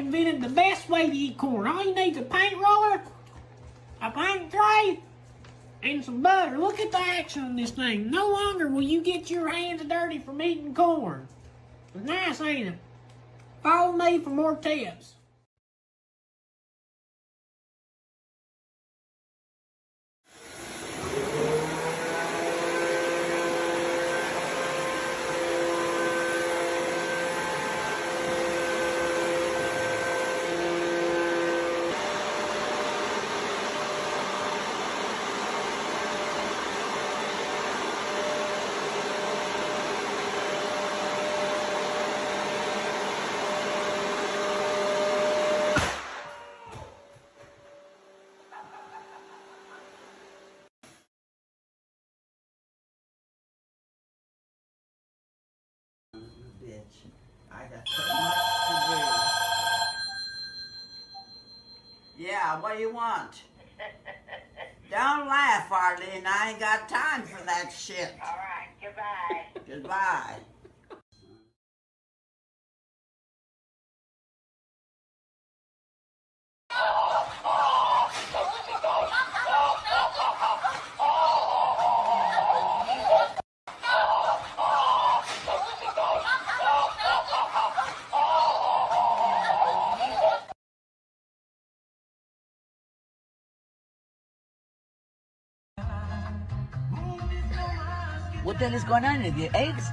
invented the best way to eat corn. All you need is a paint roller, a paint tray, and some butter. Look at the action on this thing. No longer will you get your hands dirty from eating corn. It's nice, ain't it? Follow me for more tips. Bitch, I got so much to do. Yeah, what do you want? Don't laugh, Arlene. I ain't got time for that shit. All right, goodbye. Goodbye. What the hell is going on with you? AIDS?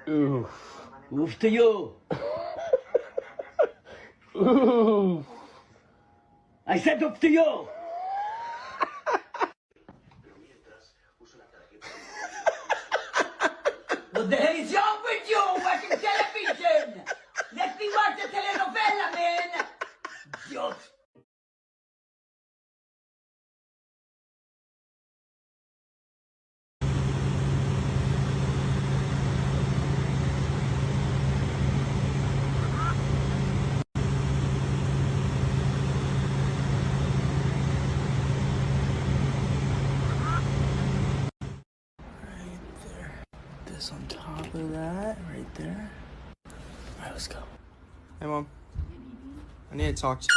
Oof. Oof to you. Oof. I said oof to you. What the hell is wrong with you? Watching television? Let me watch the telenovela, man. Idiot. This on top of that, right there. Alright, let's go. Hey, Mom. I need to talk to you.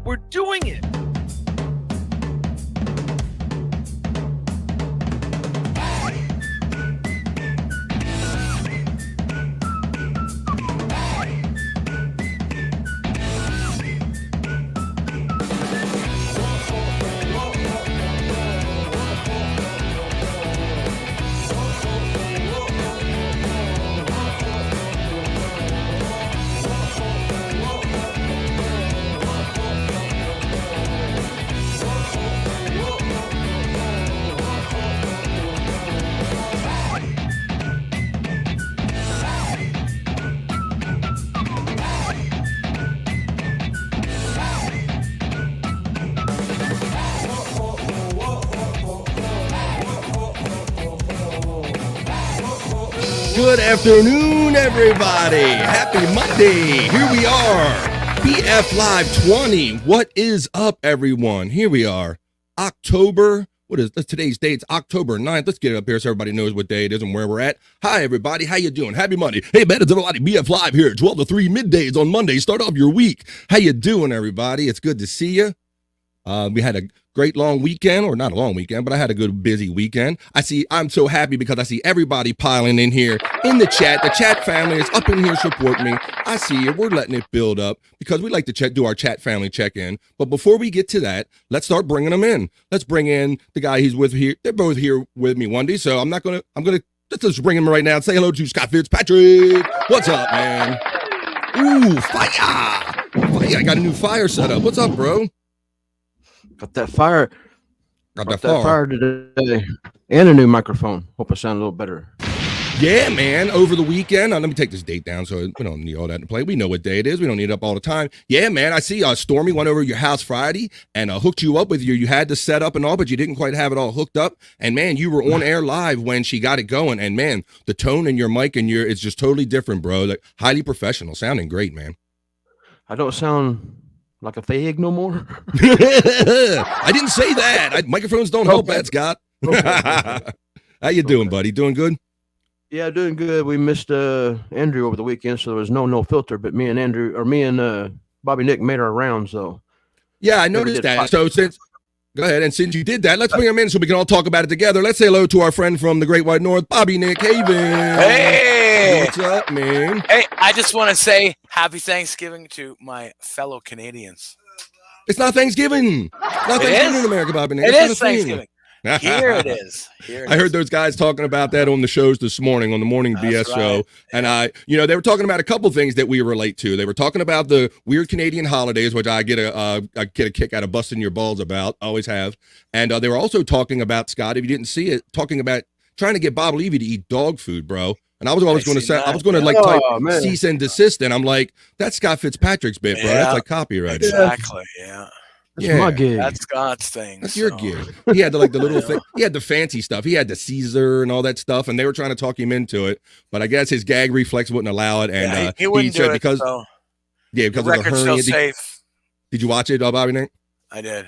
We're doing it! Good afternoon, everybody. Happy Monday. Here we are. BF Live 20. What is up, everyone? Here we are. October. What is today's date? It's October 9th. Let's get it up here so everybody knows what day it is and where we're at. Hi, everybody. How you doing? Happy Monday. Hey, man, it's everybody. BF Live here. 12 to 3 middays on Monday. Start off your week. How you doing, everybody? It's good to see you. We had a great long weekend, or not a long weekend, but I had a good busy weekend. I'm so happy because I see everybody piling in here in the chat. The chat family is up in here supporting me. I see you. We're letting it build up because we like to do our chat family check-in. But before we get to that, let's start bringing them in. Let's bring in the guy he's with here. They're both here with me, Wendy. So let's just bring him right now and say hello to Scott Fitzpatrick. What's up, man? Ooh, fire! I got a new fire set up. What's up, bro? Got that fire. Got that that fire today. And a new microphone. Hope I sound a little better. Yeah, man. Over the weekend, let me take this date down so we don't need all that to play. We know what day it is. We don't need it up all the time. Yeah, man. I see Stormy went over to your house Friday and hooked you up with you had to set up and all, but you didn't quite have it all hooked up. And man, you were on air live when she got it going. And man, the tone in your mic and it's just totally different, bro. Like highly professional, sounding great, man. I don't sound like a fag no more. I didn't say that. Microphones don't help that, Scott. How you doing, buddy? Doing good? Yeah, doing good. We missed Andrew over the weekend, so there was no filter. But me and Bobby Nick made our rounds, though. Yeah, I noticed that. So go ahead, and since you did that, let's bring him in so we can all talk about it together. Let's say hello to our friend from the Great White North, Bobby Nick Haven. Hey, what's up, man? Hey, I just want to say happy Thanksgiving to my fellow Canadians. It's not Thanksgiving. It's not Thanksgiving in America, Bobby Nick. It is Thanksgiving. Here it is. I heard those guys talking about that on the shows this morning on the morning BS show. And they were talking about a couple things that we relate to. They were talking about the weird Canadian holidays, which I get a kick out of busting your balls about, always have. And they were also talking about, Scott, if you didn't see it, talking about trying to get Bob Levy to eat dog food, bro. And I was always going to say, I was going to type cease and desist. And I'm like, that's Scott Fitzpatrick's bit, bro. That's like copyright. Exactly. Yeah. That's my gig. That's Scott's thing. That's your gig. He had the little thing. He had the fancy stuff. He had the Caesar and all that stuff, and they were trying to talk him into it. But I guess his gag reflex wouldn't allow it, and he wouldn't do it because so because of the record's hernia. still safe. Did you watch it, Bobby Nick? I did.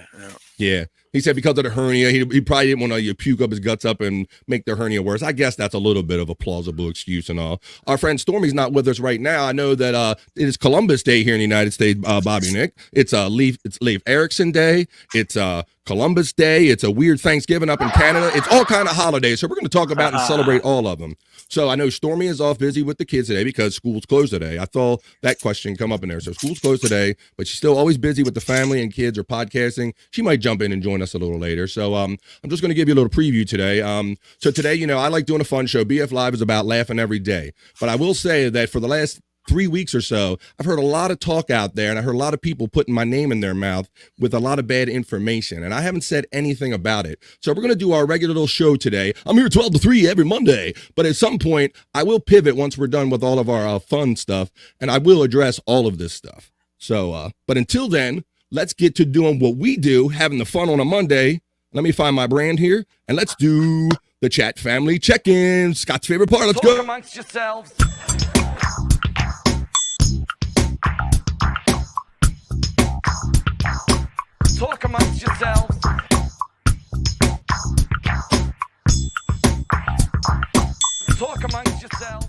Yeah. He said because of the hernia, he probably didn't want to puke up his guts up and make the hernia worse. I guess that's a little bit of a plausible excuse and all. Our friend Stormy's not with us right now. I know that it is Columbus Day here in the United States, Bobby Nick. It's Leif Erikson Day. It's Columbus Day. It's a weird Thanksgiving up in Canada. It's all kind of holidays. So we're going to talk about and celebrate all of them. So I know Stormy is off busy with the kids today because school's closed today. I saw that question come up in there. So school's closed today, but she's still always busy with the family and kids or podcasting. She might jump in and join us a little later. So I'm just going to give you a little preview today. So today, I like doing a fun show. BF Live is about laughing every day. But I will say that for the last 3 weeks or so, I've heard a lot of talk out there, and I heard a lot of people putting my name in their mouth with a lot of bad information, and I haven't said anything about it. So we're going to do our regular little show today. I'm here 12 to 3 every Monday, but at some point, I will pivot once we're done with all of our fun stuff, and I will address all of this stuff. So, but until then, let's get to doing what we do, having the fun on a Monday. Let me find my brand here, and let's do the chat family check-in. Scott's favorite part. Let's go. Talk amongst yourselves. Talk amongst yourselves. Talk amongst yourselves.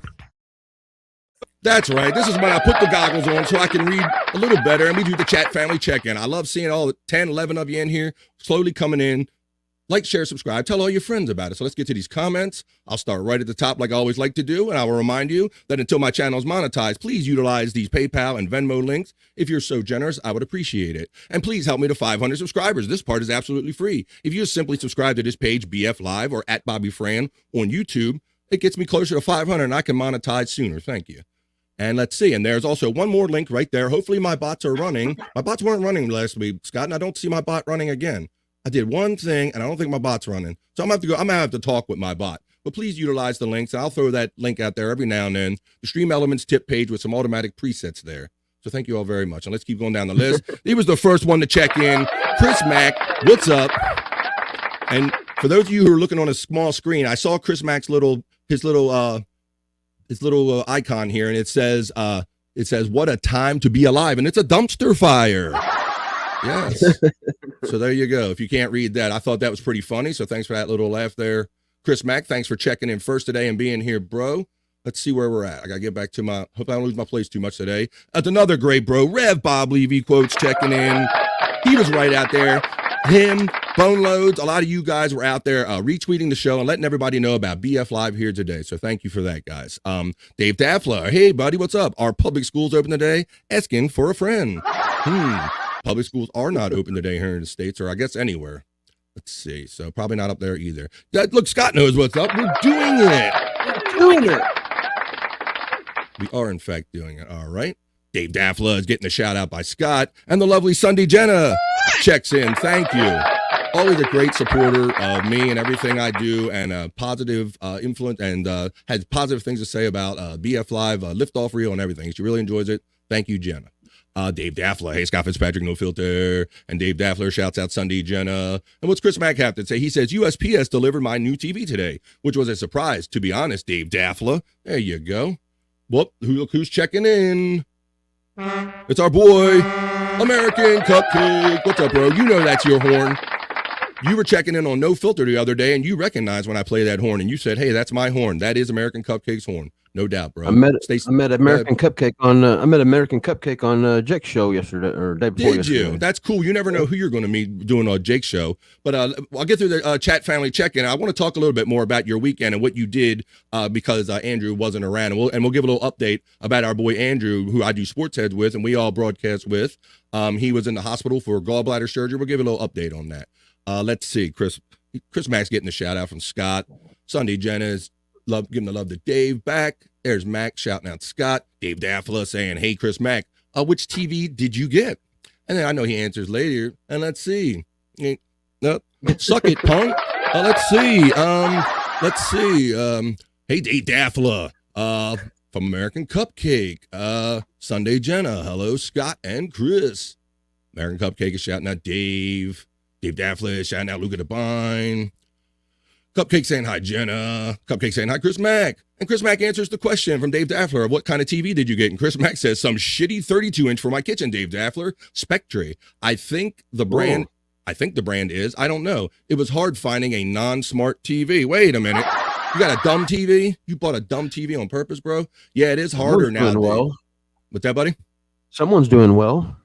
That's right. This is when I put the goggles on so I can read a little better, and we do the chat family check-in. I love seeing all the 10, 11 of you in here slowly coming in. Like, share, subscribe. Tell all your friends about it. So let's get to these comments. I'll start right at the top like I always like to do, and I will remind you that until my channel is monetized, please utilize these PayPal and Venmo links. If you're so generous, I would appreciate it. And please help me to 500 subscribers. This part is absolutely free. If you just simply subscribe to this page, BF Live, or at Bobby Fran on YouTube, it gets me closer to 500, and I can monetize sooner. Thank you. And let's see. And there's also one more link right there. Hopefully my bots are running. My bots weren't running last week, Scott, and I don't see my bot running again. I did one thing, and I don't think my bot's running. So I'm gonna have to talk with my bot. But please utilize the links. I'll throw that link out there every now and then. The Stream Elements tip page with some automatic presets there. So thank you all very much. And let's keep going down the list. He was the first one to check in. Chris Mack, what's up? And for those of you who are looking on a small screen, I saw Chris Mack's little icon here, and it says, "What a time to be alive," and it's a dumpster fire. Yes. So there you go. If you can't read that, I thought that was pretty funny. So thanks for that little laugh there. Chris Mack, thanks for checking in first today and being here, bro. Let's see where we're at. I got to get back to hope I don't lose my place too much today. That's another great bro. Rev Bob Levy quotes checking in. He was right out there. Him, Bone Loads, a lot of you guys were out there retweeting the show and letting everybody know about BF Live here today. So thank you for that, guys. Dave Daffler, hey, buddy, what's up? Are public schools open today? Asking for a friend. Public schools are not open today here in the States, or I guess anywhere. Let's see. So probably not up there either. Look, Scott knows what's up. We're doing it. We are, in fact, doing it. All right. Dave Daffler is getting a shout out by Scott, and the lovely Sunday Jenna checks in. Thank you. Always a great supporter of me and everything I do, and a positive influence, and has positive things to say about BF Live, Liftoff Reel, and everything. She really enjoys it. Thank you, Jenna. Dave Daffler, hey, Scott Fitzpatrick, no filter. And Dave Daffler shouts out Sunday Jenna. And what's Chris Mack have to say? He says, USPS delivered my new TV today, which was a surprise, to be honest, Dave Daffler. There you go. Whoop, look who's checking in. It's our boy, American Cupcake. What's up, bro? You know that's your horn. You were checking in on No Filter the other day, and you recognized when I play that horn, and you said, hey, that's my horn. That is American Cupcake's horn. No doubt, bro. I met American Cupcake on Jake's show yesterday or day before yesterday. Did you? That's cool. You never know who you're going to meet doing a Jake show. But I'll get through the chat family check-in. I want to talk a little bit more about your weekend and what you did because Andrew wasn't around. And we'll give a little update about our boy Andrew, who I do Sports Heads with and we all broadcast with. He was in the hospital for gallbladder surgery. We'll give a little update on that. Let's see. Chris Mack's getting a shout out from Scott. Sunday Jenna's giving the love to Dave back. There's Mac shouting out Scott. Dave Daffler saying, hey, Chris Mack, which TV did you get? And then I know he answers later. And let's see. No, suck it, punk. Let's see. Hey, Dave Daffler from American Cupcake. Sunday Jenna. Hello, Scott and Chris. American Cupcake is shouting out Dave. Dave Daffler is shouting out Luca Devine. Cupcake saying hi, Jenna. Cupcake saying hi, Chris Mack. And Chris Mack answers the question from Dave Daffler of what kind of TV did you get? And Chris Mack says, some shitty 32-inch for my kitchen, Dave Daffler. Spectre. I think the brand is, I don't know. It was hard finding a non-smart TV. Wait a minute. You got a dumb TV? You bought a dumb TV on purpose, bro? Yeah, it is harder now. Well. What's that, buddy? Someone's doing well.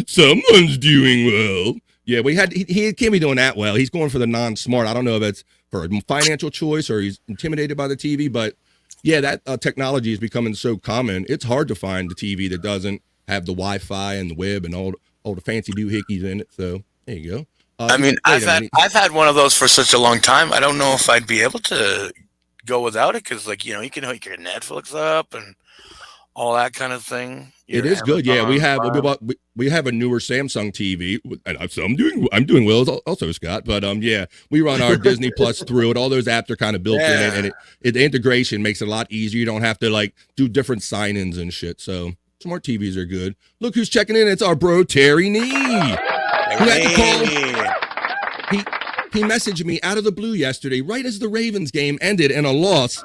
Someone's doing well. Yeah, he can't be doing that well. He's going for the non-smart. I don't know if it's for a financial choice or he's intimidated by the TV, but yeah, that technology is becoming so common. It's hard to find the TV that doesn't have the Wi-Fi and the web and all the fancy doohickeys in it. So there you go. I mean, I've had one of those for such a long time. I don't know if I'd be able to go without it because, like, you can hook your Netflix up and all that kind of thing. It is good. Yeah, we have a newer Samsung TV, and so I'm doing well also, Scott. But yeah, we run our Disney Plus through it. All those apps are kind of built in it, and the integration makes it a lot easier. You don't have to like do different sign-ins and shit. So smart TVs are good. Look who's checking in. It's our bro Terry Nee. Who had to call? He messaged me out of the blue yesterday, right as the Ravens game ended in a loss.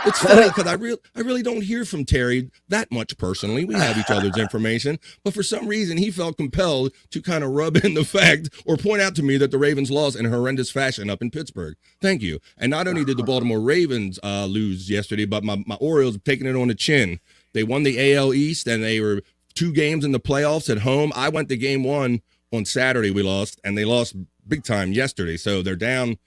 It's funny because I really don't hear from Terry that much personally. We have each other's information, but for some reason he felt compelled to kind of rub in the fact or point out to me that the Ravens lost in horrendous fashion up in Pittsburgh. Thank you. And not only did the Baltimore Ravens lose yesterday, but my Orioles have taken it on the chin. They won the AL East and they were 2 games in the playoffs at home. I went to game 1 on Saturday. We lost, and they lost big time yesterday. So they're down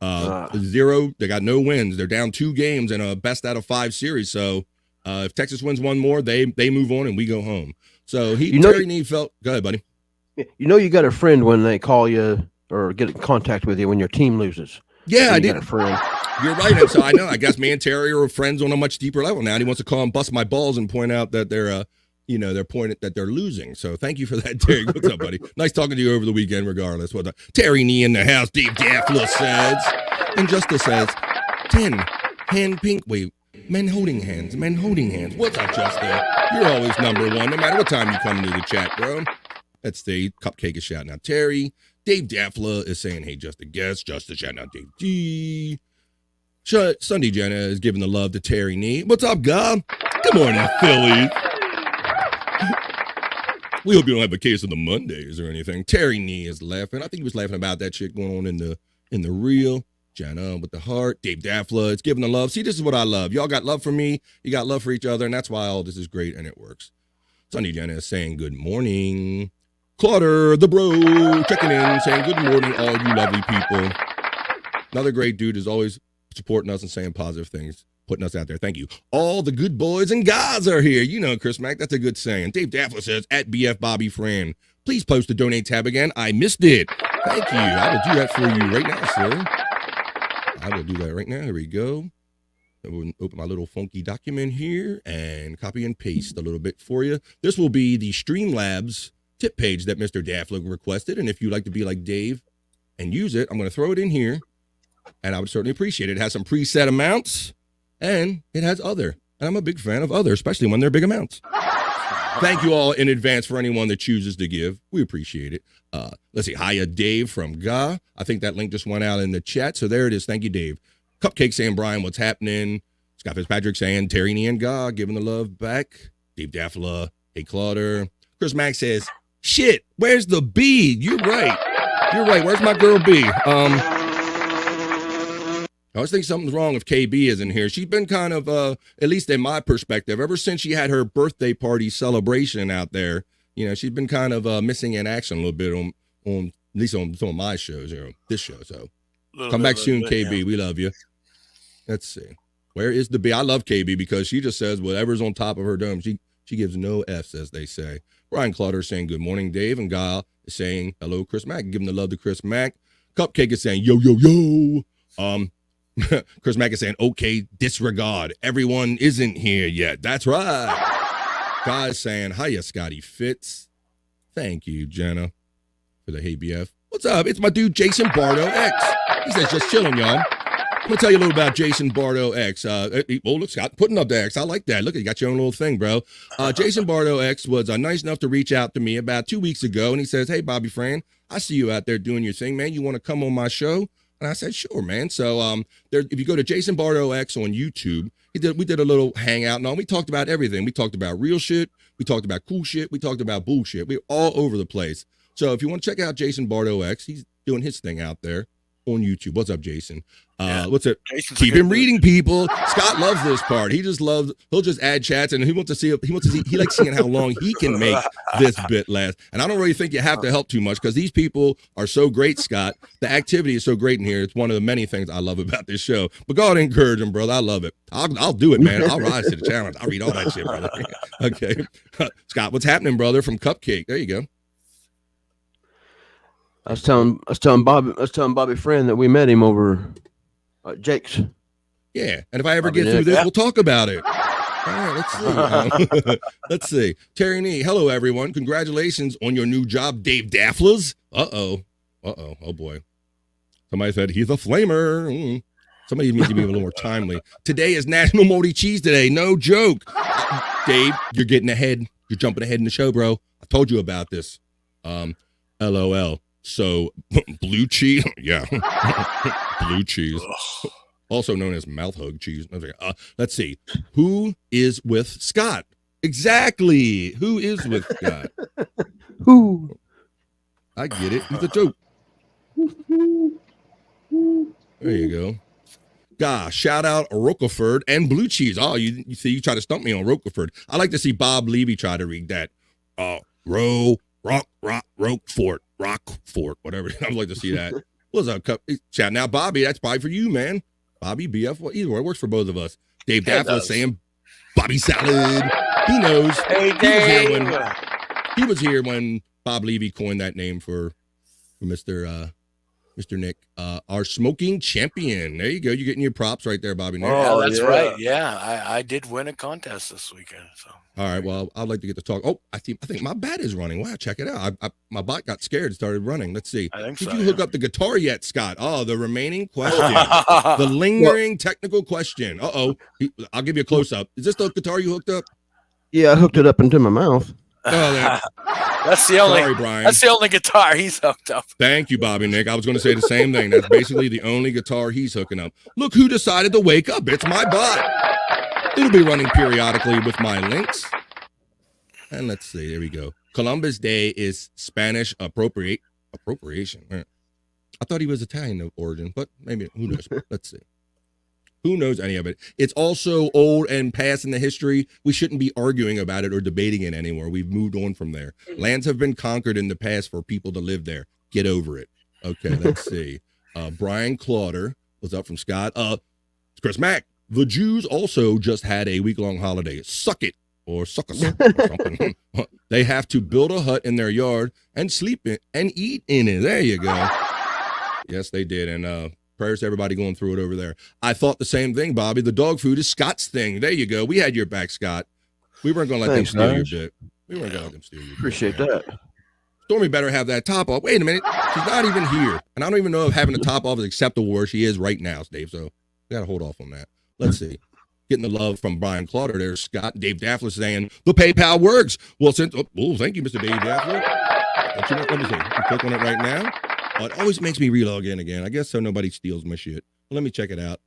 0. They got no wins. They're down 2 games in a best out of 5 series. So if Texas wins one more, they move on and we go home. So Terry Nee felt. Go ahead, buddy. You got a friend when they call you or get in contact with you when your team loses. Yeah, I did. Got a friend. You're right. And so I know. I guess me and Terry are friends on a much deeper level now. And he wants to call and bust my balls and point out that they're pointing that they're losing. So thank you for that, Terry. What's up, buddy? Nice talking to you over the weekend, regardless. What's up? Terry Nee in the house, Dave Daffler says. And Justice says, 10, hand pink, wait, men holding hands. What's up, Justice? You're always number 1, no matter what time you come into the chat, bro. That's the Cupcake is shouting out Terry. Dave Daffler is saying, hey, just a guess. Justice shouting out Dave D. Sunday Jenna is giving the love to Terry Nee. What's up, God? Good morning, Philly. We hope you don't have a case of the Mondays or anything. Terry Nee is laughing. I think he was laughing about that shit going on in the reel. Jenna with the heart. Dave Daffler, it's giving the love. See, this is what I love. Y'all got love for me. You got love for each other, and that's why all this is great and it works. Sunday Jenna is saying good morning. Clutter, the bro, checking in, saying good morning, all you lovely people. Another great dude is always supporting us and saying positive things, putting us out there. Thank you. All the good boys and guys are here. You know, Chris Mack, that's a good saying. Dave Daffler says, at BF Bobby Fran, please post the donate tab again. I missed it. Thank you. I will do that for you right now, sir. I will do that right now. Here we go. I will open my little funky document here and copy and paste a little bit for you. This will be the Streamlabs tip page that Mr. Daffler requested. And if you'd like to be like Dave and use it, I'm going to throw it in here. And I would certainly appreciate it. It has some preset amounts and it has other. And I'm a big fan of other, especially when they're big amounts. Thank you all in advance for anyone that chooses to give. We appreciate it. Let's see. Hiya, Dave from Ga. I think that link just went out in the chat. So there it is. Thank you, Dave. Cupcake saying, Brian, what's happening? Scott Fitzpatrick saying, Terry Nee and Ga giving the love back. Dave Daffler. Hey, Clauder. Chris Mack says, shit, where's the B? You're right. You're right. Where's my girl B? I always think something's wrong if KB isn't here. She's been kind of, at least in my perspective, ever since she had her birthday party celebration out there, you know, she's been kind of missing in action a little bit on at least on some of my shows, you know, this show. So come back soon, KB. We love you. Let's see. Where is the B? I love KB because she just says whatever's on top of her dome. She gives no F's, as they say. Brian Clutter is saying good morning, Dave. And Guy is saying hello, Chris Mack. Give him the love to Chris Mack. Cupcake is saying yo, yo, yo. Chris Mack is saying, okay, disregard. Everyone isn't here yet. That's right. Guy's saying, hiya, Scotty Fitz. Thank you, Jenna, for the hey BF. What's up? It's my dude, Jason Bardo X. He says, just chilling, y'all. I'm going to tell you a little about Jason Bardo X. Look, Scott, putting up the X. I like that. Look, you got your own little thing, bro. Jason Bardo X was nice enough to reach out to me about 2 weeks ago, and he says, hey, Bobby Fran, I see you out there doing your thing, man. You want to come on my show? And I said, sure, man. So if you go to Jason Bardo X on YouTube, we did a little hangout and all. We talked about everything. We talked about real shit. We talked about cool shit. We talked about bullshit. We're all over the place. So if you want to check out Jason Bardo X, he's doing his thing out there on YouTube. What's up, Jason? What's it? Keep him reading, people. Scott loves this part. He just loves. He'll just add chats, and he wants to see. He likes seeing how long he can make this bit last. And I don't really think you have to help too much because these people are so great, Scott. The activity is so great in here. It's one of the many things I love about this show. But go ahead and encourage him, brother. I love it. I'll do it, man. I'll rise to the challenge. I'll read all that shit, brother. Okay, Scott, what's happening, brother? From Cupcake. There you go. I was telling Bobby Friend that we met him over Jake's. Yeah, and if I ever get through this, we'll talk about it. All right, let's see. Let's see. Terry Nee, hello everyone. Congratulations on your new job, Dave Dafflers. Oh boy. Somebody said he's a flamer. Somebody needs to be a little more timely. Today is National Moldy Cheese Day. No joke. Dave, you're getting ahead. You're jumping ahead in the show, bro. I told you about this. LOL. So, blue cheese, yeah, blue cheese, also known as mouth hug cheese. Let's see, who is with Scott? Exactly, who is with Scott? Who? I get it. He's a joke. There you go. Gosh, shout out Roquefort and blue cheese. Oh, you see, you try to stump me on Roquefort. I like to see Bob Levy try to read that. Rockfort, whatever. I'd like to see that. What's up, chat now, Bobby? That's probably for you, man. Bobby, BF, either way, it works for both of us. Dave Daffler saying Bobby Salad. He knows. Hey, Dave. He was here when Bob Levy coined that name for Mr. Nick, our smoking champion. There you go. You're getting your props right there, Bobby Nick. Oh, that's right. Yeah, I did win a contest this weekend. So. All right. Well, I'd like to get to talk. Oh, I think my bat is running. Wow, check it out. My bot got scared and started running. Let's see. Did you hook up the guitar yet, Scott? Oh, the remaining question. The lingering technical question. Uh-oh. I'll give you a close-up. Is this the guitar you hooked up? Yeah, I hooked it up into my mouth. Oh, that's the only. Sorry, Brian. That's the only guitar he's hooked up. Thank you, Bobby Nick. I was going to say the same thing. That's basically the only guitar he's hooking up. Look who decided to wake up. It's my bot. It'll be running periodically with my links. And let's see. There we go. Columbus Day is Spanish appropriation. I thought he was Italian of origin, but maybe who knows? Let's see. Who knows any of it? It's also old and past in the history. We shouldn't be arguing about it or debating it anymore. We've moved on from there. Lands have been conquered in the past for people to live there. Get over it. Okay, let's see. Brian Clauder was up from Scott. It's Chris Mack. The Jews also just had a week-long holiday. Suck it or suck us or something. They have to build a hut in their yard and sleep in and eat in it. There you go. Yes, they did. And prayers to everybody going through it over there. I thought the same thing, Bobby. The dog food is Scott's thing. There you go. We had your back, Scott. We weren't going to let them steal your bit. We weren't going to let them steal your bit. Appreciate that. Stormy better have that top off. Wait a minute. She's not even here. And I don't even know if having the top off is acceptable where she is right now, Dave. So we got to hold off on that. Let's see. Getting the love from Brian Clauder there. Scott, Dave Daffler saying, the PayPal works. Well, thank you, Mr. Dave Daffler. Let me see. I'm click on it right now. It always makes me relog in again. I guess so nobody steals my shit. Well, let me check it out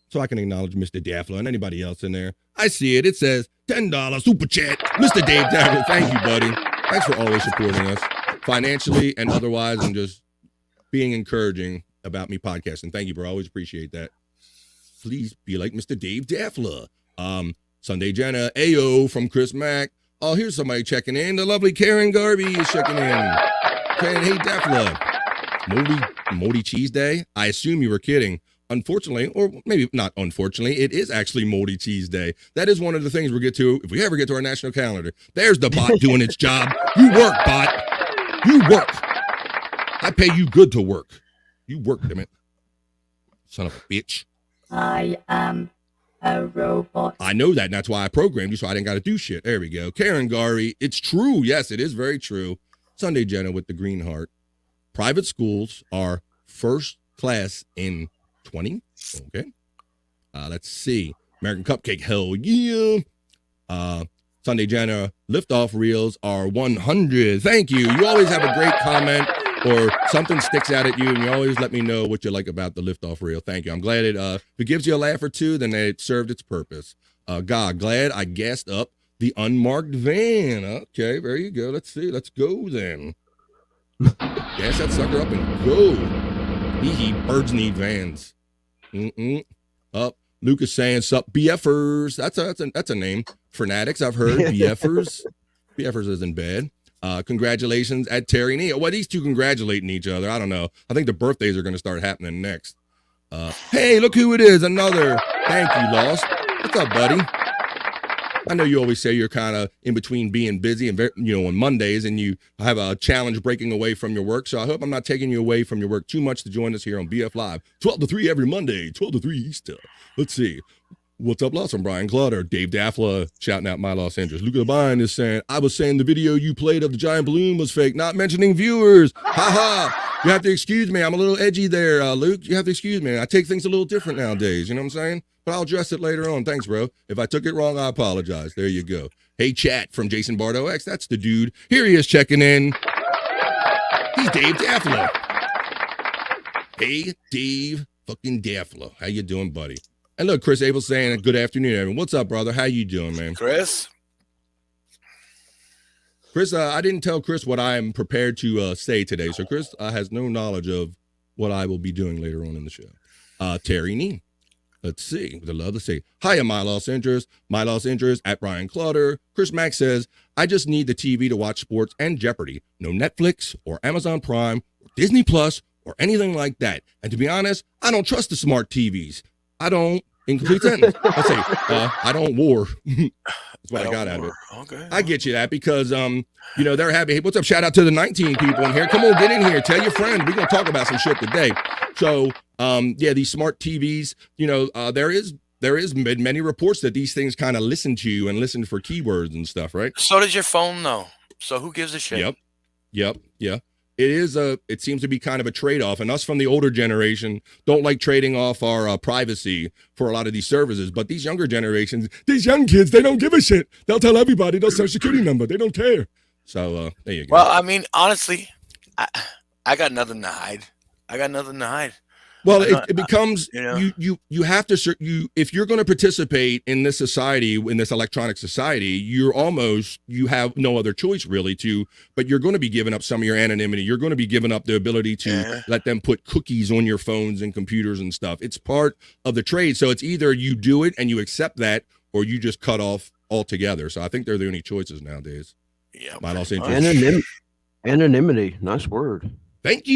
so I can acknowledge Mr. Daffler and anybody else in there. I see it. It says $10 super chat. Mr. Dave Daffler, thank you, buddy. Thanks for always supporting us financially and otherwise and just being encouraging about me podcasting. Thank you, bro. I always appreciate that. Please be like Mr. Dave Daffler. Sunday Jenna, Ayo from Chris Mack. Oh, here's somebody checking in. The lovely Karen Garvey is checking in. Saying, hey, Daffler. Moldy Cheese Day? I assume you were kidding. Unfortunately, or maybe not unfortunately, it is actually Moldy Cheese Day. That is one of the things we'll get to if we ever get to our national calendar. There's the bot doing its job. You work, bot. You work. I pay you good to work. You work, damn it. Son of a bitch. I am a robot. I know that, and that's why I programmed you so I didn't got to do shit. There we go. Karen Gari, it's true. Yes, it is very true. Sunday Jenna with the green heart. Private schools are first class in 20. Okay. Let's see. American Cupcake, hell yeah. Sunday Jenna, liftoff reels are 100. Thank you. You always have a great comment or something sticks out at you, and you always let me know what you like about the liftoff reel. Thank you. I'm glad if it gives you a laugh or two, then it served its purpose. God, glad I gassed up the unmarked van. Okay, there you go. Let's see. Let's go then. Gas that sucker up and go. Birds need vans. Up. Lucas saying, sup, BFers. That's a name. Fanatics, I've heard. BFers. BFers isn't bad. Congratulations at Terry Nee. Well, these two congratulating each other. I don't know. I think the birthdays are going to start happening next. Hey, look who it is. Another. Thank you, Lost. What's up, buddy? I know you always say you're kind of in between being busy and, on Mondays, and you have a challenge breaking away from your work. So I hope I'm not taking you away from your work too much to join us here on BF Live. 12 to 3 every Monday, 12 to 3 Easter. Let's see. What's up, Lost? I'm Brian Clauder. Dave Daffler shouting out my Los Angeles. Luke Labine is saying, I was saying the video you played of the giant balloon was fake, not mentioning viewers. Ha ha. You have to excuse me. I'm a little edgy there, Luke. You have to excuse me. I take things a little different nowadays. You know what I'm saying? But I'll address it later on. Thanks, bro. If I took it wrong, I apologize. There you go. Hey, chat from Jason Bardo X. That's the dude. Here he is checking in. He's Dave Daffler. Hey, Dave fucking Daffler. How you doing, buddy? And look, Chris Abel saying, good afternoon, everyone. What's up, brother? How you doing, man? Chris, I didn't tell Chris what I am prepared to say today. So Chris has no knowledge of what I will be doing later on in the show. Terry Nee. Let's see. Would love to say, hiya, my Los Angeles at Brian Clauder. Chris Mack says, I just need the TV to watch sports and Jeopardy. No Netflix or Amazon Prime or Disney Plus or anything like that. And to be honest, I don't trust the smart TVs. I don't, in complete sentence. Let's say, I don't war. That's what I got out of it. Okay. I get you that because, they're happy. Hey, what's up? Shout out to the 19 people in here. Come on, get in here. Tell your friends. We're going to talk about some shit today. So, these smart TVs, there is many reports that these things kind of listen to you and listen for keywords and stuff, right? So does your phone, though. So who gives a shit? Yep. It seems to be kind of a trade-off, and us from the older generation don't like trading off our privacy for a lot of these services. But these younger generations, these young kids, they don't give a shit. They'll tell everybody their social security number. They don't care. So there you go. Well, I mean, honestly, I got nothing to hide. Well, I'm not- it becomes you know? you have to if you're going to participate in this society, in this electronic society, you have no other choice really but you're going to be giving up some of your anonymity. You're going to be giving up the ability to let them put cookies on your phones and computers and stuff. It's part of the trade. So it's either you do it and you accept that, or you just cut off altogether. So I think they're the only choices nowadays. Yeah. Might also Anonymity, nice word. Thank you.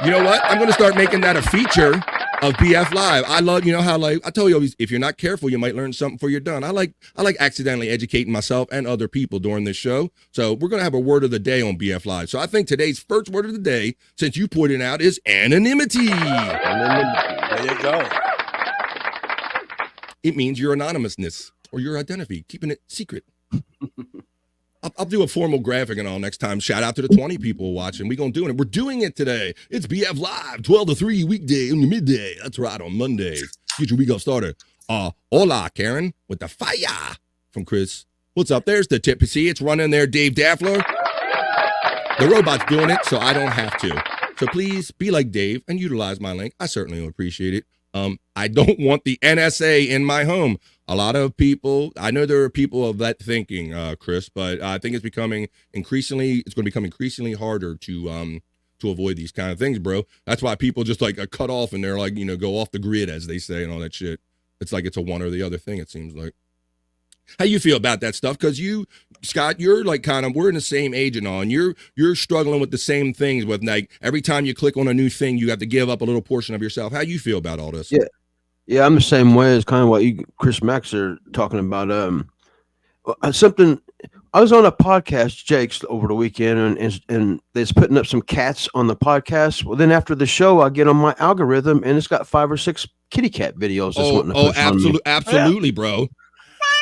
You know what? I'm going to start making that a feature of BF Live. I love, how like I tell you, if you're not careful, you might learn something before you're done. I like accidentally educating myself and other people during this show. So we're going to have a word of the day on BF Live. So I think today's first word of the day, since you put it out, is anonymity. There you go. It means your anonymousness or your identity, keeping it secret. I'll do a formal graphic and all next time. Shout out to the 20 people watching. We're going to do it. We're doing it today. It's BF Live, 12 to 3 weekday in the midday. That's right, on Mondays. Get your week off started. Hola, Karen, with the fire from Chris. What's up? There's the tip. See, it's running there, Dave Daffler. The robot's doing it, so I don't have to. So please be like Dave and utilize my link. I certainly will appreciate it. I don't want the NSA in my home. A lot of people, I know there are people of that thinking, Chris, but I think it's going to become increasingly harder to avoid these kind of things, bro. That's why people just like cut off and they're like, go off the grid, as they say, and all that shit. It's like it's a one or the other thing, it seems like. How you feel about that stuff? Because you, Scott, you're like we're in the same age and all, and you're struggling with the same things with like every time you click on a new thing, you have to give up a little portion of yourself. How you feel about all this? Yeah, I'm the same way as kind of what you, Chris Max, are talking about. Something. I was on a podcast, Jake's, over the weekend, and they's putting up some cats on the podcast. Well, then after the show, I get on my algorithm, and it's got 5 or 6 kitty cat videos. Absolutely, bro.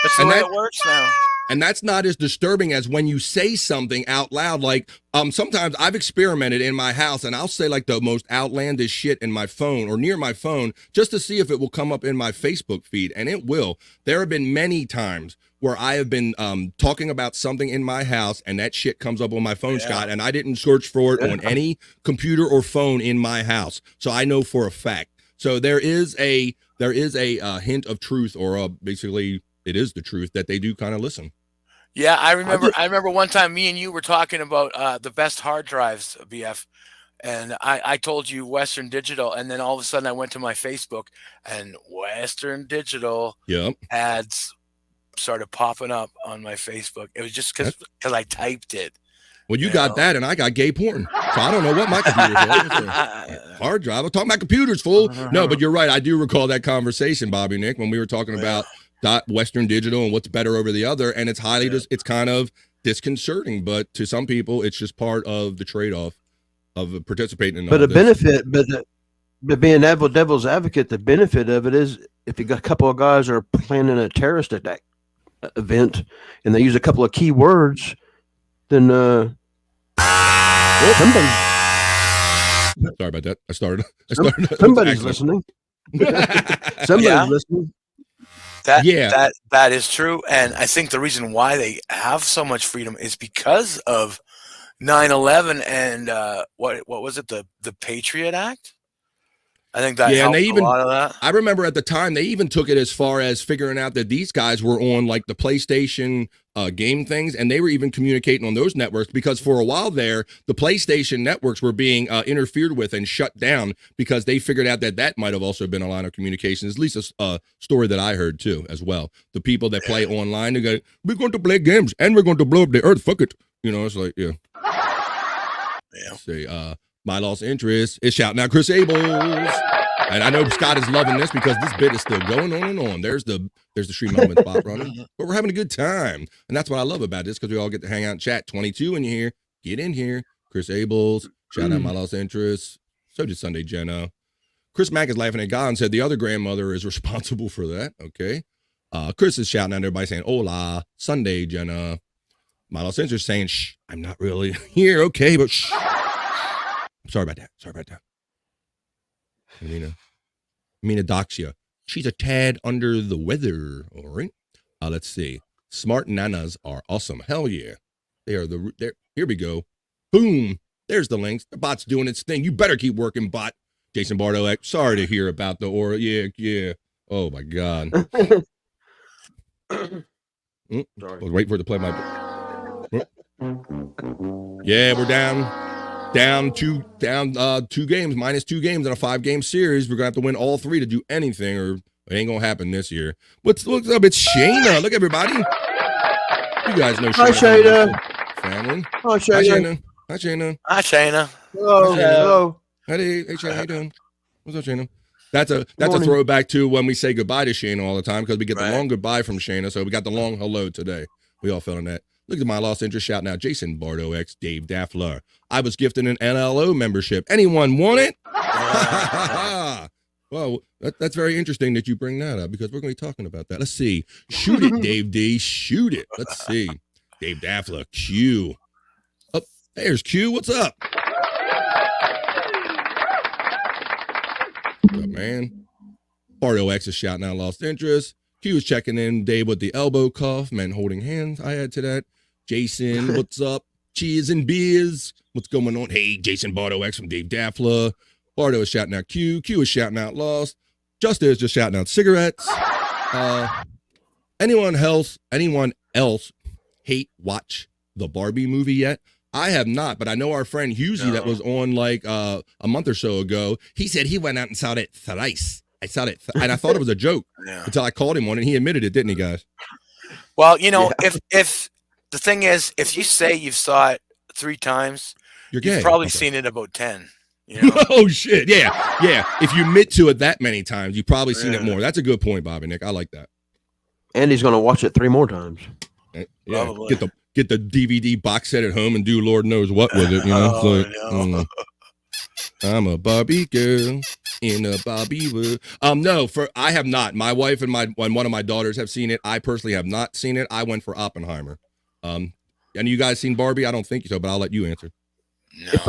That's the way it works now. And that's not as disturbing as when you say something out loud. Like, sometimes I've experimented in my house and I'll say like the most outlandish shit in my phone or near my phone just to see if it will come up in my Facebook feed. And it will. There have been many times where I have been talking about something in my house and that shit comes up on my phone, Scott, and I didn't search for it on any computer or phone in my house. So I know for a fact. So there is a hint of truth, or basically it is the truth that they do kind of listen. Yeah, I remember one time me and you were talking about the best hard drives, BF, and I told you Western Digital, and then all of a sudden I went to my Facebook and Western Digital ads started popping up on my Facebook. It was just because I typed it. Well, you got that, and I got gay porn. So I don't know what my computer is. Hard drive. I'm talking about computers, fool. No, but you're right. I do recall that conversation, Bobby Nick, when we were talking about Western Digital and what's better over the other, and it's it's kind of disconcerting, but to some people it's just part of the trade-off of participating in. But the benefit, but being devil's advocate, the benefit of it is if you got a couple of guys are planning a terrorist attack event and they use a couple of key words, then somebody. Sorry about that. I started. Somebody's listening. Somebody's listening. That is true, and I think the reason why they have so much freedom is because of 9/11 and what was it, the Patriot Act? I think that helped a lot of that. I remember at the time they even took it as far as figuring out that these guys were on like the PlayStation game things, and they were even communicating on those networks, because for a while there, the PlayStation networks were being interfered with and shut down because they figured out that might have also been a line of communications. At least a story that I heard too, as well. The people that play online, they go, "We're going to play games and we're going to blow up the earth. Fuck it." It's like, Say, my lost interest is shouting out Chris Abels. And I know Scott is loving this because this bit is still going on and on. There's the stream moment spot running, but we're having a good time. And that's what I love about this, because we all get to hang out and chat. 22 in here. Get in here. Chris Abels. Shout out my lost interest. So did Sunday Jenna. Chris Mack is laughing at God and said the other grandmother is responsible for that. Okay. Chris is shouting at everybody saying, "Hola, Sunday Jenna." My lost interest saying, "Shh, I'm not really here." Okay, but shh. Sorry about that. Mina Doxia. She's a tad under the weather. All right. Let's see. Smart nanas are awesome. Hell yeah. They are here we go. Boom. There's the links. The bot's doing its thing. You better keep working, bot. Jason Bardo, sorry to hear about the aura. Yeah. Oh my God. Sorry. I was waiting for it to play my. Yeah, we're down two games, minus 2 games in a 5-game series. We're gonna have to win all 3 to do anything, or it ain't gonna happen this year. What's up? It's Shayna. Look, everybody. You guys know Hi, Shayna. Family. Hi, Shayna. Hi, Shayna. Hi, Shayna. Hello. Hey, Shayna. How you doing? What's up, Shayna? That's a Morning. throwback to when we say goodbye to Shayna all the time, because we get Right. the long goodbye from Shayna, so we got the long hello today. We all felt on that. Look at my lost interest shout now. Jason Bardo X, Dave Daffler. I was gifted an NLO membership. Anyone want it? Well, that's very interesting that you bring that up, because we're going to be talking about that. Let's see. Shoot it, Dave D. Shoot it. Let's see. Dave Daffler, Q. Oh, there's Q. What's up? What's up, man? Bardo X is shouting out lost interest. Q is checking in. Dave with the elbow cuff. Men holding hands. I add to that. Jason, what's up? Cheers and beers. What's going on? Hey, Jason Bardo X from Dave Daffler. Bardo is shouting out Q. Q is shouting out lost. Justin is just shouting out cigarettes. Anyone else watch the Barbie movie yet? I have not, but I know our friend Husey that was on like a month or so ago. He said he went out and saw it thrice. I saw it, and I thought it was a joke until I called him on it, and he admitted it, didn't he, guys? Well, you know, if the thing is, if you say you saw it 3 times, You're gay. you've probably Okay. seen it about 10. You know? Oh shit! Yeah. If you admit to it that many times, you've probably seen it more. That's a good point, Bobby Nick. I like that. And he's going to watch it 3 more times. Yeah, Probably. get the DVD box set at home and do Lord knows what with it. You know, Oh, I'm a Barbie girl in a Barbie world. No, I have not. My wife and one of my daughters have seen it. I personally have not seen it. I went for Oppenheimer. And you guys seen Barbie? I don't think so, but I'll let you answer. No. If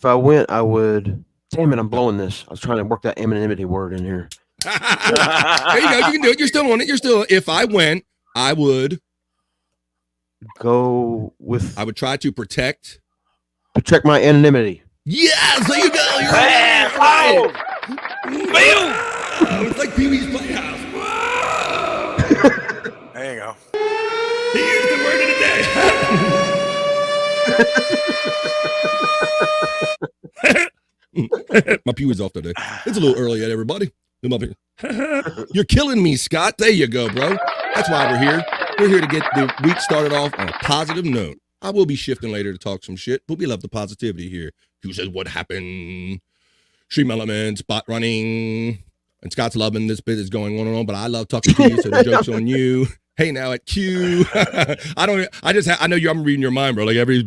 I went, I would. Damn it, I'm blowing this. I was trying to work that anonymity word in here. There you go. You can do it. You're still on it. If I went, I would Go with. I would try to protect my anonymity. Yes, there you go. You're Hey, right. It's like Pee-wee's Playhouse. There you go. Here's the word of the day. My Pee-wee's off today. It's a little early yet, everybody. You're killing me, Scott. There you go, bro. That's why we're here. We're here to get the week started off on a positive note. I will be shifting later to talk some shit, but we love the positivity here. Who says what happened? Stream elements, bot running. And Scott's loving this bit is going on and on, but I love talking to you, so the joke's on you. Hey, now at Q. I know you, I'm reading your mind, bro. Like every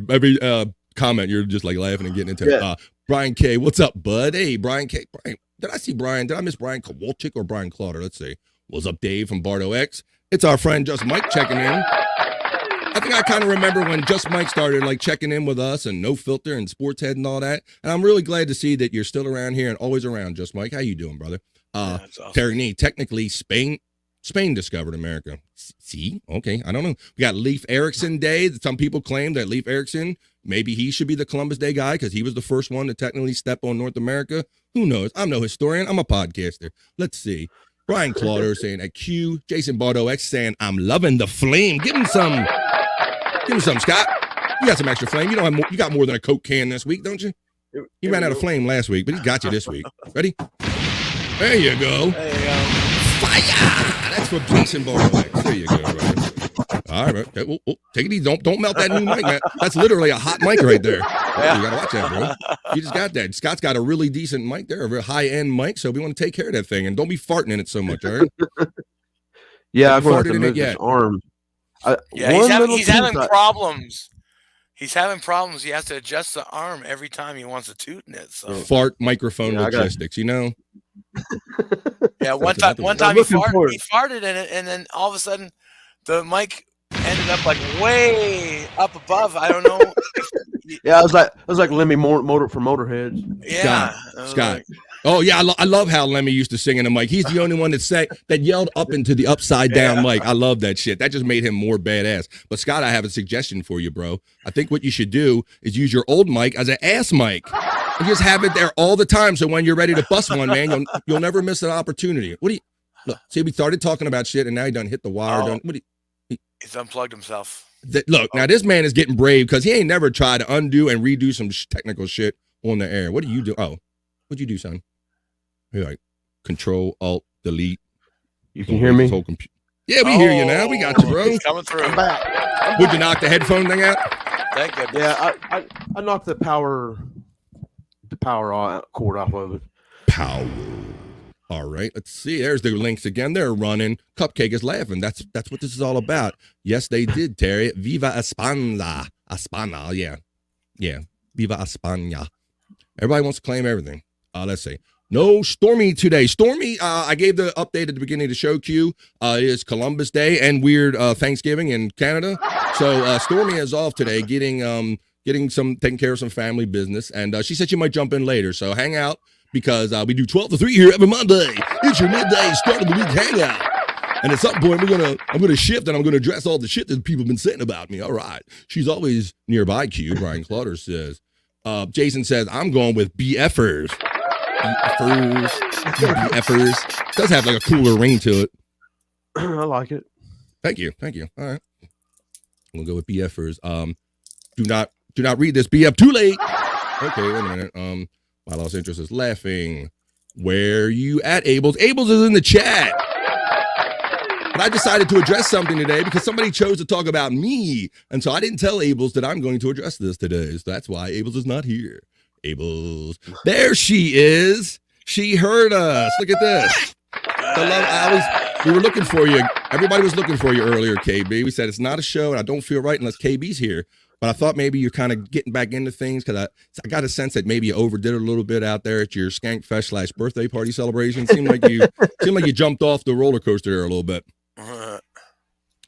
comment, you're just like laughing and getting into it. Brian K, what's up, bud? Hey, Brian K. Brian, did I see Brian? Did I miss Brian Kowalczyk or Brian Clauder? Let's see. What's up, Dave from Bardo X? It's our friend Just Mike checking in. I think I kind of remember when Just Mike started like checking in with us and No Filter and Sports Head and all that. And I'm really glad to see that you're still around here and always around, Just Mike. How you doing, brother? That's awesome. Terry Nee, technically Spain discovered America. See? Okay, I don't know. We got Leif Erikson Day. Some people claim that Leif Erikson, maybe he should be the Columbus Day guy because he was the first one to technically step on North America. Who knows? I'm no historian. I'm a podcaster. Let's see. Brian Clauder saying at Q. Jason Bardo X saying, I'm loving the flame. Give him some. Give him some, Scott. You got some extra flame. You don't have more, you got more than a Coke can this week, don't you? He ran out of flame last week, but he got you this week. Ready? There you go. There you go. Fire! That's for Jason Bardo X. There you go, brother. All right, take it easy. Don't melt that new mic, man. That's literally a hot mic right there. You gotta watch that, bro. You just got that. Scott's got a really decent mic there, a very high-end mic, so we want to take care of that thing. And don't be farting in it so much, all right? Yeah, I'm Have you going to have farted to in move it this yet? arm. Yeah, he's having problems. He's having problems. He has to adjust the arm every time he wants to toot in it. So Fart microphone Yeah, I got- logistics, you know? yeah, one That's time I'm he looking forward. farted in it, and then all of a sudden the mic ended up like way up above. I don't know. Yeah, it was like Lemmy Motor for Motorheads. Yeah, I was Scott. like, Oh yeah, I love how Lemmy used to sing in the mic. He's the only one that yelled up into the upside down mic. I love that shit. That just made him more badass. But Scott, I have a suggestion for you, bro. I think what you should do is use your old mic as an ass mic. And just have it there all the time. So when you're ready to bust one, man, you'll never miss an opportunity. What do you look? See, we started talking about shit, and now he done hit the wire. Oh. Done. What do you? He's unplugged himself. Look, now this man is getting brave because he ain't never tried to undo and redo some technical shit on the air. What do you do? Oh, what'd you do, son? You're like, Control, Alt, Delete. You can hear me? Yeah, we hear you now. We got you, bro. He's coming through. I'm back. Would you knock the headphone thing out? Thank goodness. Yeah, I knocked the power cord off of it. Power. All right, let's see. There's the links again. They're running. Cupcake is laughing. That's what this is all about. Yes, they did, Terry. Viva España. España, yeah. Yeah. Viva España. Everybody wants to claim everything. Let's see. No Stormy today. Stormy, I gave the update at the beginning of the show, Q. It is Columbus Day and weird Thanksgiving in Canada. So Stormy is off today taking care of some family business. And she said she might jump in later. So hang out because we do 12 to 3 here every Monday. It's your midday start of the week hangout. And at some point I'm gonna shift and I'm gonna address all the shit that people have been saying about me. All right. She's always nearby, Q. Brian Clutter says. Jason says, I'm going with BFers. BFers. Does have like a cooler ring to it. I like it. Thank you. All right. We'll go with BFers. Do not read this. BF too late. Okay, wait a minute. My lost interest is laughing. Where you at, Ables? Ables is in the chat. But I decided to address something today because somebody chose to talk about me. And so I didn't tell Ables that I'm going to address this today. So that's why Ables is not here. Ables. There she is. She heard us. Look at this. We were looking for you. Everybody was looking for you earlier, KB. We said it's not a show, and I don't feel right unless KB's here. But I thought maybe you're kind of getting back into things because I got a sense that maybe you overdid it a little bit out there at your Skank Fest / birthday party celebration. Seemed like you jumped off the roller coaster there a little bit.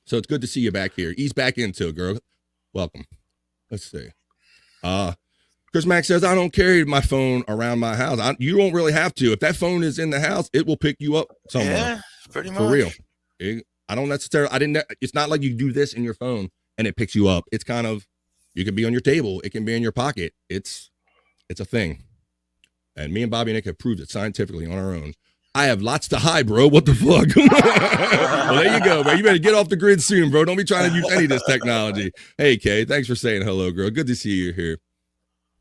So it's good to see you back here. Ease back into it, girl. Welcome. Let's see. Chris Mack says, I don't carry my phone around my house. You don't really have to. If that phone is in the house, it will pick you up somewhere. Yeah, pretty much. For real. I don't necessarily, it's not like you do this in your phone and it picks you up. It's kind of, you can be on your table. It can be in your pocket. It's a thing. And me and Bobby and Nick have proved it scientifically on our own. I have lots to hide, bro. What the fuck? Well, there you go, bro. You better get off the grid soon, bro. Don't be trying to use any of this technology. Hey, Kay, thanks for saying hello, girl. Good to see you here.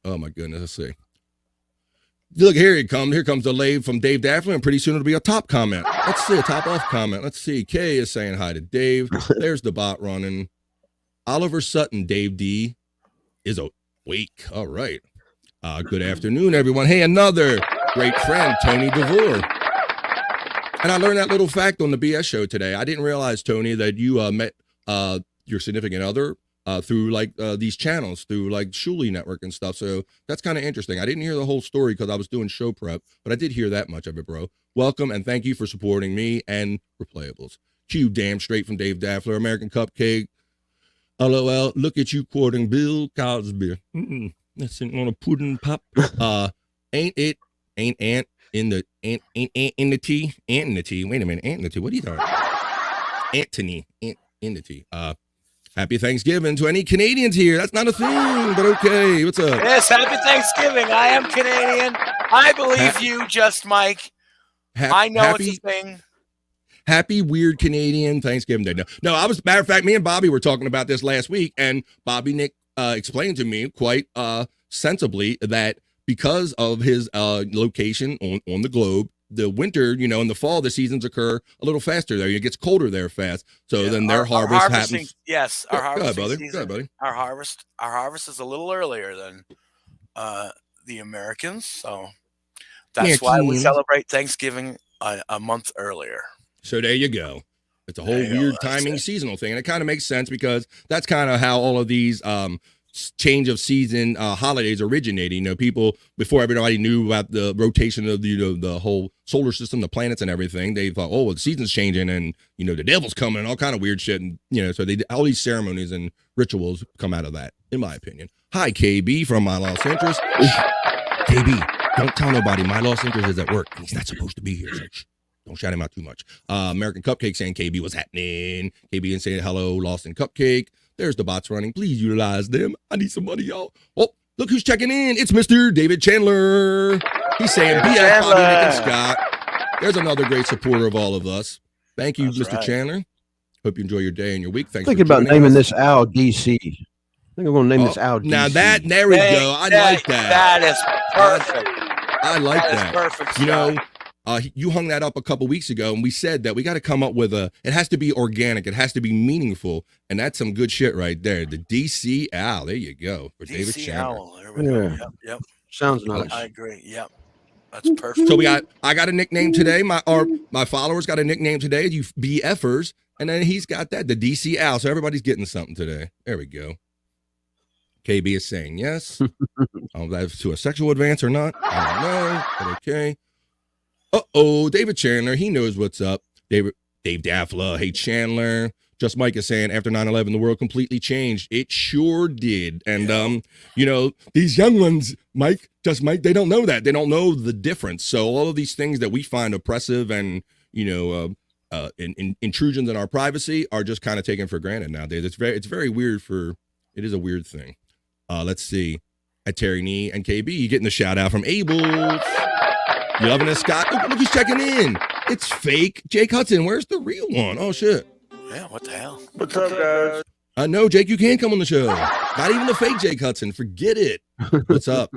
Oh, my goodness. Let's see. Look, here it comes. Here comes the lave from Dave Daffler, and pretty soon it'll be a top comment. Let's see, a top off comment. Let's see. Kay is saying hi to Dave. There's the bot running. Oliver Sutton, Dave D, is awake. All right. Good afternoon, everyone. Hey, another great friend, Tony DeVore. And I learned that little fact on the BS show today. I didn't realize, Tony, that you met your significant other through like these channels, through like Shuli Network and stuff. So that's kind of interesting. I didn't hear the whole story because I was doing show prep, but I did hear that much of it, bro. Welcome and thank you for supporting me and Replayables. Q damn straight from Dave Daffler, American Cupcake. LOL, look at you quoting Bill Cosby. That's on a pudding pop. Ain't ant in the ant in the tea? Ant in the tea. Wait a minute, ant in the tea. What are you talking about? Anthony, ant in the tea. Happy Thanksgiving to any Canadians here. That's not a thing, but okay. What's up? Yes, happy Thanksgiving. I am Canadian. I believe you, just Mike. I know it's a thing. Happy weird Canadian Thanksgiving Day. No, matter of fact, me and Bobby were talking about this last week, and Bobby Nick explained to me quite sensibly that because of his location on the globe, the winter, in the fall, the seasons occur a little faster there. It gets colder there fast. So then their harvest happens. Yes, our harvest season. Go ahead, buddy. Our harvest is a little earlier than the Americans. So that's why we celebrate Thanksgiving a month earlier. So there you go. It's a whole weird timing seasonal thing. And it kind of makes sense because that's kind of how all of these change of season holidays originated. People, before everybody knew about the rotation of the whole solar system, the planets and everything, they thought, oh, well, the season's changing and the devil's coming and all kind of weird shit. And so all these ceremonies and rituals come out of that, in my opinion. Hi, KB from My Lost Interest. KB, don't tell nobody My Lost Interest is at work. He's not supposed to be here. So don't shout him out too much. American Cupcake saying KB was happening. KB and saying hello, Lost in Cupcake. There's the bots running. Please utilize them. I need some money, y'all. Oh, Look who's checking in. It's Mr. David Chandler. He's saying, BF, Chandler. Bobby, Nick, and Scott. There's another great supporter of all of us. Thank you, That's Mr. right. Chandler. Hope you enjoy your day and your week. Thanks Thinking for about joining naming us. this owl DC. I think I'm going to name this owl DC. Now there we go. I like that. That is perfect. I like That is that. perfect. You know, Scott. you hung that up a couple weeks ago, and we said that we got to come up with it has to be organic. It has to be meaningful. And that's some good shit right there. The DC Owl. There you go. For David DC Chandler. Owl. There we go. Yeah. Yep. Sounds nice. I agree. Yep. That's perfect. So I got a nickname today. My followers got a nickname today. You BFers. And then he's got that, the DC Owl. So everybody's getting something today. There we go. KB is saying yes. I don't know if that's to a sexual advance or not. I don't know. But okay. Uh-oh, David Chandler. He knows what's up. Dave Daffla. Hey, Chandler. Just Mike is saying after 9/11, the world completely changed. It sure did. And, you know, these young ones, Mike, they don't know that. They don't know the difference. So all of these things that we find oppressive and, you know, intrusions in our privacy are just kind of taken for granted nowadays. It's very weird. It is a weird thing. Let's see. At Terry Nee and KB, you getting the shout out from Abel. You loving this, Scott? Look who's checking in. It's fake Jake Hudson. Where's the real one? Oh shit. Yeah. What the hell? What's up, guys? No, Jake, you can come on the show. Not even the fake Jake Hudson. Forget it. What's up?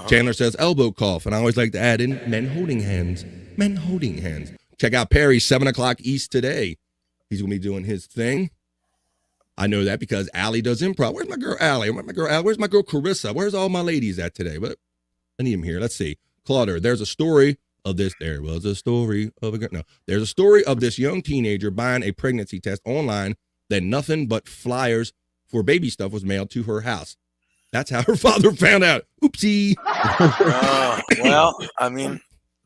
Chandler says elbow cough, and I always like to add in men holding hands. Men holding hands. Check out Perry, 7 o'clock East today. He's going to be doing his thing. I know that because Allie does improv. Where's my girl Allie? Where's my girl Allie? Where's my girl Carissa? Where's all my ladies at today? But I need him here. Let's see. Clauder, there's a story of this. There was a story of a girl. No, there's a story of this young teenager buying a pregnancy test online. Then nothing but flyers for baby stuff was mailed to her house. That's how her father found out. Oopsie. Well, I mean,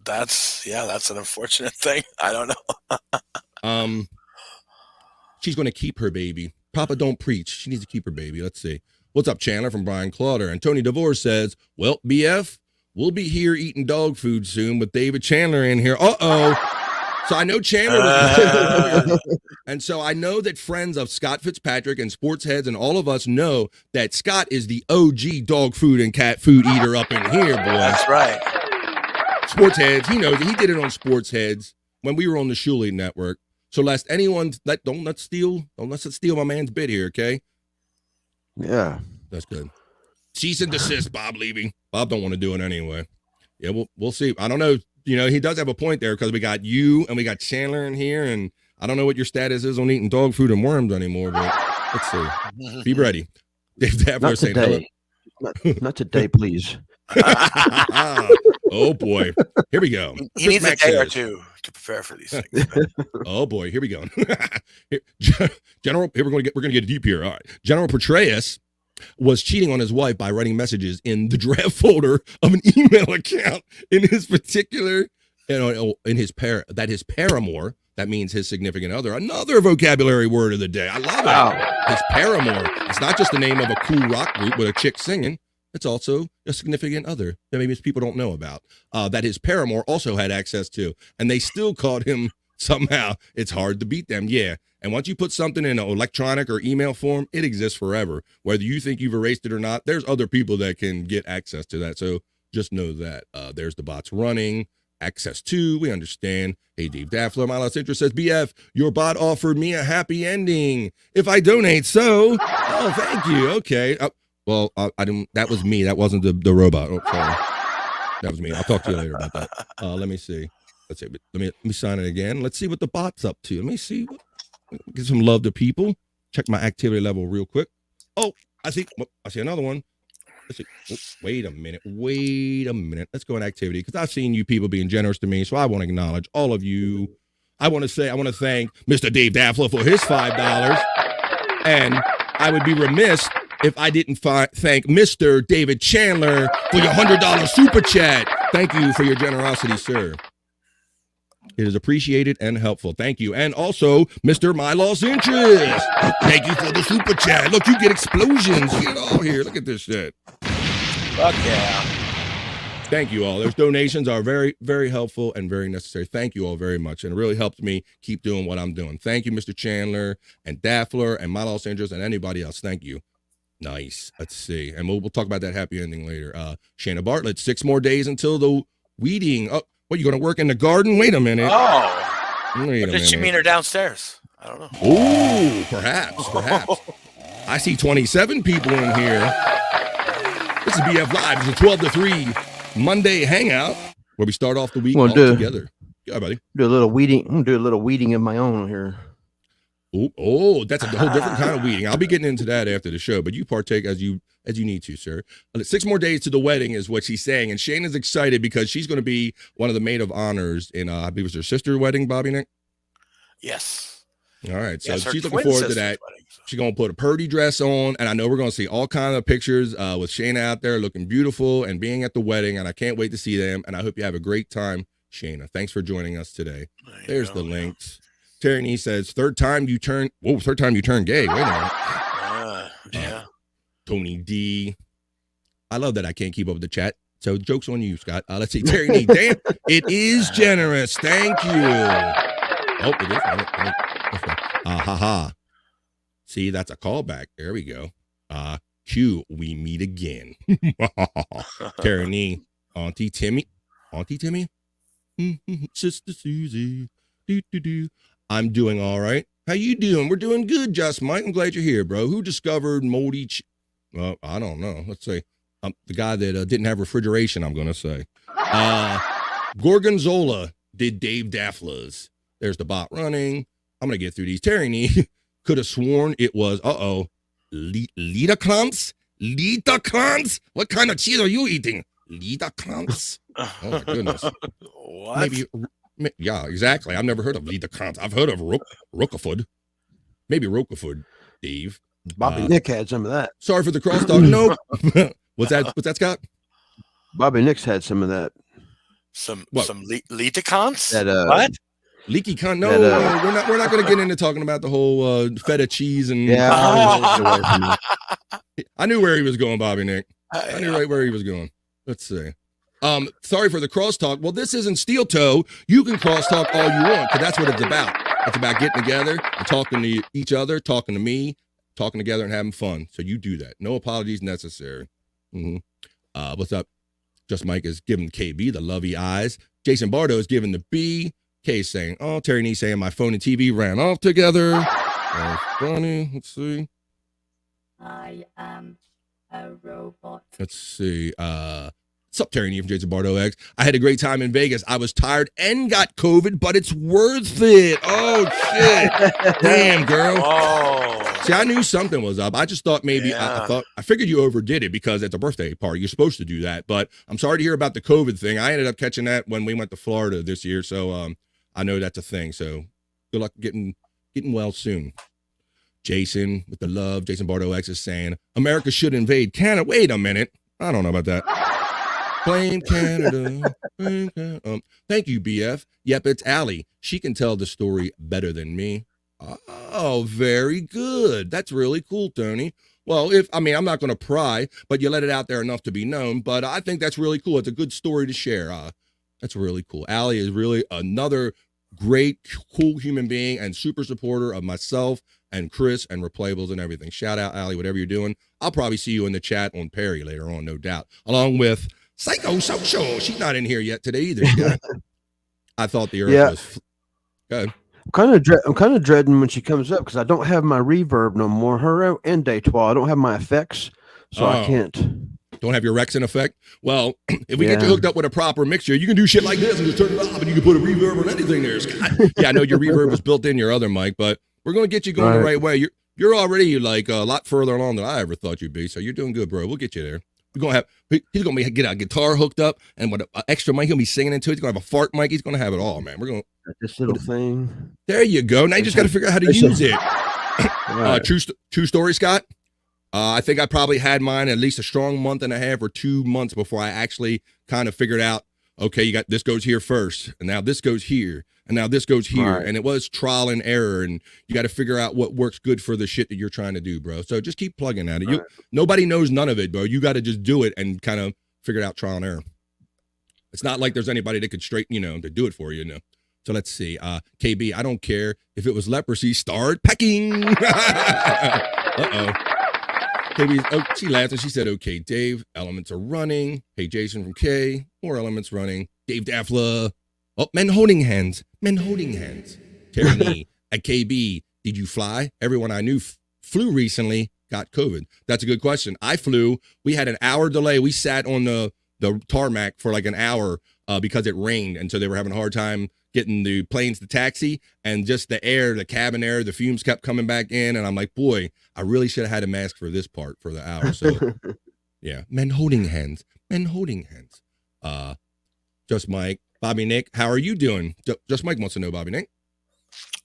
that's an unfortunate thing. I don't know. She's going to keep her baby. Papa don't preach. She needs to keep her baby. Let's see. What's up, Chandler from Brian Clauder? And Tony DeVore says, well, BF, we'll be here eating dog food soon with David Chandler in here. Uh-oh. So I know Chandler. And so I know that friends of Scott Fitzpatrick and sports heads and all of us know that Scott is the OG dog food and cat food eater up in here, boy. That's right. Sports heads. He knows it. He did it on Sports Heads when we were on the Shuley Network. So lest anyone don't let's steal my man's bit here, okay? Yeah. That's good. Cease and desist, Bob leaving. Bob don't want to do it anyway. Yeah, we'll see. I don't know. You know, he does have a point there because we got you and we got Chandler in here, and I don't know what your status is on eating dog food and worms anymore, but let's see. Be ready. Dave Daffler Not saying hello. today. Not today, please. Oh boy, here we go. He needs a Max day or says- two to prepare for these things. Oh boy, here we go. General, we're gonna get deep here. All right, General Petraeus was cheating on his wife by writing messages in the draft folder of an email account in his particular, in his paramour. That means his significant other. Another vocabulary word of the day. I love it. Wow. His paramour. It's not just the name of a cool rock group with a chick singing. It's also a significant other that maybe people don't know about, that his paramour also had access to. And they still caught him somehow. It's hard to beat them. Yeah. And once you put something in an electronic or email form, it exists forever. Whether you think you've erased it or not, there's other people that can get access to that. So just know that. There's the bots running. Access to, we understand. Hey, Dave Daffler, my last interest says, BF, your bot offered me a happy ending if I donate. So, oh, thank you. Okay. Well, I didn't. That was me. That wasn't the robot. Oh, sorry. That was me. I'll talk to you later about that. Let me see. Let's see. Let me sign it again. Let's see what the bot's up to. Let me see. Give some love to people. Check my activity level real quick. Oh, I see another one. Let's see. Oh, wait a minute. Let's go in activity because I've seen you people being generous to me, so I want to acknowledge all of you. I want to thank Mr. Dave Daffler for his $5, and I would be remiss if I didn't thank Mr. David Chandler for your $100 super chat. Thank you for your generosity, sir. It is appreciated and helpful. Thank you. And also, Mr. My Lost Interest. Thank you for the super chat. Look, you get explosions. Get it all here. Look at this shit. Fuck yeah. Thank you all. Those donations are very, very helpful and very necessary. Thank you all very much. And it really helps me keep doing what I'm doing. Thank you, Mr. Chandler and Daffler and My Lost Interest and anybody else. Thank you. Nice. Let's see. And we'll talk about that happy ending later. Shayna Bartlett, 6 more days until the weeding. Oh, what, you going to work in the garden? Wait a minute. Oh. Wait a Did she minute. mean her downstairs? I don't know. Ooh, perhaps. I see 27 people in here. This is BF Live. It's a 12 to 3 Monday hangout where we start off the week all together. Yeah, buddy. Do a little weeding. I'm gonna do a little weeding of my own here. Oh, that's a whole different kind of weeding. I'll be getting into that after the show, but you partake as you need to, sir. 6 more days to the wedding is what she's saying, and Shayna's excited because she's going to be one of the maid of honors in, I believe it was her sister's wedding, Bobby Nick? Yes. All right, so Yes, her she's looking twin forward to sister's that. wedding, so. She's going to put a purdy dress on, and I know we're going to see all kinds of pictures with Shayna out there looking beautiful and being at the wedding, and I can't wait to see them, and I hope you have a great time, Shayna. Thanks for joining us today. There's the links. Terry says, third time you turn gay. Wait a minute. Yeah. Tony D. I love that I can't keep up with the chat. So joke's on you, Scott. Let's see. Terry Nee. Damn, it is generous. Thank you. Oh, it is. See, that's a callback. There we go. Q, we meet again. Terry Nee. Auntie Timmy. Sister Susie. Do. I'm doing all right. How you doing? We're doing good, Just Mike. I'm glad you're here, bro. Who discovered moldy? Well, I don't know. Let's say the guy that didn't have refrigeration. I'm gonna say. Gorgonzola did Dave Daffla's. There's the bot running. I'm gonna get through these. Terry Nee could have sworn it was. Lita Klantz. What kind of cheese are you eating? Lita Klantz. Oh my goodness. What? Maybe. Yeah, exactly. I've never heard of Lita Klantz. I've heard of Roquefort. Maybe Roquefort, Dave. Bobby Nick had some of that. Sorry for the crosstalk. No. What's that, Scott? Bobby Nick's had some of that. Some Liticons? That What? Leaky con? No, we're not going to get into talking about the whole feta cheese and. Yeah. I knew where he was going, Bobby Nick. I knew right where he was going. Let's see. Sorry for the crosstalk. Well, this isn't Steel Toe. You can crosstalk all you want because that's what it's about. It's about getting together and talking to each other, talking to me, talking together and having fun. So you do that. No apologies necessary. What's up? Just Mike is giving KB the lovey eyes. Jason Bardo is giving the B. K is saying, oh, Terry Nee saying my phone and TV ran off together. That's funny. Let's see. I am a robot. Let's see. What's up, Terry Nee from Jason Bardo X? I had a great time in Vegas. I was tired and got COVID, but it's worth it. Oh, shit. Damn, girl. Oh. See, I knew something was up. I just thought maybe, Yeah. I figured you overdid it because it's a birthday party. You're supposed to do that. But I'm sorry to hear about the COVID thing. I ended up catching that when we went to Florida this year. So I know that's a thing. So good luck getting well soon. Jason with the love. Jason Bardo X is saying, America should invade Canada. Wait a minute. I don't know about that. Blame Canada. Blame Canada. Thank you, BF. Yep, it's Allie. She can tell the story better than me. Oh, very good. That's really cool, Tony. Well, I'm not going to pry, but you let it out there enough to be known. But I think that's really cool. It's a good story to share. That's really cool. Allie is really another great, cool human being and super supporter of myself and Chris and Replayables and everything. Shout out, Allie, whatever you're doing. I'll probably see you in the chat on Perry later on, no doubt, along with Psycho Social. She's not in here yet today either. I thought the earth was. Go ahead. I'm kind of dreading when she comes up because I don't have my reverb no more. Her and Daytwa, I don't have my effects, so I can't. Don't have your Rexin effect? Well, if we get you hooked up with a proper mixture, you can do shit like this and just turn it off and you can put a reverb on anything there, Scott. Yeah, I know your reverb was built in your other mic, but we're going to get you going the right way. You're already like a lot further along than I ever thought you'd be, so you're doing good, bro. We'll get you there. He's going to get a guitar hooked up and what an extra mic he'll be singing into. He's going to have a fart mic. He's going to have it all, man. We're going to this little thing. There you go. Now you just got to figure out how to use it. True story, Scott. I think I probably had mine at least a strong month and a half or 2 months before I actually kind of figured out, okay, you got this goes here first, and now this goes here, and now this goes here. Right. And it was trial and error, and you got to figure out what works good for the shit that you're trying to do, bro. So just keep plugging at it. Nobody knows none of it, bro. You got to just do it and kind of figure it out trial and error. It's not like there's anybody that could to do it for you, So let's see. KB, I don't care if it was leprosy. Start pecking. Uh-oh. She laughed and she said, okay, Dave, elements are running. Hey, Jason from K, more elements running. Dave Daffla. Oh, men holding hands. Terry Nee at KB, did you fly? Everyone I knew flew recently, got COVID. That's a good question. I flew. We had an hour delay. We sat on the tarmac for like an hour because it rained. And so they were having a hard time getting the planes to taxi, and just the cabin air, the fumes kept coming back in. And I'm like, boy, I really should have had a mask for this part for the hour. So yeah, men holding hands. Just Mike, Bobby Nick, how are you doing? Just Mike wants to know, Bobby Nick.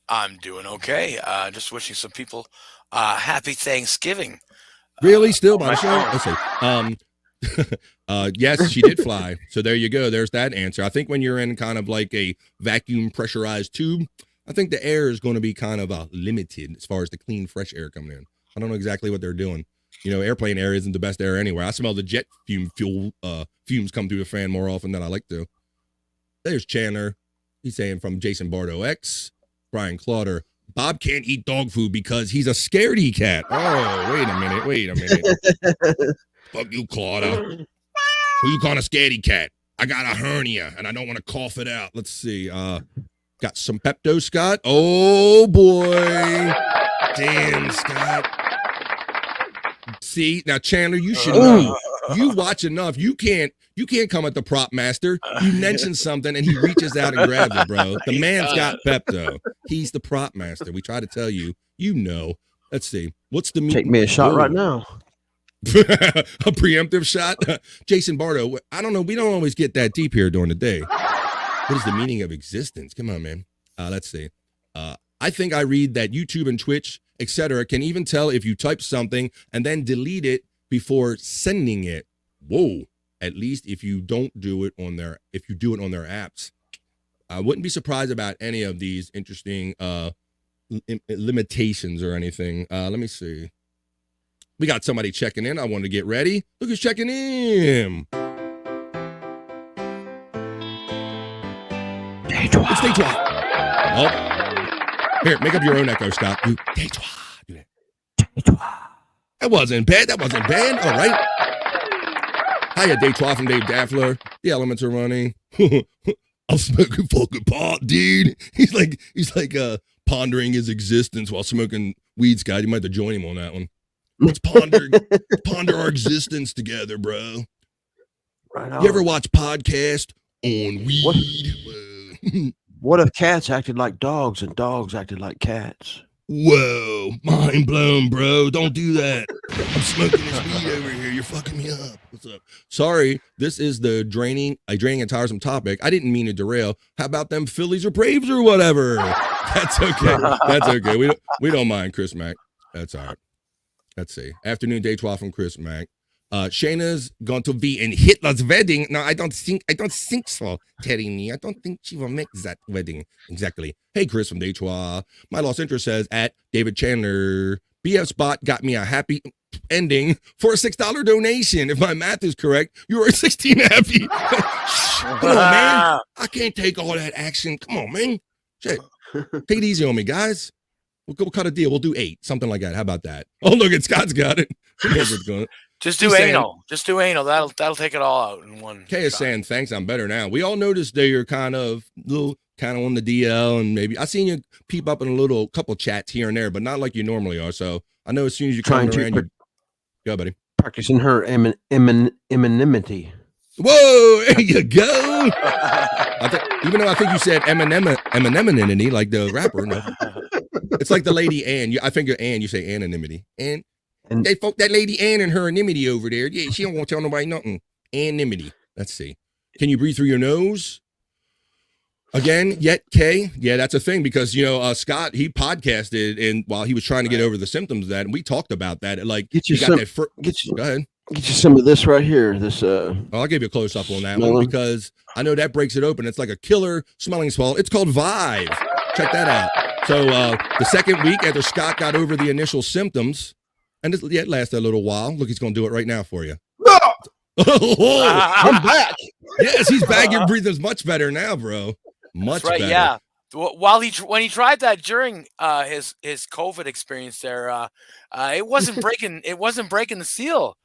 I'm doing okay. Just wishing some people happy Thanksgiving. Really? Still by the show? Let's see. Yes, she did fly. So there you go. There's that answer. I think when you're in kind of like a vacuum pressurized tube, I think the air is going to be kind of limited as far as the clean, fresh air coming in. I don't know exactly what they're doing. You know, airplane air isn't the best air anywhere. I smell the jet fumes come through the fan more often than I like to. There's Chandler. He's saying from Jason Bardo X. Brian Clauder. Bob can't eat dog food because he's a scaredy cat. Oh, wait a minute. Fuck you, Clauder. Who you calling a scaredy cat? I got a hernia and I don't want to cough it out. Let's see. Got some Pepto, Scott. Oh boy. Damn, Scott. See, now Chandler, you should know. You watch enough. You can't come at the prop master. You mention something and he reaches out and grabs it, bro. The man's got Pepto. He's the prop master. We try to tell you. You know. Let's see. What's the Take me a shot right now. A preemptive shot? Jason Bardo, I don't know. We don't always get that deep here during the day. What is the meaning of existence? Come on, man. Let's see. I think I read that YouTube and Twitch, etc., can even tell if you type something and then delete it before sending it. Whoa. At least if you don't do it on their, if you do it on their apps. I wouldn't be surprised about any of these interesting limitations or anything. Let me see. We got somebody checking in. I want to get ready. Look who's checking in. It's Detroit. Oh. Here, make up your own echo, Scott. Do Detroit. Do that. That wasn't bad. All right. Hiya, Detroit from Dave Daffler. The elements are running. I'm smoking fucking pot, dude. He's like pondering his existence while smoking weed, Scott. You might have to join him on that one. Let's ponder our existence together, bro. Right on. You ever watch podcast on weed? What if cats acted like dogs and dogs acted like cats? Whoa, mind blown, bro. Don't do that. I'm smoking this weed over here. You're fucking me up. What's up? Sorry, this is the draining and tiresome topic. I didn't mean to derail. How about them Phillies or Braves or whatever? That's okay. We don't mind, Chris Mack. That's all right. Let's see. Afternoon day 12 from Chris Mack. Shayna's going to be in Hitler's wedding. No, I don't think so, Terry Nee. I don't think she will make that wedding. Exactly. Hey, Chris from Detroit. My lost interest says at David Chandler. BF Spot got me a happy ending for a $6 donation. If my math is correct, you are 16 happy. Come on, man. I can't take all that action. Come on, man. Shit. Take it easy on me, guys. We'll cut a deal. We'll do 8, something like that. How about that? Oh, look, Scott's got it. Just do anal. Just do anal. That'll take it all out in one. Kay is saying, thanks, I'm better now. We all noticed that you're kind of on the DL, and maybe I seen you peep up in a couple chats here and there, but not like you normally are. So I know as soon as you come around, go, buddy. Practicing her anonymity. Whoa, there you go. Even though I think you said anonymity, like the rapper. No. It's like the lady Ann. I think you're Ann. You say anonymity. And they folk that lady Ann and her anonymity over there. Yeah, she don't want to tell nobody nothing. Anonymity. Let's see. Can you breathe through your nose? Again, yet Kay. Yeah, that's a thing because Scott, he podcasted and while he was trying to get over the symptoms of that, and we talked about that. Like go ahead. Get you some of this right here. This I'll give you a close up on that one because I know that breaks it open. It's like a killer smelling swallow. It's called Vive. Check that out. So the second week after Scott got over the initial symptoms, and it lasted a little while. Look, he's going to do it right now for you. I'm back. Yes, he's back. Your breathing's much better now, bro. Much better. Yeah. While when he tried that during his COVID experience there, it wasn't breaking the seal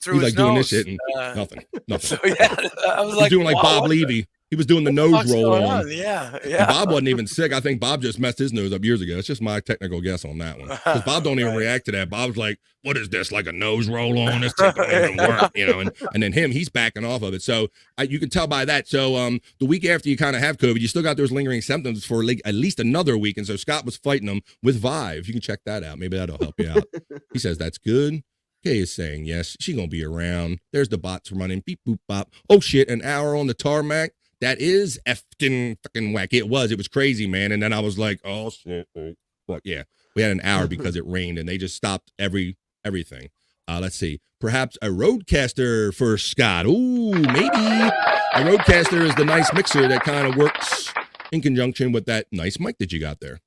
through He's his like doing nose. this shit and nothing. So yeah, I was He's like doing like "Wow, Bob what the Levy. He was doing the nose fuck's roll going on. Yeah, And yeah. Bob wasn't even sick. I think Bob just messed his nose up years ago. It's just my technical guess on that one. Because Bob don't even Right. react to that. Bob's like, what is this? Like a nose roll on? This thing don't even work, you know? And then he's backing off of it. So you can tell by that. So the week after you kind of have COVID, you still got those lingering symptoms for like at least another week. And so Scott was fighting them with Vive. You can check that out. Maybe that'll help you out. He says that's good. Kay is saying yes. She's going to be around. There's the bots running. Beep, boop, bop. Oh, shit. An hour on the tarmac. That is effing fucking whack. It was crazy, man. And then I was like, oh shit. But yeah, we had an hour because it rained and they just stopped everything. Let's see. Perhaps a Rodecaster for Scott. Ooh, maybe. A Rodecaster is the nice mixer that kind of works in conjunction with that nice mic that you got there.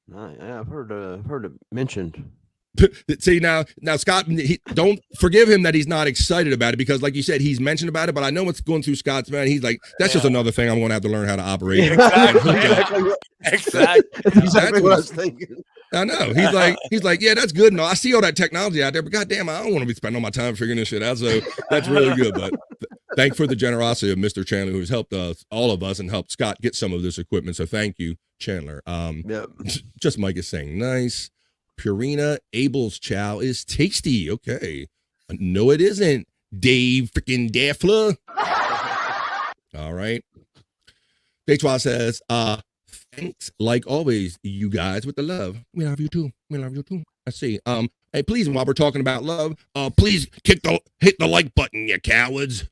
Yeah, I've heard it mentioned. See now Scott, don't forgive him that he's not excited about it because, like you said, he's mentioned about it. But I know what's going through Scott's mind. He's like, that's just another thing I'm going to have to learn how to operate. Exactly. That's exactly what I was thinking. I know. He's like, yeah, that's good. No, I see all that technology out there, but goddamn, I don't want to be spending all my time figuring this shit out. So that's really good. But thank for the generosity of Mr. Chandler, who's helped us, all of us, and helped Scott get some of this equipment. So thank you, Chandler. Just Mike is saying nice. Purina Abel's chow is tasty. Okay. No, it isn't. Dave freaking Daffler. All right. Detroit says, thanks like always, you guys, with the love. We love you too. We love you too. Let's see. Hey, please, while we're talking about love, please hit the like button, you cowards.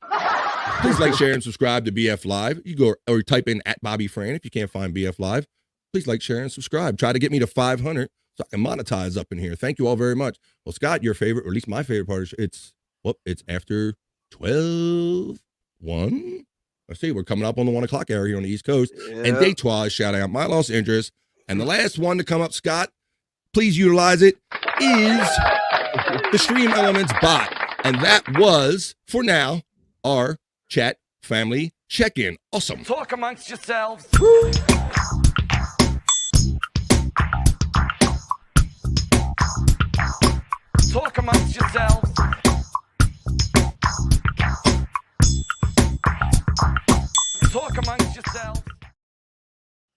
Please like, share, and subscribe to BF Live. You go or type in @BobbyFran if you can't find BF Live. Please like, share, and subscribe. Try to get me to 500 so I can monetize up in here. Thank you all very much. Well, Scott, your favorite, or at least my favorite part is it's after 12, 1. Let's see, we're coming up on the 1 o'clock hour here on the East Coast. Yeah. And Detroit is shouting out my lost interest. And the last one to come up, Scott, please utilize it, is the Stream Elements bot. And that was, for now, our chat family check-in. Awesome. Talk amongst yourselves. Talk amongst yourselves. Talk amongst yourselves.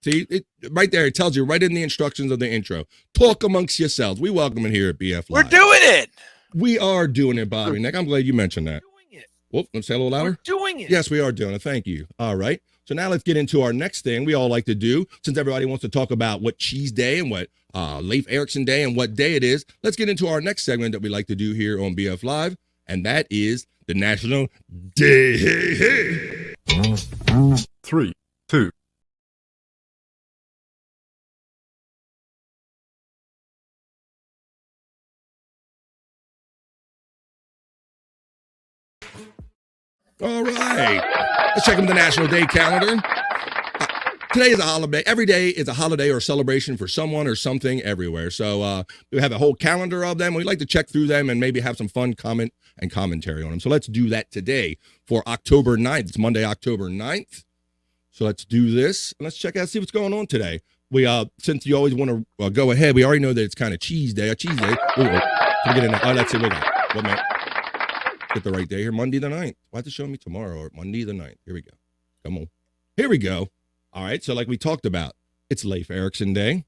See, right there, it tells you right in the instructions of the intro. Talk amongst yourselves. We welcome it here at BF Live. We're doing it. We are doing it, Bobby. Nick, I'm glad you mentioned that. Doing it. Whoop, let's say a little louder. We're doing it. Yes, we are doing it. Thank you. All right. So now let's get into our next thing we all like to do. Since everybody wants to talk about what Cheese Day and what Leif Erikson Day and what day it is, let's get into our next segment that we like to do here on BF Live, and that is the National Day. Hey, hey. 3, 2. All right. Let's check into the National Day calendar. Today is a holiday. Every day is a holiday or celebration for someone or something everywhere. So we have a whole calendar of them. We like to check through them and maybe have some fun comment and commentary on them. So let's do that today for October 9th. It's Monday, October 9th. So let's do this. Let's check out, see what's going on today. We since you always want to go ahead, we already know that it's kind of cheese day. Cheese day. Can we get in there? Oh, that's it. Wait a minute. What minute? Get the right day here. Monday the 9th. Why is it showing me tomorrow or Monday the 9th? Here we go. Come on. Here we go. All right. So like we talked about, it's Leif Erikson Day.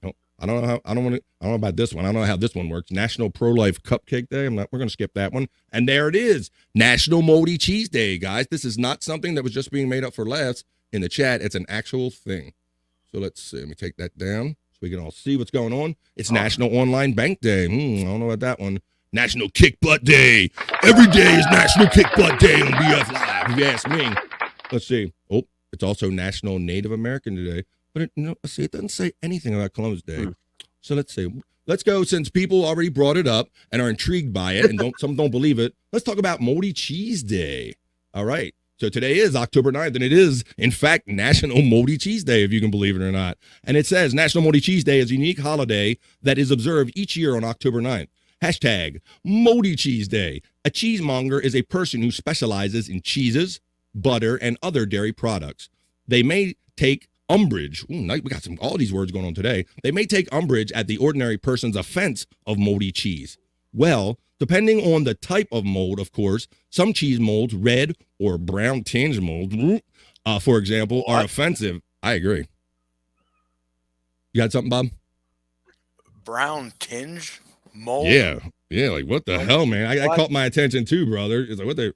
Oh, I don't know about this one. I don't know how this one works. National Pro-Life Cupcake Day. We're going to skip that one. And there it is. National Moldy Cheese Day, guys. This is not something that was just being made up for laughs in the chat. It's an actual thing. So let's see. Let me take that down so we can all see what's going on. It's National Online Bank Day. I don't know about that one. National Kick Butt Day. Every day is National Kick Butt Day on BF Live, if you ask me. Let's see. Oh, it's also National Native American Day. But it doesn't say anything about Columbus Day. So let's see. Let's go, since people already brought it up and are intrigued by it, and some don't believe it, let's talk about Moldy Cheese Day. All right. So today is October 9th, and it is, in fact, National Moldy Cheese Day, if you can believe it or not. And it says National Moldy Cheese Day is a unique holiday that is observed each year on October 9th. Hashtag Moldy Cheese Day. A cheesemonger is a person who specializes in cheeses, butter, and other dairy products. They may take umbrage. Ooh, we got all these words going on today. They may take umbrage at the ordinary person's offense of moldy cheese. Well, depending on the type of mold, of course, some cheese molds, red or brown tinge molds, for example, are offensive. I agree. You got something, Bob? Brown tinge mold. Yeah, like what the hell, man? I caught my attention too, brother. It's like what the.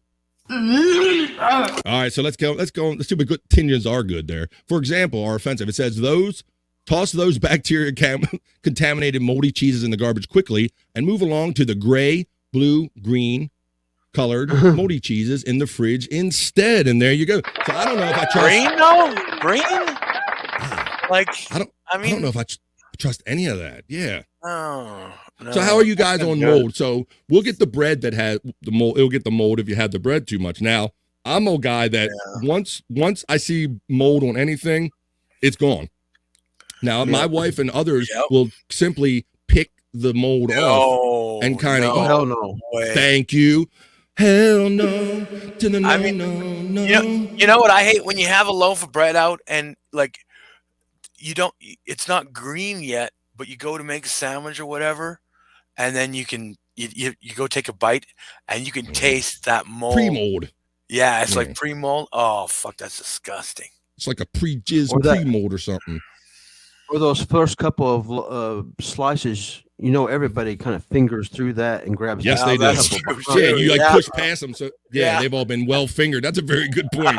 All right, so let's go. Let's see what good tinges are good there. For example, are offensive. It says toss those bacteria contaminated moldy cheeses in the garbage quickly and move along to the gray, blue, green colored moldy cheeses in the fridge instead. And there you go. So I don't know if I trust green though. Green. Like I don't know if I trust any of that. Yeah. Oh. No, so how are you guys on mold? So we'll get the bread that has the mold. It'll get the mold if you have the bread too much. Now I'm a guy that once I see mold on anything, it's gone. Now my wife and others will simply pick the mold off and kind of hell no. Thank you. Hell no to the no, no. You know what I hate when you have a loaf of bread out and like it's not green yet, but you go to make a sandwich or whatever, and then you go take a bite and you can taste that mold. Pre-mold. Yeah, it's like pre-mold. Oh fuck, that's disgusting. It's like a pre-jizz pre-mold or something. Or those first couple of slices, everybody kind of fingers through that and grabs. Yes, they do. Yeah, you push past them. So they've all been well fingered. That's a very good point.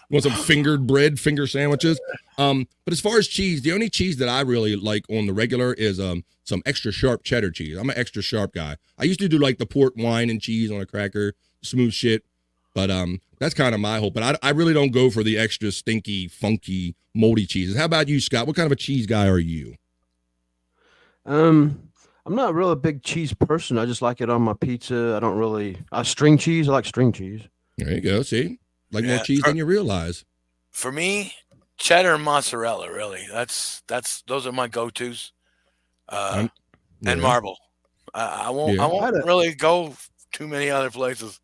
Want some fingered bread, finger sandwiches? But as far as cheese, the only cheese that I really like on the regular is some extra sharp cheddar cheese. I'm an extra sharp guy. I used to do like the port wine and cheese on a cracker, smooth shit. But that's kind of my hope. But I really don't go for the extra stinky, funky, moldy cheeses. How about you, Scott? What kind of a cheese guy are you? I'm not really a big cheese person. I just like it on my pizza. String cheese. I like string cheese. There you go. See, more cheese than you realize. For me, cheddar and mozzarella. Really, those are my go-tos. And marble. I won't really go too many other places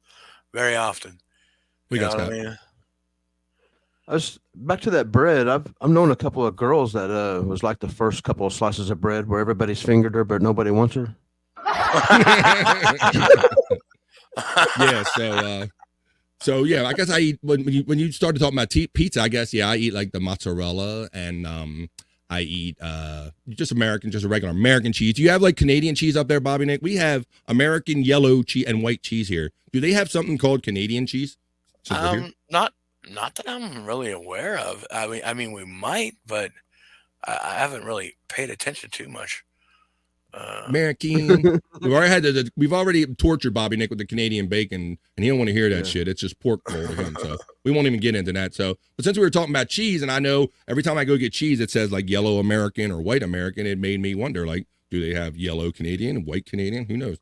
very often. We got Scott. I was back to that bread. I've known a couple of girls that was like the first couple of slices of bread where everybody's fingered her, but nobody wants her. Yeah. So yeah, I guess I eat when you started talking about pizza. I guess I eat like the mozzarella and I eat just a regular American cheese. Do you have like Canadian cheese up there, Bobby Nick? We have American yellow cheese and white cheese here. Do they have something called Canadian cheese? Not that I'm really aware of. I mean, we might, but I haven't really paid attention too much. American. We've already tortured Bobby Nick with the Canadian bacon, and he don't want to hear that shit. It's just pork roll to him, so we won't even get into that. So, but since we were talking about cheese, and I know every time I go get cheese, it says like yellow American or white American. It made me wonder, like, do they have yellow Canadian and white Canadian? Who knows?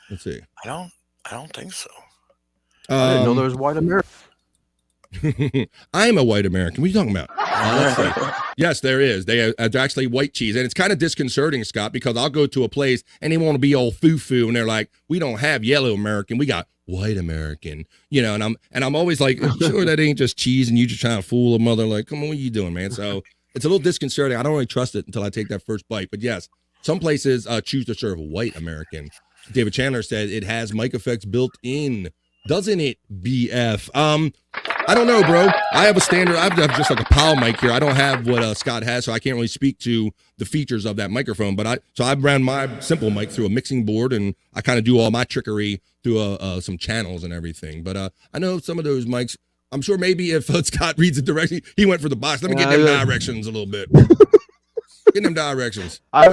Let's see. I don't think so. I didn't know there was white American. I am a white American. What are you talking about? Yes, there is. They are actually white cheese, and it's kind of disconcerting, Scott, because I'll go to a place and they want to be all foo-foo, and they're like, "We don't have yellow American. We got white American." And I'm always like, "Sure, that ain't just cheese, and you just trying to fool a mother." Like, come on, what are you doing, man? So it's a little disconcerting. I don't really trust it until I take that first bite. But yes, some places choose to serve white American. David Chandler said it has mic effects built in. Doesn't it, BF? I don't know, bro. I have a standard. I have just like a PAL mic here. I don't have what Scott has, so I can't really speak to the features of that microphone. But I ran my simple mic through a mixing board, and I kind of do all my trickery through some channels and everything. But I know some of those mics. I'm sure maybe if Scott reads it directly, he went for the box. Let me get them directions a little bit. Get them directions. I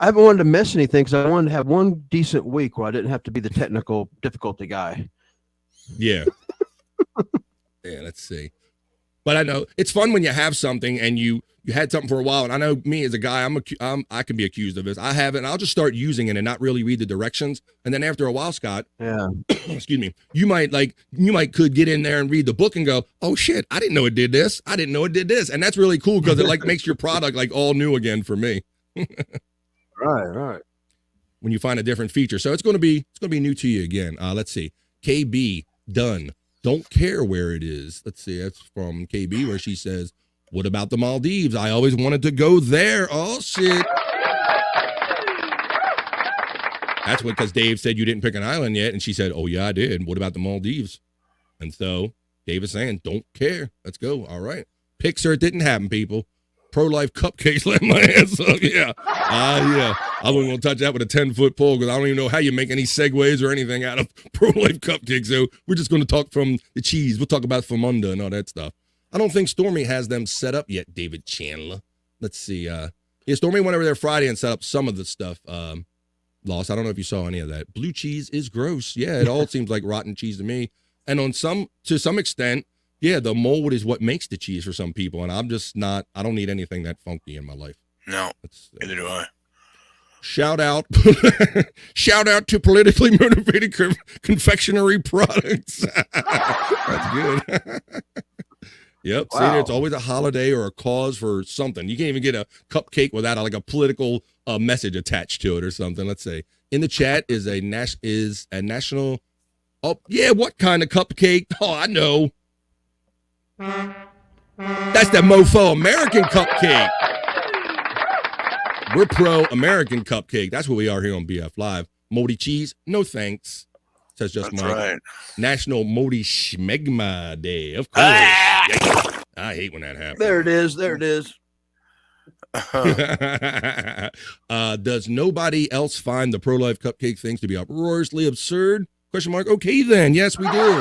haven't wanted to miss anything because I wanted to have one decent week where I didn't have to be the technical difficulty guy. Yeah. Yeah, let's see. But I know it's fun when you have something and you had something for a while. And I know me as a guy, I can be accused of this. I have it, and I'll just start using it and not really read the directions. And then after a while, Scott, excuse me, you might could get in there and read the book and go, "Oh shit, I didn't know it did this. I didn't know it did this." And that's really cool because it like makes your product like all new again for me. Right. When you find a different feature. So it's going to be new to you again. Let's see. KB Dunn. don't care where it is. Let's see, that's from KB, where she says, what about the Maldives? I always wanted to go there. Oh, shit. That's because Dave said you didn't pick an island yet, and she said, oh, yeah, I did. What about the Maldives? And so Dave is saying, don't care. Let's go. All right. Picks her. It didn't happen, people. Pro-life cupcakes, let my hands up. Yeah. Yeah. I wasn't going to touch that with a 10-foot pole because I don't even know how you make any segues or anything out of pro-life cupcakes. So we're just going to talk from the cheese. We'll talk about Famunda and all that stuff. I don't think Stormy has them set up yet, David Chandler. Let's see. Yeah, Stormy went over there Friday and set up some of the stuff. Lost. I don't know if you saw any of that. Blue cheese is gross. Yeah, it all seems like rotten cheese to me. And to some extent, yeah, the mold is what makes the cheese for some people. And I'm just not, I don't need anything that funky in my life. No, neither do I. Shout out to politically motivated confectionery products. That's good. Yep. Wow. See, it's always a holiday or a cause for something. You can't even get a cupcake without like a political message attached to it or something. Let's say in the chat is a national. Oh yeah, what kind of cupcake? Oh, I know. That's the mofo American cupcake. We're pro-American cupcake. That's what we are here on BF Live. Moldy cheese, no thanks. Says just Mike. Right. National Moldy Schmegma Day, of course. I hate when that happens. There it is. There it is. Does nobody else find the pro-life cupcake things to be uproariously absurd? Question mark. Okay, then. Yes, we do.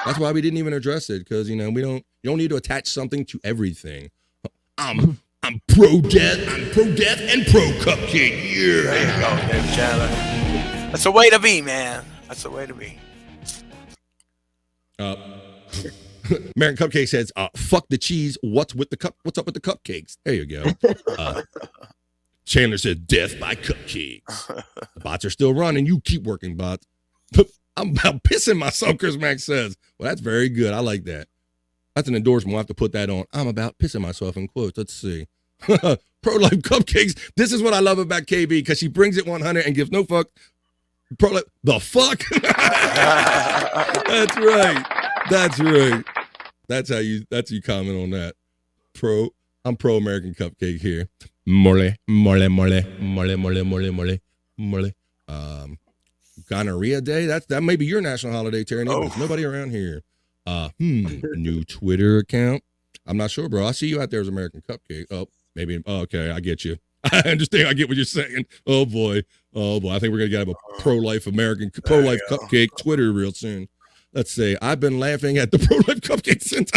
That's why we didn't even address it because you don't need to attach something to everything. I'm pro-death. I'm pro-death and pro-cupcake. Yeah. There you go, David Chandler. That's the way to be, man. That's the way to be. American Cupcake says, fuck the cheese. What's up with the cupcakes? There you go. Chandler said, death by cupcakes. The bots are still running. You keep working, bots. I'm about pissing myself, Chris Max says. Well, that's very good. I like that. That's an endorsement. We'll have to put that on. I'm about pissing myself in quotes. Let's see. Pro-life cupcakes. This is what I love about KB because she brings it 100 and gives no fuck. Pro-life. The fuck? That's right. That's right. That's you comment on that. I'm pro-American cupcake here. Mole. Gonorrhea Day. That may be your national holiday, Terry. There's nobody around here. New Twitter account. I'm not sure, bro. I see you out there as American Cupcake. Oh, maybe. Oh, okay, I get you. I understand. I get what you're saying. Oh boy. I think we're gonna get a pro-life cupcake Twitter real soon. Let's say I've been laughing at the pro-life cupcake since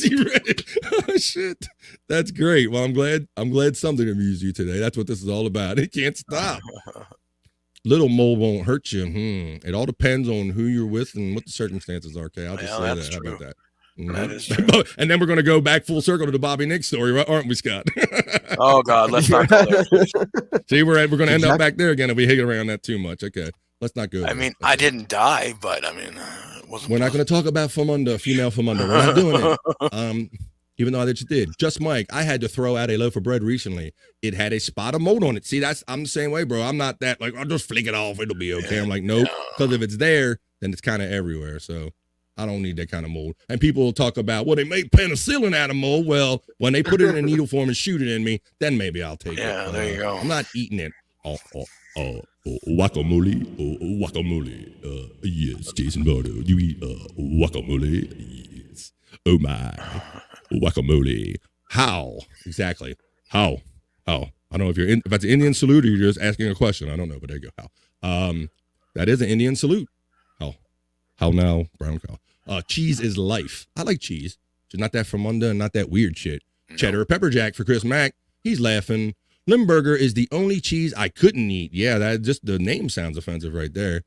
he read it. Oh shit. That's great. Well, I'm glad something amused you today. That's what this is all about. It can't stop. Little mole won't hurt you. It all depends on who you're with and what the circumstances are. Okay, I'll just say that. How about that? That is true. And then we're going to go back full circle to the Bobby Nick story, right? Aren't we, Scott? Oh God, let's not go there. See, we're going to end up back there again if we hang around that too much. Okay, let's not go there. I mean, I didn't die, but I mean, we're not going to talk about female Famunda. We're not doing it. Even though I just did. Just Mike, I had to throw out a loaf of bread recently. It had a spot of mold on it. See, I'm the same way, bro. I'm not that like, I'll just flick it off. It'll be okay. I'm like, nope. Because if it's there, then it's kind of everywhere. So I don't need that kind of mold. And people will talk about, well, they make penicillin out of mold. Well, when they put it in a needle form and shoot it in me, then maybe I'll take it. Yeah, there you go. I'm not eating it. Guacamole. Yes, Jason Bardo. You eat guacamole? Yes. Oh my. Guacamole. How? Exactly. How? I don't know if if that's an Indian salute or you're just asking a question. I don't know, but there you go. How? That is an Indian salute. How now, brown cow. Cheese is life. I like cheese. Just not that Famunda and not that weird shit. Cheddar or pepper jack for Chris Mack. He's laughing. Limburger is the only cheese I couldn't eat. Yeah, that just the name sounds offensive right there.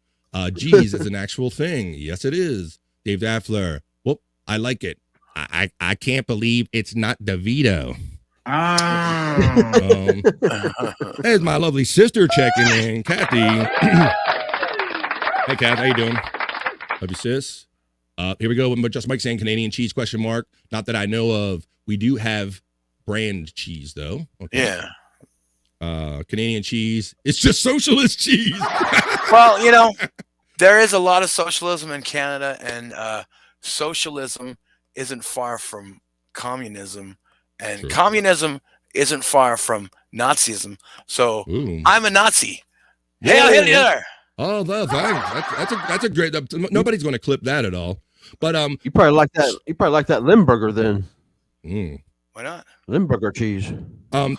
Cheese is an actual thing. Yes, it is. Dave Daffler. Whoop, I like it. I can't believe it's not DeVito. There's my lovely sister checking in, Kathy. Hey, Kath, how you doing? Love you, sis. Here we go. Just Mike saying Canadian cheese, question mark. Not that I know of. We do have brand cheese, though. Okay. Yeah. Canadian cheese. It's just socialist cheese. Well, there is a lot of socialism in Canada, and socialism isn't far from communism, and True. communism isn't far from Nazism. So Ooh. I'm a Nazi. Yeah. Hail Hitler! Oh, well, thanks. That's a great. Nobody's going to clip that at all. But You probably like that. You probably like that Limburger then. Why not? Limburger cheese.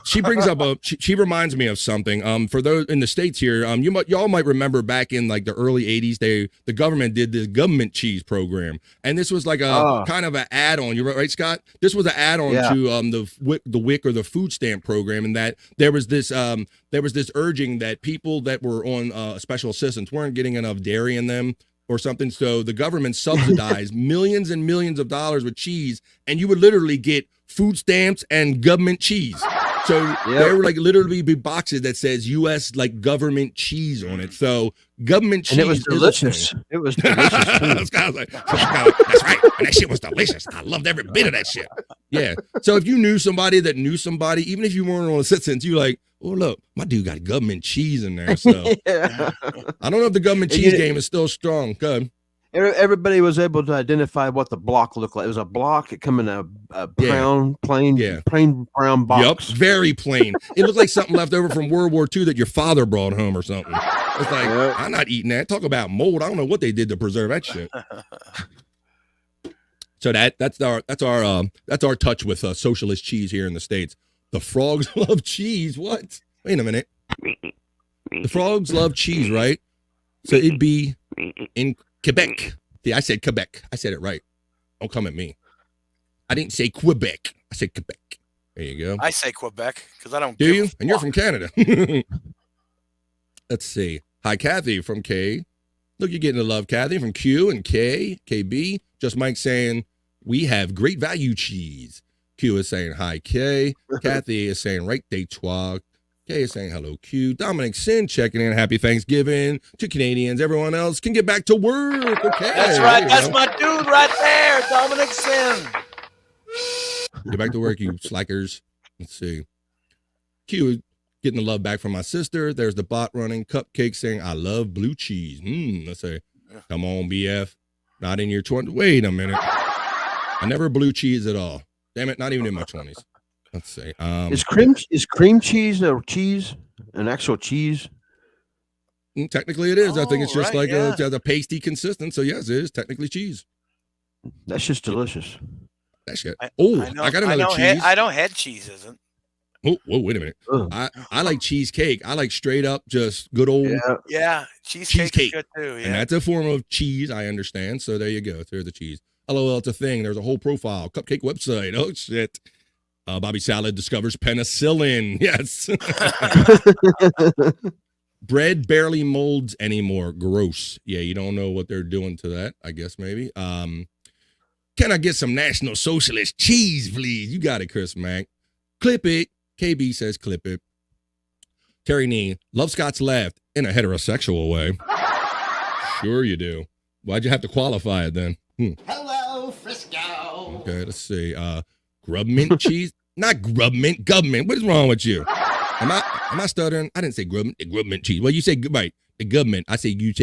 She brings up she reminds me of something. For those in the States here, y'all might remember back in like the early 80s, the government did this government cheese program. And this was like a kind of an add-on. You're right, Scott? This was an add-on to the WIC or the food stamp program, and that there was this urging that people that were on special assistance weren't getting enough dairy in them or something. So the government subsidized millions and millions of dollars with cheese, and you would literally get food stamps and government cheese. So there were like literally big boxes that says U.S. like government cheese on it. So government cheese, and it was delicious. It was delicious. That's right. And that shit was delicious. I loved every bit of that shit. Yeah. So if you knew somebody that knew somebody, even if you weren't on assistance, you like, oh look, my dude got government cheese in there. So I don't know if the government cheese game is still strong. Good. Everybody was able to identify what the block looked like. It was a block. It come in a plain brown box. Yep, very plain. It looked like something left over from World War II that your father brought home or something. It's like, I'm not eating that. Talk about mold. I don't know what they did to preserve that shit. So that's our touch with socialist cheese here in the States. The frogs love cheese. What? Wait a minute. The frogs love cheese, right? So it'd be in Quebec. See, I said Quebec. I said it right. Don't come at me. I didn't say Quebec. I said Quebec. There you go. I say Quebec because I don't. Do you? And you're from Canada. Let's see. Hi, Kathy from K. Look, you're getting the love, Kathy from Q and K, KB. Just Mike saying, we have great value cheese. Q is saying, hi, K. Kathy is saying, right day, toi. K is saying, hello, Q. Dominic Sin checking in. Happy Thanksgiving to Canadians. Everyone else can get back to work. Okay. That's right. That's my dude right there, Dominic Sin. Get back to work, you slackers. Let's see. Q is getting the love back from my sister. There's the bot running. Cupcake saying, I love blue cheese. Let's say, come on, BF. Not in your 20s. Wait a minute. I never blue cheese at all. Damn it, not even in my 20s. Let's see. Is cream cheese a cheese? An actual cheese? Technically it is. I think it's just like a pasty consistence. So yes, it is technically cheese. That's just delicious. That shit. I got another cheese. I know head cheese isn't. Oh, whoa, wait a minute. I like cheesecake. I like straight up just good old cheesecake. Is good too, yeah. And that's a form of cheese, I understand. So there you go. There's the cheese. LOL, it's a thing. There's a whole profile. Cupcake website. Oh shit. Bobby Salad discovers penicillin. Yes. Bread barely molds anymore. Gross. Yeah, you don't know what they're doing to that, I guess maybe. Can I get some National Socialist cheese, please? You got it, Chris Mack. Clip it. KB says clip it. Terry Nee, love Scott's left in a heterosexual way. Sure you do. Why'd you have to qualify it then? Hello, Frisco. Okay, let's see. Grubmint cheese? Not Grubmint, government. What is wrong with you? Am I stuttering? I didn't say Grubmint cheese. Well, you say right, the government. I say you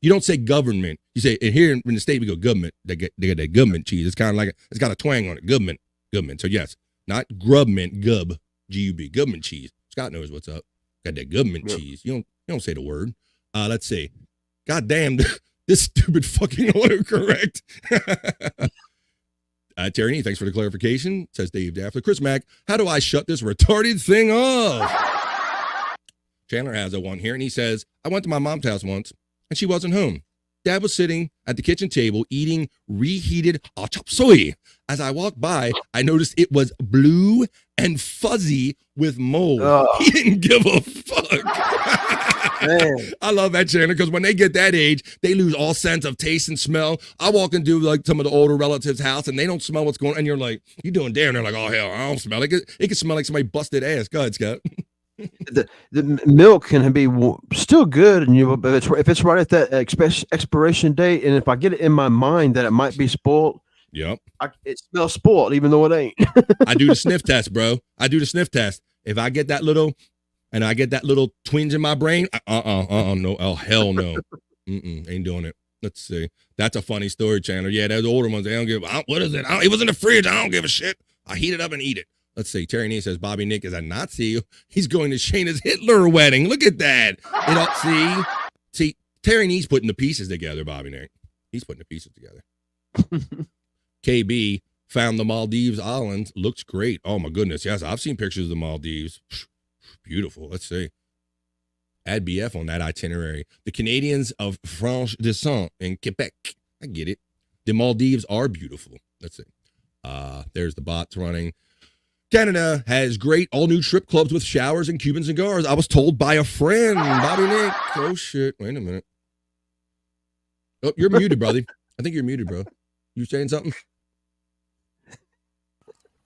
don't say government. You say, and here in the state we go government. They got that government cheese. It's kind of like it's got a twang on it. Government. So yes, not Grubmint, G-U-B, government cheese. Scott knows what's up. Got that government cheese. You don't say the word. Let's see. God damn, this stupid fucking autocorrect. Terry, thanks for the clarification, says Dave Daffler. Chris Mack, how do I shut this retarded thing off? Chandler has a one here, and he says, I went to my mom's house once, and she wasn't home. Dad was sitting at the kitchen table eating reheated chop suey. As I walked by, I noticed it was blue and fuzzy with mold. He didn't give a fuck. I love that, Chandler, because when they get that age, they lose all sense of taste and smell. I walk into like some of the older relatives' house, and they don't smell what's going on, and you're like, you doing there? And they're like, oh, hell, I don't smell it. It can smell like somebody busted ass. Go ahead, Scott. The milk can be still good, and but if it's right at that expiration date, and if I get it in my mind that it might be spoiled, yep, it smells spoiled, even though it ain't. I do the sniff test, bro. I do the sniff test. If I get that little, and I get that little twinge in my brain, no, oh hell no, ain't doing it. Let's see. That's a funny story, Chandler. Yeah, those older ones, they don't give. What is it? It was in the fridge. I don't give a shit. I heat it up and eat it. Let's see. Terry Nee says Bobby Nick is a Nazi. He's going to Shayna's Hitler wedding. Look at that. See, Terry Nee's putting the pieces together, Bobby Nick. He's putting the pieces together. KB found the Maldives Islands. Looks great. Oh, my goodness. Yes, I've seen pictures of the Maldives. Beautiful. Let's see. Add BF on that itinerary. The Canadians of French descent in Quebec. I get it. The Maldives are beautiful. Let's see. There's the bots running. Canada has great all-new strip clubs with showers and Cuban cigars. I was told by a friend, Bobby Nick. Oh, shit. Wait a minute. Oh, you're muted, brother. I think you're muted, bro. You saying something?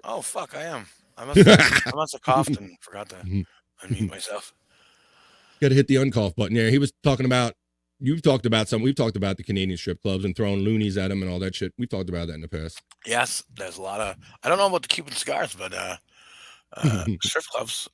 Oh, fuck, I am. I must have coughed and forgot to unmute myself. Got to hit the uncough button. Yeah, he was talking about, we've talked about the Canadian strip clubs and throwing loonies at them and all that shit. We've talked about that in the past. Yes, there's a lot of, I don't know about the Cuban cigars, but strip clubs,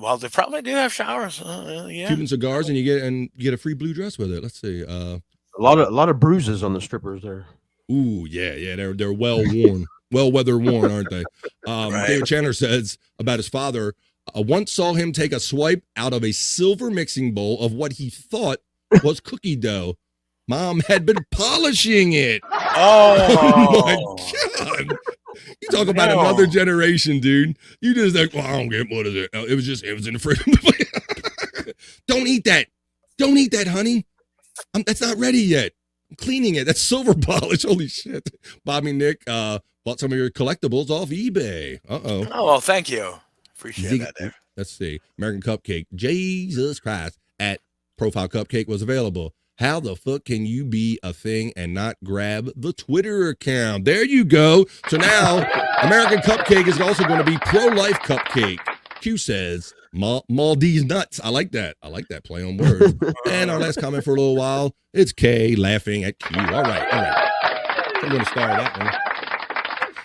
well, they probably do have showers. Yeah. Cuban cigars, and you get a free blue dress with it. Let's see. A lot of bruises on the strippers there. Ooh, yeah, they're well worn, well weather worn, aren't they? Right. David Chandler says about his father. Once saw him take a swipe out of a silver mixing bowl of what he thought was cookie dough. Mom had been polishing it. Oh my God. You talk about another generation, dude. You just like, well, I don't get what is it. It was in the fridge. Don't eat that. Don't eat that, honey. That's not ready yet. I'm cleaning it. That's silver polish. Holy shit. Bobby Nick bought some of your collectibles off eBay. Uh-oh. Oh, well, thank you. Appreciate that, Dave. Let's see. American Cupcake. Jesus Christ. At Profile Cupcake was available. How the fuck can you be a thing and not grab the Twitter account? There you go. So now American Cupcake is also going to be Pro-Life Cupcake. Q says Maldives nuts. I like that. I like that play on words. And our last comment for a little while, it's K laughing at Q. All right. So I'm going to start that one.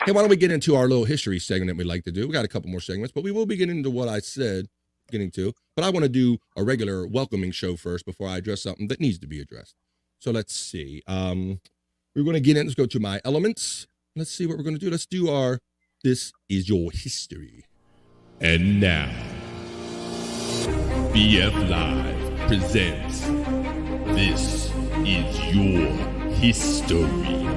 Hey, why don't we get into our little history segment that we like to do? We got a couple more segments, but we will be getting into what I said getting to. But I want to do a regular welcoming show first before I address something that needs to be addressed. So let's see. We're going to get in. Let's go to my elements. Let's see what we're going to do. Let's do our This Is Your History. And now, BF Live presents This Is Your History.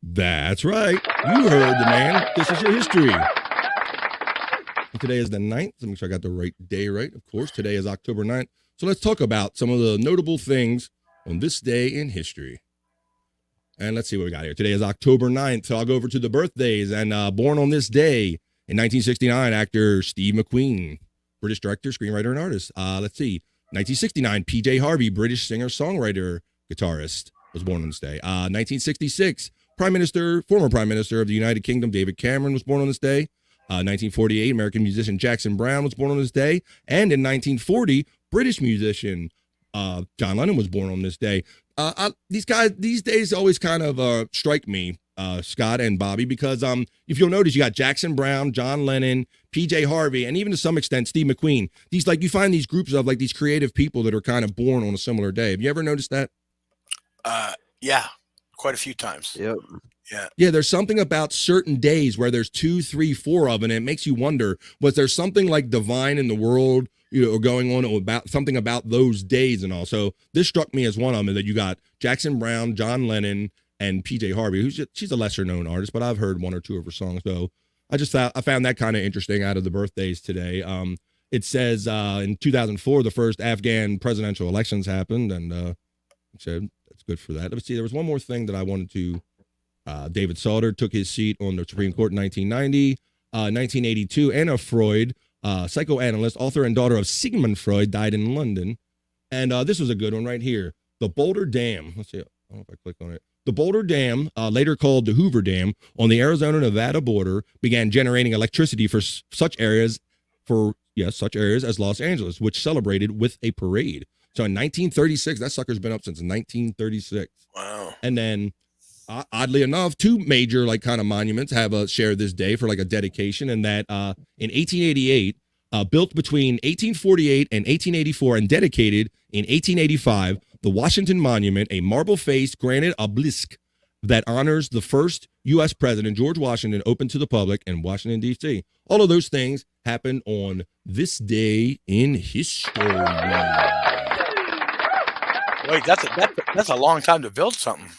That's right. You heard the man. This is your history. And today is the 9th. Let me make sure I got the right day right. Of course, today is October 9th. So let's talk about some of the notable things on this day in history. And let's see what we got here. Today is October 9th. So I'll go over to the birthdays. And born on this day in 1969, actor Steve McQueen, British director, screenwriter, and artist. Let's see. 1969, PJ Harvey, British singer, songwriter, guitarist, was born on this day. 1966, former Prime Minister of the United Kingdom, David Cameron, was born on this day. 1948, American musician Jackson Browne was born on this day. And in 1940, British musician John Lennon was born on this day. These days always kind of strike me, Scott and Bobby, because if you'll notice, you got Jackson Browne, John Lennon, PJ Harvey, and even to some extent Steve McQueen. You find these groups of these creative people that are kind of born on a similar day. Have you ever noticed that? Yeah. Quite a few times. Yep. Yeah, there's something about certain days where there's 2, 3, 4 of them, and it makes you wonder, was there something like divine in the world, or going on about something about those days and all? So this struck me as one of them, that you got Jackson Browne, John Lennon, and PJ Harvey, she's a lesser known artist, but I've heard 1 or 2 of her songs. So I found that kind of interesting out of the birthdays today. It says in 2004, the first Afghan presidential elections happened, and it said, that's good for that. Let's see. There was one more thing that I wanted to. David Sauter took his seat on the Supreme Court in 1990. 1982, Anna Freud, psychoanalyst, author, and daughter of Sigmund Freud, died in London. And this was a good one right here. The Boulder Dam. Let's see. I don't know if I click on it. The Boulder Dam, later called the Hoover Dam, on the Arizona-Nevada border, began generating electricity for such areas as Los Angeles, which celebrated with a parade. So in 1936, that sucker's been up since 1936. Wow. And then oddly enough, two major like kind of monuments have shared this day for like a dedication, and that in 1888, built between 1848 and 1884 and dedicated in 1885, the Washington Monument, a marble-faced granite obelisk that honors the first U.S. president, George Washington, opened to the public in Washington, D.C. All of those things happened on this day in history. Wait, that's a long time to build something.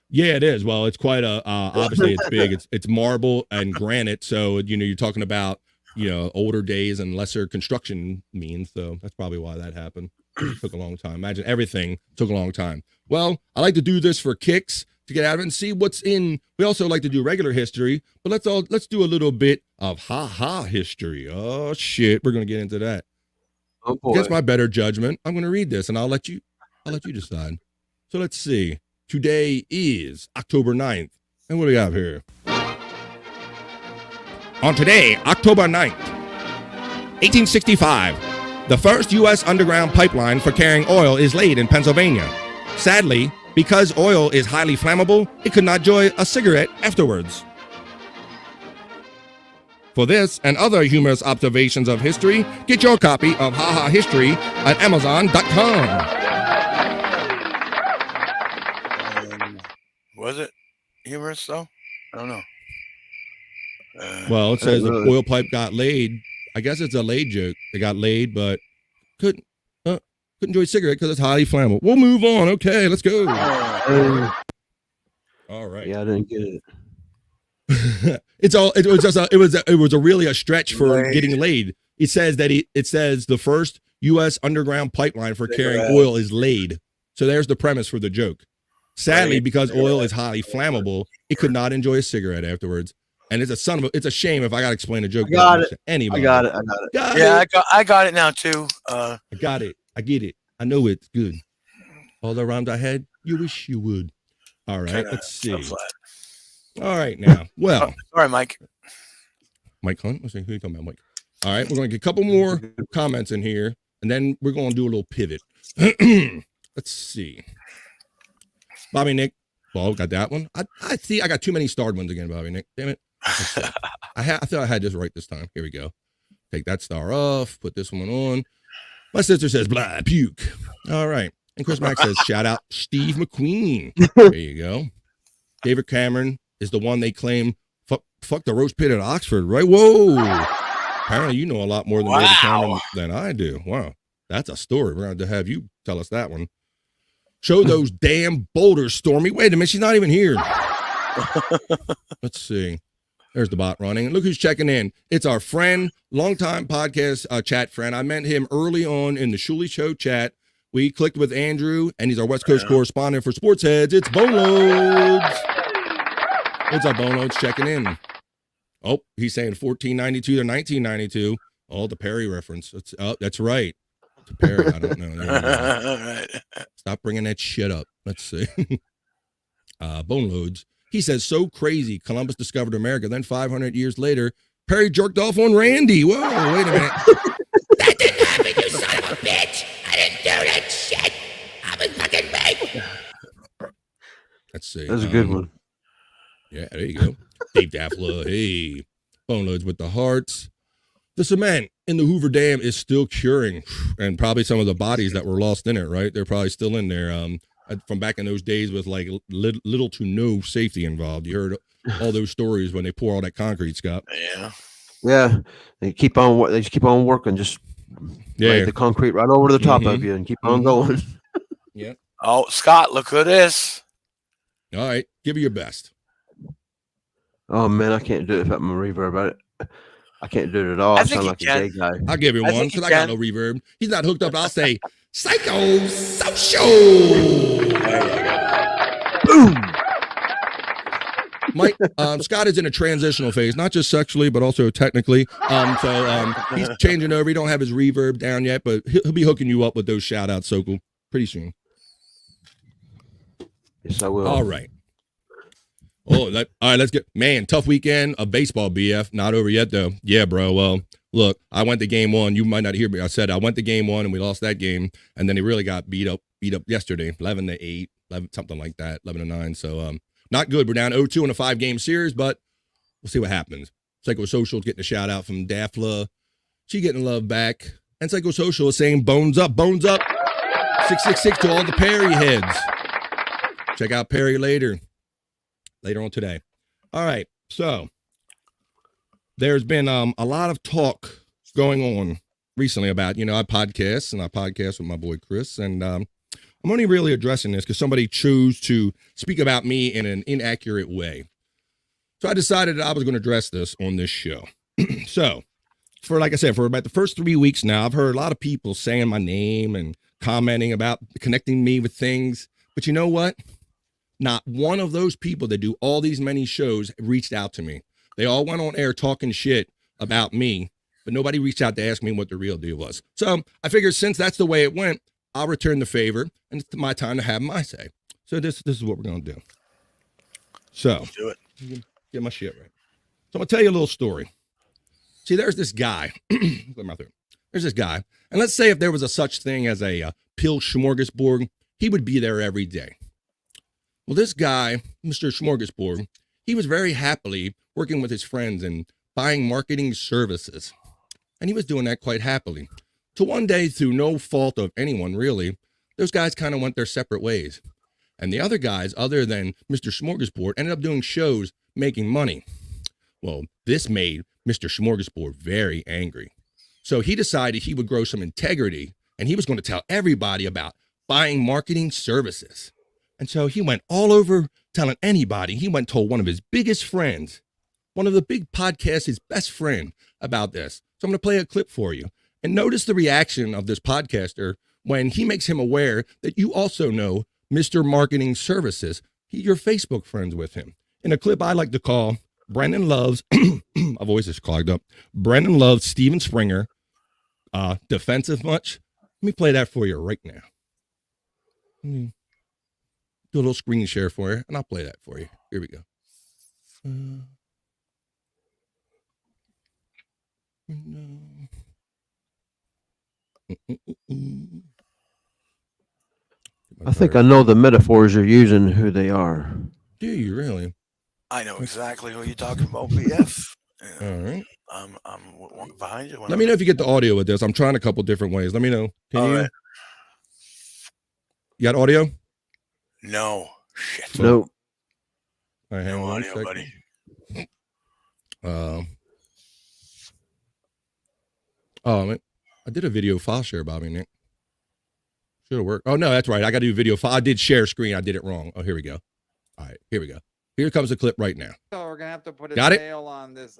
Yeah, it is. Well, it's quite a obviously it's big. It's marble and granite, so you're talking about older days and lesser construction means. So that's probably why that happened. It took a long time. Imagine everything took a long time. Well, I like to do this for kicks to get out of it and see what's in. We also like to do regular history, but let's do a little bit of history. Oh shit, we're gonna get into that. Oh boy. Against my better judgment, I'm gonna read this and I'll let you decide. So let's see. Today is October 9th. And what do we have here? On today, October 9th, 1865, the first U.S. underground pipeline for carrying oil is laid in Pennsylvania. Sadly, because oil is highly flammable, it could not enjoy a cigarette afterwards. For this and other humorous observations of history, get your copy of Ha Ha History at Amazon.com. Was it humorous though? I don't know. Well, it says the oil pipe got laid. I guess it's a laid joke. They got laid, but couldn't enjoy a cigarette because it's highly flammable. We'll move on. Okay, let's go. All right. Yeah, I didn't get it. It was really a stretch for getting laid. It says that it says the first U.S. underground pipeline for carrying oil is laid. So there's the premise for the joke. Sadly, because oil is highly flammable, it could not enjoy a cigarette afterwards. And it's a shame if I got to explain a joke. Anybody. I got it. I got it now too. I got it. I get it. I know it's good. All the rhymes I had, you wish you would. All right, let's see. All right, now. Well. Sorry, Mike. Mike Hunt? Let's see. Who you talking about, Mike? All right, we're going to get a couple more comments in here, and then we're going to do a little pivot. Let's see. Bobby Nick. Well, got that one. I see. I got too many starred ones again, Bobby Nick. Damn it. I thought I had this right this time. Here we go. Take that star off. Put this one on. My sister says, blah, puke. All right. And Chris Mack says, shout out Steve McQueen. There you go. David Cameron is the one they claim fuck the roast pit at Oxford, right? Whoa. Apparently you know a lot more than David Cameron than I do. Wow. That's a story. We're going to have you tell us that one. Show those damn boulders, Stormy. Wait a minute. She's not even here. Let's see. There's the bot running. Look who's checking in. It's our friend, longtime podcast chat friend. I met him early on in the Shuley Show chat. We clicked with Andrew, and he's our West Coast correspondent for Sports Heads. It's Bone Loads. What's up, Bone Loads? Checking in. Oh, he's saying 1492 to 1992. Oh, the Perry reference. That's right. To Perry, I don't know. Stop bringing that shit up. Let's see. Bone Loads. He says, so crazy. Columbus discovered America. Then 500 years later, Perry jerked off on Randy. Whoa, wait a minute. That didn't happen, you son of a bitch. I didn't do that shit. I was fucking big. Let's see. That's a good one. Yeah, there you go. Dave Daffler. Hey. Bone Loads with the hearts. The cement in the Hoover Dam is still curing, and probably some of the bodies that were lost in it, right? They're probably still in there. From back in those days with like little to no safety involved. You heard all those stories when they pour all that concrete, Scott. Yeah. They just keep on working. Just lay the concrete right over the top of you and keep on going. Yeah. Oh, Scott, look who it is. All right. Give it your best. Oh man, I can't do it without my reverb. I can't do it at all. I sound like a gay guy. I'll give you one because I got no reverb. He's not hooked up. I'll say psychosocial. Boom. Mike, Scott is in a transitional phase, not just sexually, but also technically. So he's changing over. He don't have his reverb down yet, but he'll be hooking you up with those shout outs, Sokol, pretty soon. Yes, I will. All right. All right, let's get, man, tough weekend of baseball, BF. Not over yet, though. Yeah, bro. Well, look, I went to game one. You might not hear me. I said I went to game one, and we lost that game, and then he really got beat up beat up yesterday, 11-8, 11, something like that, 11-9. So not good. We're down 0-2 in a 5-game series, but we'll see what happens. Psychosocial's getting a shout out from Daphla. She getting love back. And Psychosocial is saying bones up, 666 to all the Perry heads. Check out Perry later on today. All right. So there's been a lot of talk going on recently about, I podcast with my boy Chris. And I'm only really addressing this because somebody chose to speak about me in an inaccurate way. So I decided that I was going to address this on this show. So like I said, for about the first 3 weeks now, I've heard a lot of people saying my name and commenting about connecting me with things. But you know what? Not one of those people that do all these many shows reached out to me. They all went on air talking shit about me, but nobody reached out to ask me what the real deal was. So I figured since that's the way it went, I'll return the favor, and it's my time to have my say. So this is what we're going to do. So do it. Get my shit right. So I'm going to tell you a little story. See, there's this guy. There's this guy. And let's say if there was a such thing as a pill smorgasbord, he would be there every day. Well, this guy, Mr. Smorgasbord, he was very happily working with his friends and buying marketing services. And he was doing that quite happily. Till one day, through no fault of anyone really, those guys kind of went their separate ways. And the other guys, other than Mr. Smorgasbord, ended up doing shows making money. Well, this made Mr. Smorgasbord very angry. So he decided he would grow some integrity and he was going to tell everybody about buying marketing services. And so he went all over telling anybody. He went and told one of his biggest friends, one of the big podcasts, his best friend, about this. So I'm going to play a clip for you. And notice the reaction of this podcaster when he makes him aware that you also know Mr. Marketing Services. You're Facebook friends with him. In a clip I like to call Brendan Loves, my voice is clogged up, Brendan Loves Steven Springer, defensive much? Let me play that for you right now. Do a little screen share for you, and I'll play that for you. Here we go. I think I know the metaphors you're using, who they are. Do you really? I know exactly who you're talking about, BF. All right. I'm behind you. Let me know if you get the audio with this. I'm trying a couple different ways. Let me know. Can All you? right. You got audio? No. Shit. Nope. All right, hang No on one audio, second. buddy. I did a video file share, Bobby Nick. Should have worked. Oh, no, that's right. I got to do video file. I did share screen. I did it wrong. Oh, here we go. All right, here we go. Here comes the clip right now. So we're gonna have to put a Got it? tail on this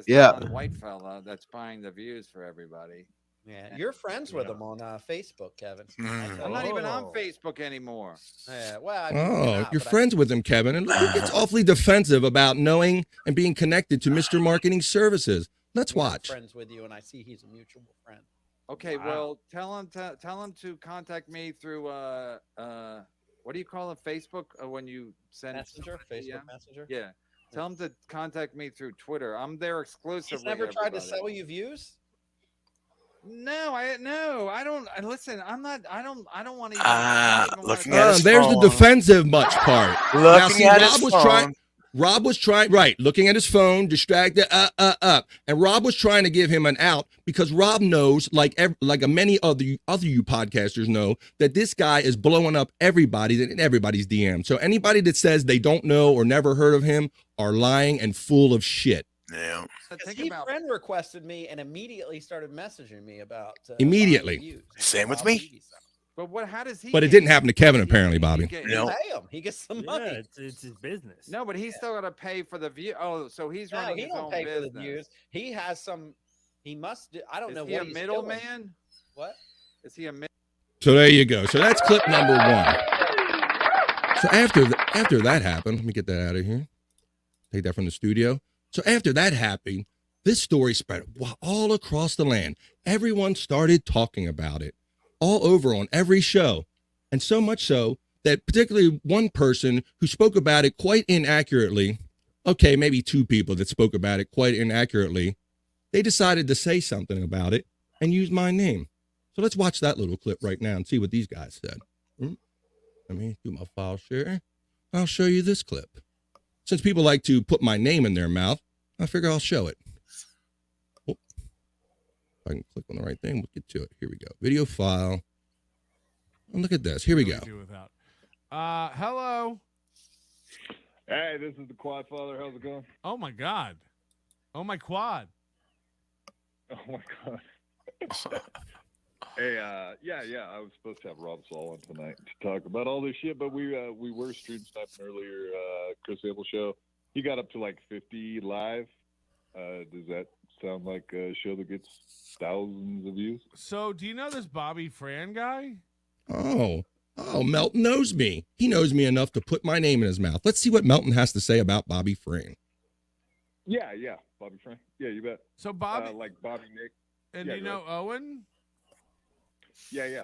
Yeah. white fella that's buying the views for everybody. Yeah, you're friends with him on Facebook, Kevin. I'm not even on Facebook anymore. Yeah, well, You're friends with him, Kevin. And look, he gets awfully defensive about knowing and being connected to Mr. Marketing Services. Let's watch. Friends with you, and I see he's a mutual friend. Okay, well, tell him to contact me through what do you call it? Facebook when you send Messenger, Facebook Messenger. Yeah, tell him to contact me through Twitter. I'm there exclusively. He's never tried to everybody. sell you views. No, I listen. I don't want to. Looking at his there's phone. the defensive much part. Looking at his phone. Rob was trying, right, looking at his phone, distracted, and Rob was trying to give him an out because Rob knows, like many other you podcasters know, that this guy is blowing up everybody in everybody's DM. So anybody that says they don't know or never heard of him are lying and full of shit. Yeah. He friend requested me and immediately started messaging me about Immediately. Same with me. But how does he? But it didn't happen to Kevin, apparently, Bobby. Pay him. He gets some money. It's his business. No, but he's still got to pay for the view. Oh, so he's running his own pay business. for the views. He has some. He must. I don't know. Is he what a he's middleman? doing. What? Is he a middle? So there you go. So that's clip number one. So after that happened, let me get that out of here. Take that from the studio. So after that happened, this story spread all across the land. Everyone started talking about it all over on every show. And so much so that particularly one person who spoke about it quite inaccurately, okay, maybe two people that spoke about it quite inaccurately, they decided to say something about it and use my name. So let's watch that little clip right now and see what these guys said. Let me do my file share. I'll show you this clip. Since people like to put my name in their mouth, I figure I'll show it. Oh, if I can click on the right thing, we'll get to it. Here we go. Video file. Oh, look at this. Here we go. Hello. Hey, this is the Quad Father. How's it going? Oh my God. Oh my quad. Oh my God. Hey, yeah. I was supposed to have Rob Saul on tonight to talk about all this shit, but we were stream sniping earlier. Chris Abel show. He got up to like 50 live. Does that sound like a show that gets thousands of views? So, do you know this Bobby Fran guy? Oh, Melton knows me. He knows me enough to put my name in his mouth. Let's see what Melton has to say about Bobby Fran. Yeah, Bobby Fran. Yeah, you bet. So Bobby, like Bobby Nick. and yeah, you know Owen? Yeah.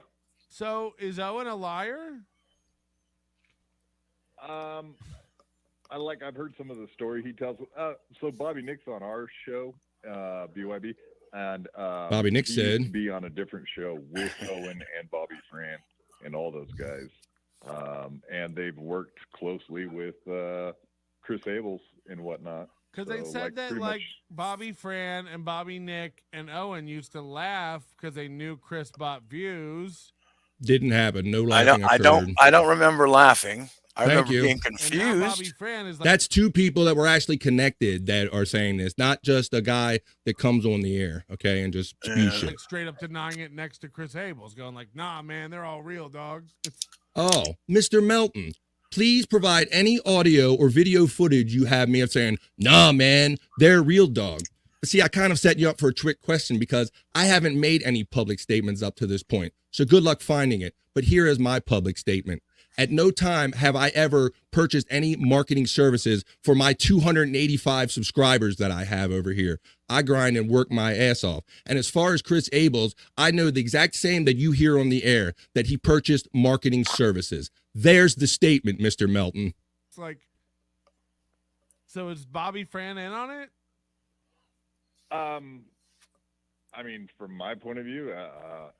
So is Owen a liar? I've heard some of the story he tells. So Bobby Nick's on our show, BYB, and Bobby Nick he said used to be on a different show with Owen and Bobby Fran and all those guys, and they've worked closely with Chris Abels and whatnot. Because they said that like Bobby Fran and Bobby Nick and Owen used to laugh because they knew Chris bought views. Didn't happen. No laughing. I don't remember laughing. I remember you. being Bobby confused. Fran is like, That's two people that were actually connected that are saying this, not just a guy that comes on the air, okay, and just spew shit. like straight up denying it next to Chris Abels, going like, "Nah, man, they're all real dogs." Oh, Mr. Melton, please provide any audio or video footage you have me of saying, "Nah, man, they're real dog." See, I kind of set you up for a trick question because I haven't made any public statements up to this point. So good luck finding it. But here is my public statement. At no time have I ever purchased any marketing services for my 285 subscribers that I have over here. I grind and work my ass off. And as far as Chris Abels, I know the exact same that you hear on the air, that he purchased marketing services. There's the statement, Mr. Melton. It's like, so is Bobby Fran in on it? I mean, from my point of view,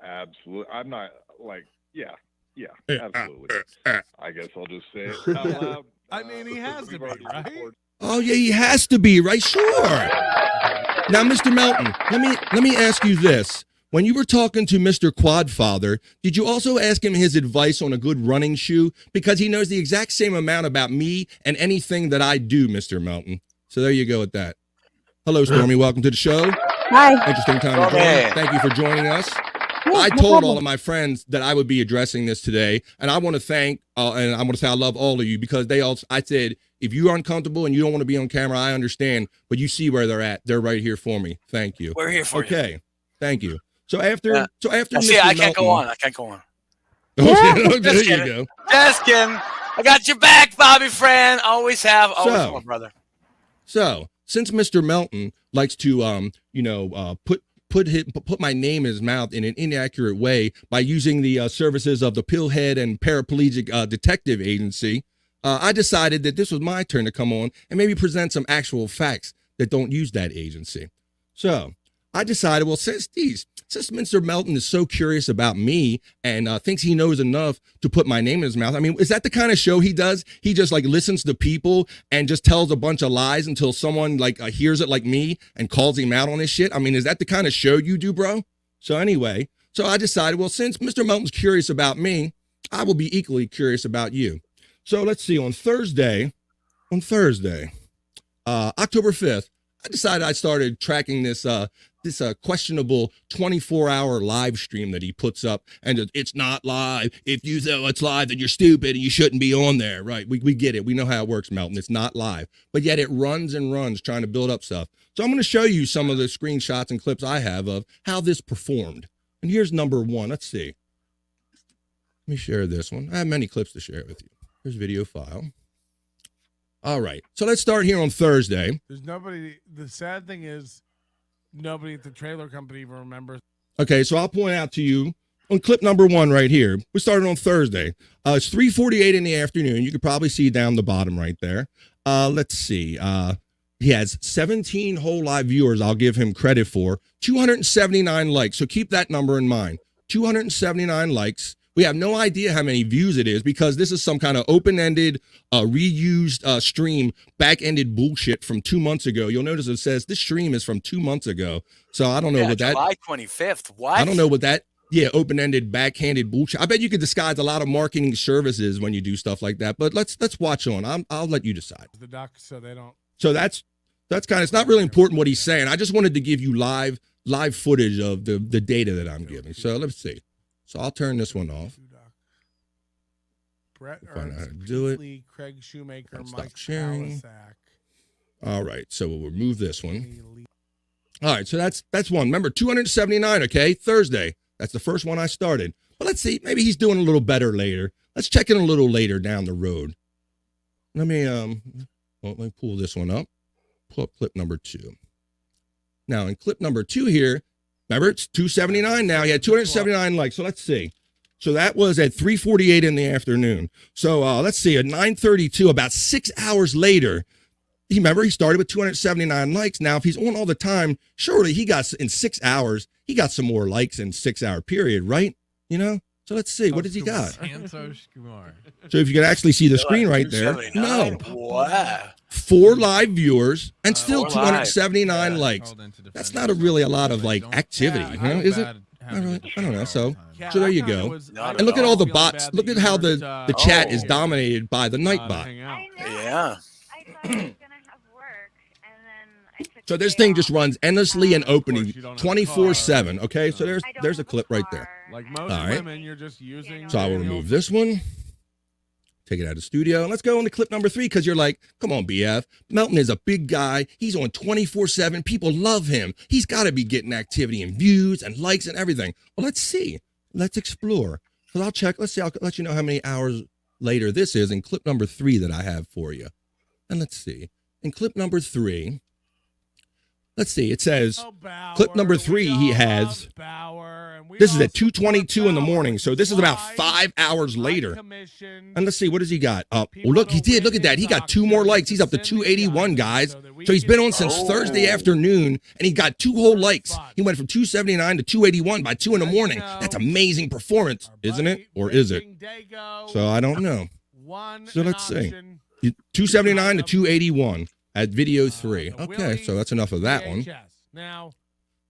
absolutely. I'm not like, yeah, absolutely. I guess I'll just say it out loud. I mean, he has to be, right? Oh yeah, he has to be, right? Sure. Now, Mr. Melton, let me ask you this. When you were talking to Mr. Quadfather, did you also ask him his advice on a good running shoe? Because he knows the exact same amount about me and anything that I do, Mr. Melton. So there you go with that. Hello, Stormy. Welcome to the show. Hi. Interesting time to join. Thank you for joining us. I told all of my friends that I would be addressing this today, and I want to thank and I want to say I love all of you because I said, if you're uncomfortable and you don't want to be on camera, I understand, but you see where they're at. They're right here for me. Thank you. We're here for you. Okay. Thank you. So after See, Mr. I can't go on. I can't go on. Oh, there you go. Just kidding. I got your back, Bobby Fran. Always have. Always will, brother. So since Mr. Melton likes to, put my name in his mouth in an inaccurate way by using the services of the Pillhead and Paraplegic Detective Agency, I decided that this was my turn to come on and maybe present some actual facts that don't use that agency. So I decided, well, since Mr. Melton is so curious about me and thinks he knows enough to put my name in his mouth, I mean, is that the kind of show he does? He just like listens to people and just tells a bunch of lies until someone like hears it like me and calls him out on his shit? I mean, is that the kind of show you do, bro? So anyway, I decided, well, since Mr. Melton's curious about me, I will be equally curious about you. So let's see, on Thursday, October 5th, I decided I started tracking this questionable 24-hour live stream that he puts up, and it's not live. If you know it's live, then you're stupid and you shouldn't be on there, right? We get it. We know how it works, Melton. It's not live, but yet it runs and runs trying to build up stuff. So I'm going to show you some of the screenshots and clips I have of how this performed. And here's number one. Let's see. Let me share this one. I have many clips to share with you. Here's video file. All right. So let's start here on Thursday. There's nobody. The sad thing is, nobody at the trailer company even remembers. Okay, so I'll point out to you on clip number one right here. We started on Thursday. It's 3:48 in the afternoon. You could probably see down the bottom right there. Let's see. He has 17 whole live viewers. I'll give him credit for 279 likes. So keep that number in mind. 279 likes We have no idea how many views it is because this is some kind of open-ended, reused stream, back-ended bullshit from 2 months ago. You'll notice it says this stream is from 2 months ago. So I don't know what that. July 25th. What? I don't know what that. Yeah, open-ended, backhanded bullshit. I bet you could disguise a lot of marketing services when you do stuff like that. But let's watch on. I'll let you decide. The duck, so they don't. So that's kind of. It's not really important what he's saying. I just wanted to give you live footage of the data that I'm giving. So let's see. So I'll turn this one off. Brett Find out how Ernst, to do it. Lee, Craig Shoemaker, Stop Mike sharing. Palasak. All right, so we'll remove this one. All right, so that's one. Remember, 279. Okay, Thursday. That's the first one I started. But let's see. Maybe he's doing a little better later. Let's check in a little later down the road. Let me pull this one up. Pull up clip number 2. Now in clip number 2 here, remember it's 279 now. He had 279 likes. So let's see. So that was at 3:48 in the afternoon. So let's see, at 9:32, about 6 hours later, remember he started with 279 likes. Now, if he's on all the time, surely he got in 6 hours, he got some more likes in 6 hour period, right? You know? So let's see, what does he got? Santosh Kumar. So if you can actually see the screen right there, no. Wow. 4 live viewers and still 4 279 likes. That's not really a lot of like activity, you know, is it? I don't know. So there you go. And look at all the bots. Look at how the chat is dominated by the Nightbot. Yeah. So this thing just runs endlessly and opening 24/7. Okay, so there's a clip right there. Like most All right. women, you're just using. So I will remove this one. Take it out of the studio. And let's go on to clip number 3 because you're like, come on, BF. Melton is a big guy. He's on 24/7. People love him. He's got to be getting activity and views and likes and everything. Well, let's see. Let's explore. So I'll check. Let's see. I'll let you know how many hours later this is in clip number 3 that I have for you. And let's see. In clip number 3, let's see. It says clip number 3 he has. This is at 2:22 in the morning. So this is about 5 hours later. And let's see, what does he got? Oh, look, he did. Look at that. He got 2 more likes. He's up to 281, guys. So he's been on since Thursday afternoon, and he got 2 whole likes. He went from 279 to 281 by 2 in the morning. That's amazing performance, isn't it? Or is it? So I don't know. So let's see. 279 to 281 at video 3. Okay, so that's enough of that one.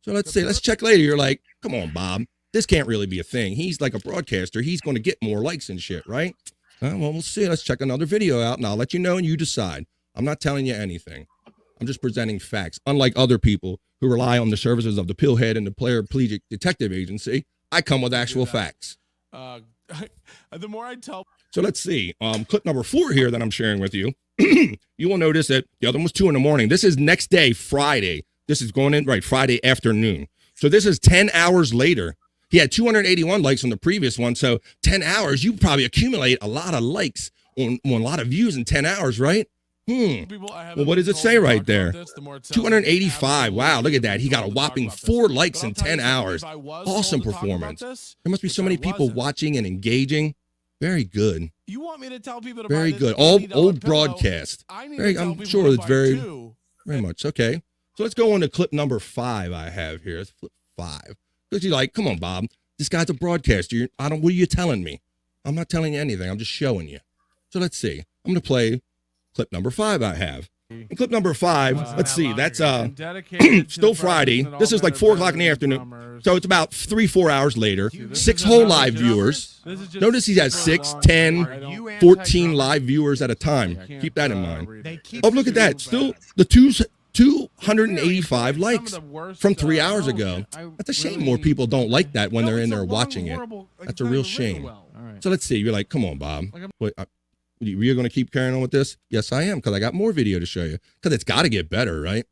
So let's see. Let's check later. You're like, come on, Bob. This can't really be a thing. He's like a broadcaster. He's going to get more likes and shit, right? Well, we'll see. Let's check another video out, and I'll let you know, and you decide. I'm not telling you anything. I'm just presenting facts. Unlike other people who rely on the services of the Pillhead and the Paraplegic Detective Agency, I come with actual facts. The more I tell. So let's see. Clip number 4 here that I'm sharing with you. You will notice that the other one was 2 in the morning. This is next day, Friday. This is going in, right, Friday afternoon. So this is 10 hours later. He had 281 likes on the previous one. So 10 hours, you probably accumulate a lot of likes on a lot of views in 10 hours, right? Well, what does it say right there? 285. Wow, look at that. He got a whopping 4 likes in 10 hours. Awesome performance. There must be so many people watching and engaging. Very good. You want me to tell people to very buy good. this Old $80 broadcast. pillow? I'm sure it's very much okay. So let's go on to clip number 5 I have here. It's clip 5. Because you're like, come on, Bob. This guy's a broadcaster. What are you telling me? I'm not telling you anything. I'm just showing you. So let's see. I'm going to play clip number 5 I have. In clip number 5, let's see. That's still Friday. This is like 4 o'clock in the afternoon. So it's about 3-4 hours later. 6 whole live viewers. Notice he has 6, 10, 14 live viewers at a time. Keep that in mind. Oh, look at that. Still the 285 likes from 3 hours ago. That's a shame more people don't like that when they're in there watching it. That's a real shame. So let's see. You're like, come on, Bob. Wait, you're going to keep carrying on with this? Yes, I am, because I got more video to show you. Because it's got to get better, right?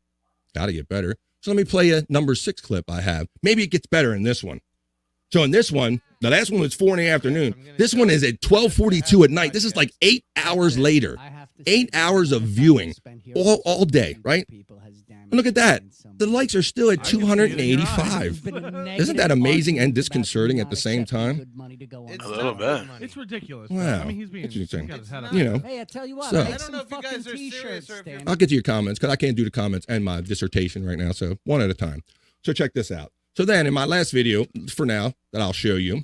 Got to get better. So let me play a number 6 clip I have. Maybe it gets better in this one. So in this one, the last one was 4 in the afternoon. This one is at 12:42 at night. This is like 8 hours later. 8 hours of viewing all day, right? And look at that. The likes are still at 285. Isn't that amazing and disconcerting at the same time? A little bit. It's ridiculous. Wow. I mean, he's being. Interesting. He's got his head up. You know. Hey, I tell you what, So- make I don't know some if you guys fucking are serious t-shirts, or if you're- Stan. I'll get to your comments because I can't do the comments and my dissertation right now. So one at a time. So check this out. So then in my last video, for now, that I'll show you,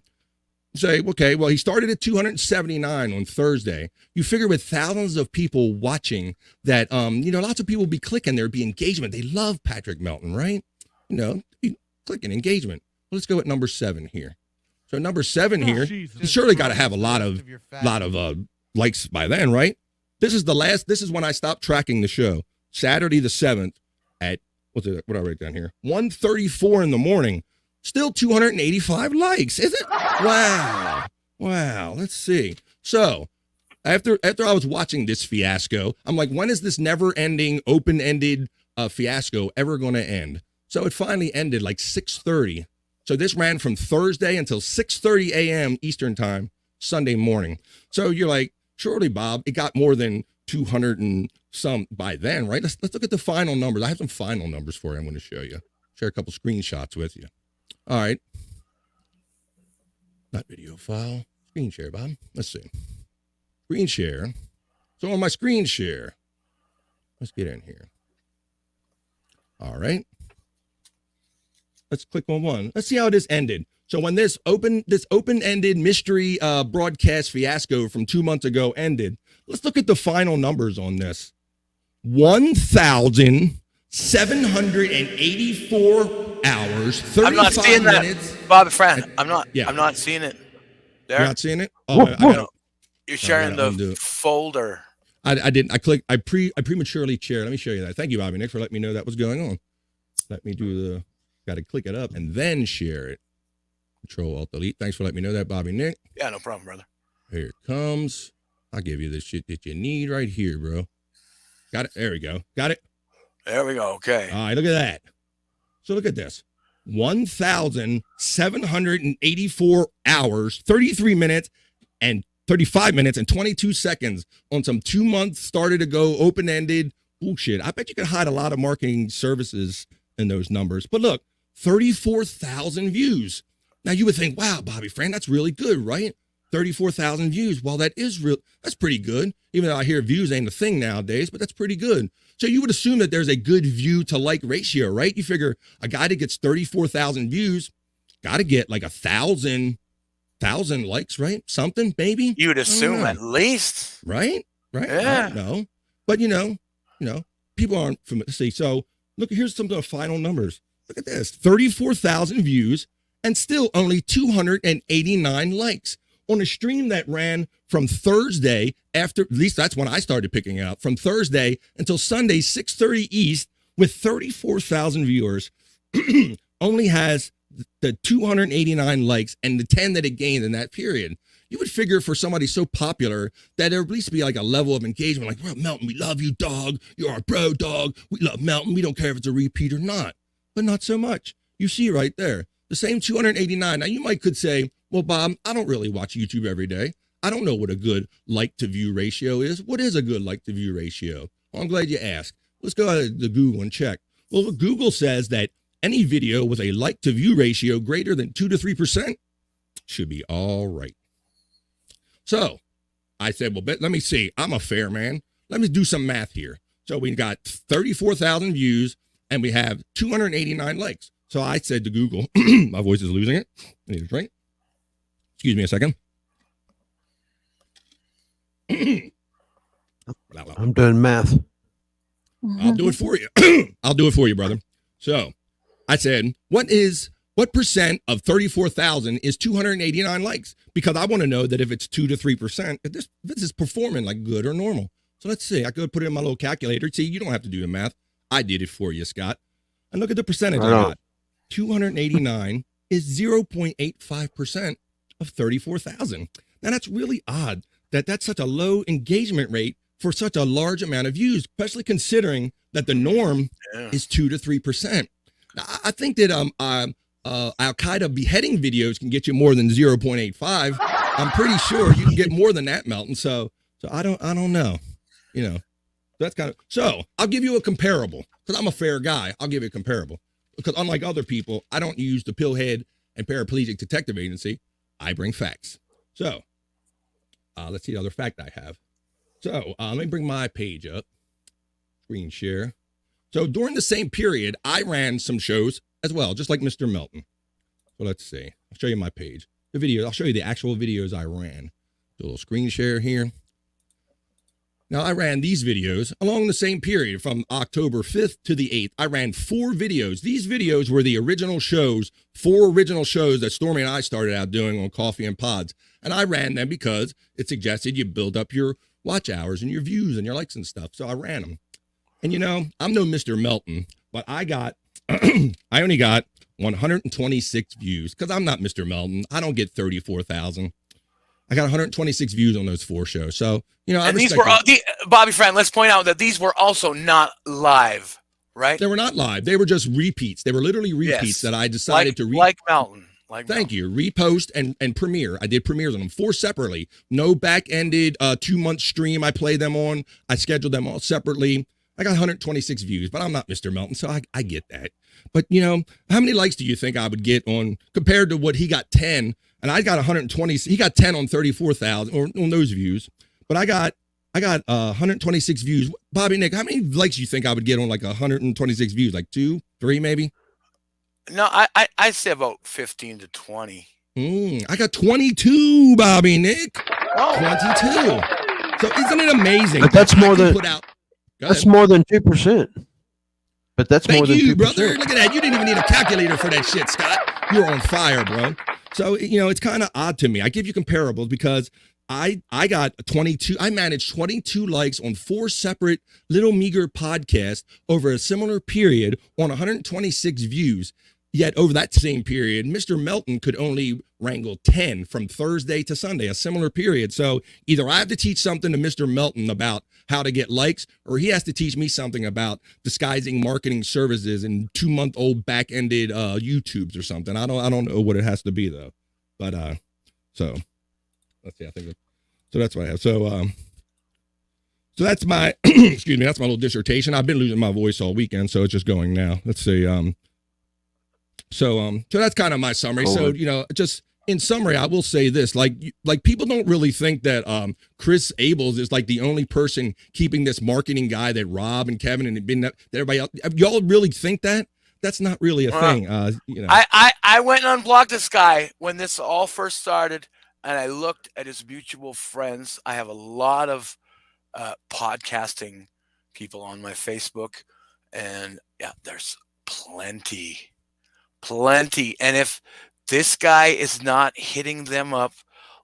say, okay, well, he started at 279 on Thursday. You figure with thousands of people watching that, lots of people be clicking, there'd be engagement. They love Patrick Melton, right? Clicking engagement. Well, let's go at number 7 here. So number 7 here, you surely got to have a lot of likes by then, right? This is when I stopped tracking the show. Saturday the 7th at, what I write down here? 1:34 in the morning. Still 285 likes, is it? Wow. Let's see. So after I was watching this fiasco, I'm like, when is this never-ending, open-ended fiasco ever going to end? So it finally ended like 6:30. So this ran from Thursday until 6:30 a.m. Eastern time, Sunday morning. So you're like, surely, Bob, it got more than 200 and some by then, right? Let's look at the final numbers. I have some final numbers for you. I'm going to show you. Share a couple screenshots with you. All right. Not video file. Screen share, Bob. Let's see. Screen share. So on my screen share, let's get in here. All right. Let's click on one. Let's see how this ended. So when this open-ended mystery broadcast fiasco from 2 months ago ended, let's look at the final numbers on this. 1,784 hours, 35 I'm not seeing minutes. that, Bob, friend. I'm not seeing it. There. You're not seeing it? Oh, you're sharing the folder. I didn't. I prematurely shared. Let me show you that. Thank you, Bobby Nick, for letting me know that was going on. Let me do got to click it up and then share it. Control Alt Delete. Thanks for letting me know that, Bobby Nick. Yeah, no problem, brother. Here it comes. I'll give you the shit that you need right here, bro. Got it. There we go. Got it. There we go. Okay. All right, look at that. So look at this. 1,784 hours, 33 minutes, and 35 minutes and 22 seconds on some 2 months started to go open-ended bullshit. I bet you could hide a lot of marketing services in those numbers. But look, 34,000 views. Now you would think, wow, Bobby Fran, that's really good, right? 34,000 views. Well, that's pretty good. Even though I hear views ain't a thing nowadays, but that's pretty good. So you would assume that there's a good view to like ratio, right? You figure a guy that gets 34,000 views got to get like 1,000 likes, right? Something, maybe. You would assume at least, right? Yeah. No, but you know, people aren't familiar. See, so look, here's some of the final numbers. Look at this: 34,000 views and still only 289 likes on a stream that ran from Thursday after, at least that's when I started picking it up, from Thursday until Sunday, 6:30 East, with 34,000 viewers, only has the 289 likes and the 10 that it gained in that period. You would figure for somebody so popular that there would at least be like a level of engagement, like, well, Melton, we love you, dog. You're our bro, dog. We love Melton. We don't care if it's a repeat or not. But not so much. You see right there, the same 289. Now, you could say, well, Bob, I don't really watch YouTube every day. I don't know what a good like-to-view ratio is. What is a good like-to-view ratio? Well, I'm glad you asked. Let's go to Google and check. Well, Google says that any video with a like-to-view ratio greater than 2 to 3% should be all right. So I said, well, let me see. I'm a fair man. Let me do some math here. So we got 34,000 views and we have 289 likes. So I said to Google, my voice is losing it. I need a drink. Excuse me a second. I'm doing math. I'll do it for you. I'll do it for you, brother. So I said, what percent of 34,000 is 289 likes? Because I want to know that if it's 2 to 3%, if this is performing like good or normal. So let's see. I could put it in my little calculator. See, you don't have to do the math. I did it for you, Scott. And look at the percentage I got. 289 is 0.85% of 34,000. Now that's really odd that that's such a low engagement rate for such a large amount of views, especially considering that the norm is 2 to 3%. Now, I think that Al-Qaeda beheading videos can get you more than 0.85. I'm pretty sure you can get more than that, Melton. So I don't know. That's kind of, so I'll give you a comparable because I'm a fair guy. I'll give you a comparable because unlike other people, I don't use the Pillhead and Paraplegic Detective Agency. I bring facts. So let's see the other fact I have. So let me bring my page up, screen share. So during the same period, I ran some shows as well, just like Mr. Melton. So let's see. I'll show you my page. the video. I'll show you the actual videos I ran. Do a little screen share here. Now, I ran these videos along the same period from October 5th to the 8th. I ran 4 videos. These videos were the original shows, 4 original shows that Stormy and I started out doing on Coffee and Pods. And I ran them because it suggested you build up your watch hours and your views and your likes and stuff. So I ran them. And you know, I'm no Mr. Melton, but I only got 126 views because I'm not Mr. Melton. I don't get 34,000. I got 126 views on those 4 shows. So, you know, and these were Bobby Friend. Let's point out that these were also not live, right? They were not live. They were just repeats. They were literally repeats that I decided to like Melton. Thank you. Repost and premiere. I did premieres on them 4 separately. No back-ended 2-month stream I play them on. I scheduled them all separately. I got 126 views, but I'm not Mr. Melton, so I get that. But, you know, how many likes do you think I would get on compared to what he got 10? And I got 120. He got 10 on 34,000 or on those views. But I got 126 views. Bobby, Nick, how many likes do you think I would get on like 126 views? Like 2, 3 maybe? No, I'd say about 15 to 20. I got 22, Bobby, Nick. 22. So isn't it amazing? But that's more than That's more than 2%. But that's Thank more than you, 2%. brother. Look at that. You didn't even need a calculator for that shit, Scott. You're on fire, bro. So, you know, it's kind of odd to me. I give you comparables because I got 22. I managed 22 likes on 4 separate little meager podcasts over a similar period on 126 views. Yet over that same period, Mr. Melton could only wrangle 10 from Thursday to Sunday, a similar period. So either I have to teach something to Mr. Melton about how to get likes, or he has to teach me something about disguising marketing services and 2-month-old back-ended YouTubes or something. I don't know what it has to be though. But so let's see. I think so. That's what I have. So that's my excuse me. That's my little dissertation. I've been losing my voice all weekend, so it's just going now. Let's see. So that's kind of my summary. Cool. So, you know, just in summary, I will say this, like people don't really think that Chris Abels is like the only person keeping this marketing guy that Rob and Kevin and that everybody else. Y'all really think that? That's not really a thing. You know, I went and unblocked this guy when this all first started, and I looked at his mutual friends. I have a lot of podcasting people on my Facebook, and yeah, there's plenty. And if this guy is not hitting them up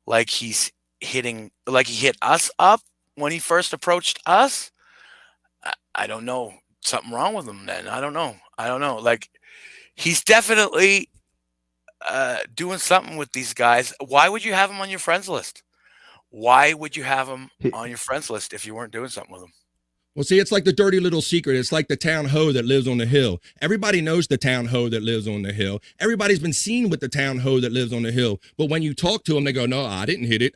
like he hit us up when he first approached us, I don't know. Something wrong with him then. I don't know. Like, he's definitely doing something with these guys. Why would you have him on your friends list? Why would you have him on your friends list if you weren't doing something with him? Well, see, it's like the dirty little secret. It's like the town hoe that lives on the hill. Everybody knows the town hoe that lives on the hill. Everybody's been seen with the town hoe that lives on the hill. But when you talk to them, they go, no, I didn't hit it.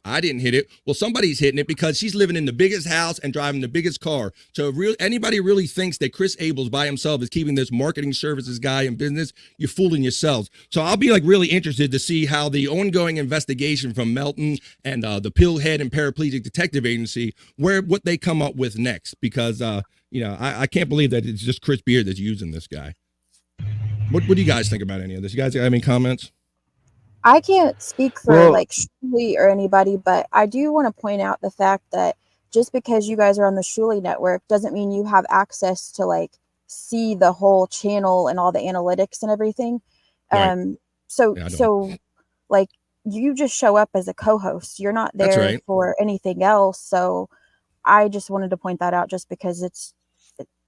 Well, somebody's hitting it because she's living in the biggest house and driving the biggest car. So if anybody really thinks that Chris Abels by himself is keeping this marketing services guy in business, you're fooling yourselves. So I'll be like really interested to see how the ongoing investigation from Melton and the Pillhead and Paraplegic Detective Agency, what they come up with next. Because you know, I can't believe that it's just Chris Beard that's using this guy. What do you guys think about any of this? You guys have any comments? I can't speak for like Shuli or anybody, but I do want to point out the fact that just because you guys are on the Shuli network doesn't mean you have access to like see the whole channel and all the analytics and everything. Right. So like you just show up as a co-host. You're not there for anything else. So I just wanted to point that out just because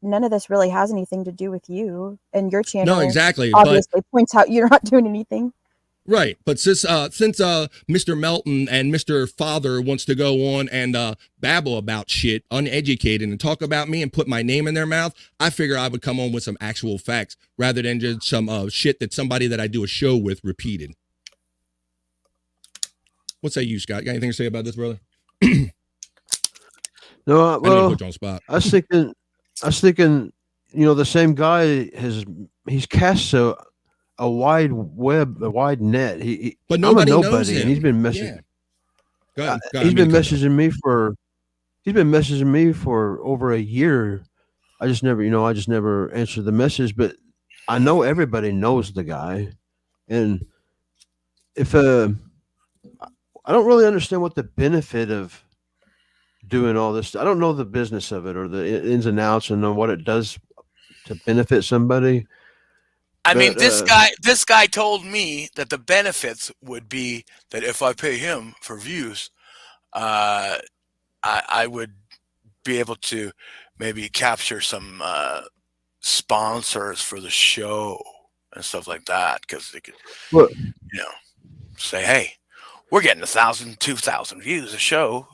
none of this really has anything to do with you and your channel. No, exactly. Obviously points out you're not doing anything. Right. But since Mr. Melton and Mr. Father wants to go on and babble about shit, uneducated, and talk about me and put my name in their mouth, I figure I would come on with some actual facts rather than just some shit that somebody that I do a show with repeated. What say you, Scott? Got anything to say about this, brother? No, well, put you on spot. I was thinking, you know, the same guy he's cast a wide net. But nobody I'm a knows nobody, him. and he's been messaging. Yeah. He's been messaging me for over a year. I just never answered the message, but I know everybody knows the guy, and if I don't really understand what the benefit of doing all this. I don't know the business of it or the ins and outs and know what it does to benefit somebody. I mean, this guy told me that the benefits would be that if I pay him for views, I would be able to maybe capture some sponsors for the show and stuff like that, because they could, say, hey, we're getting 1,000, 2,000 views a show.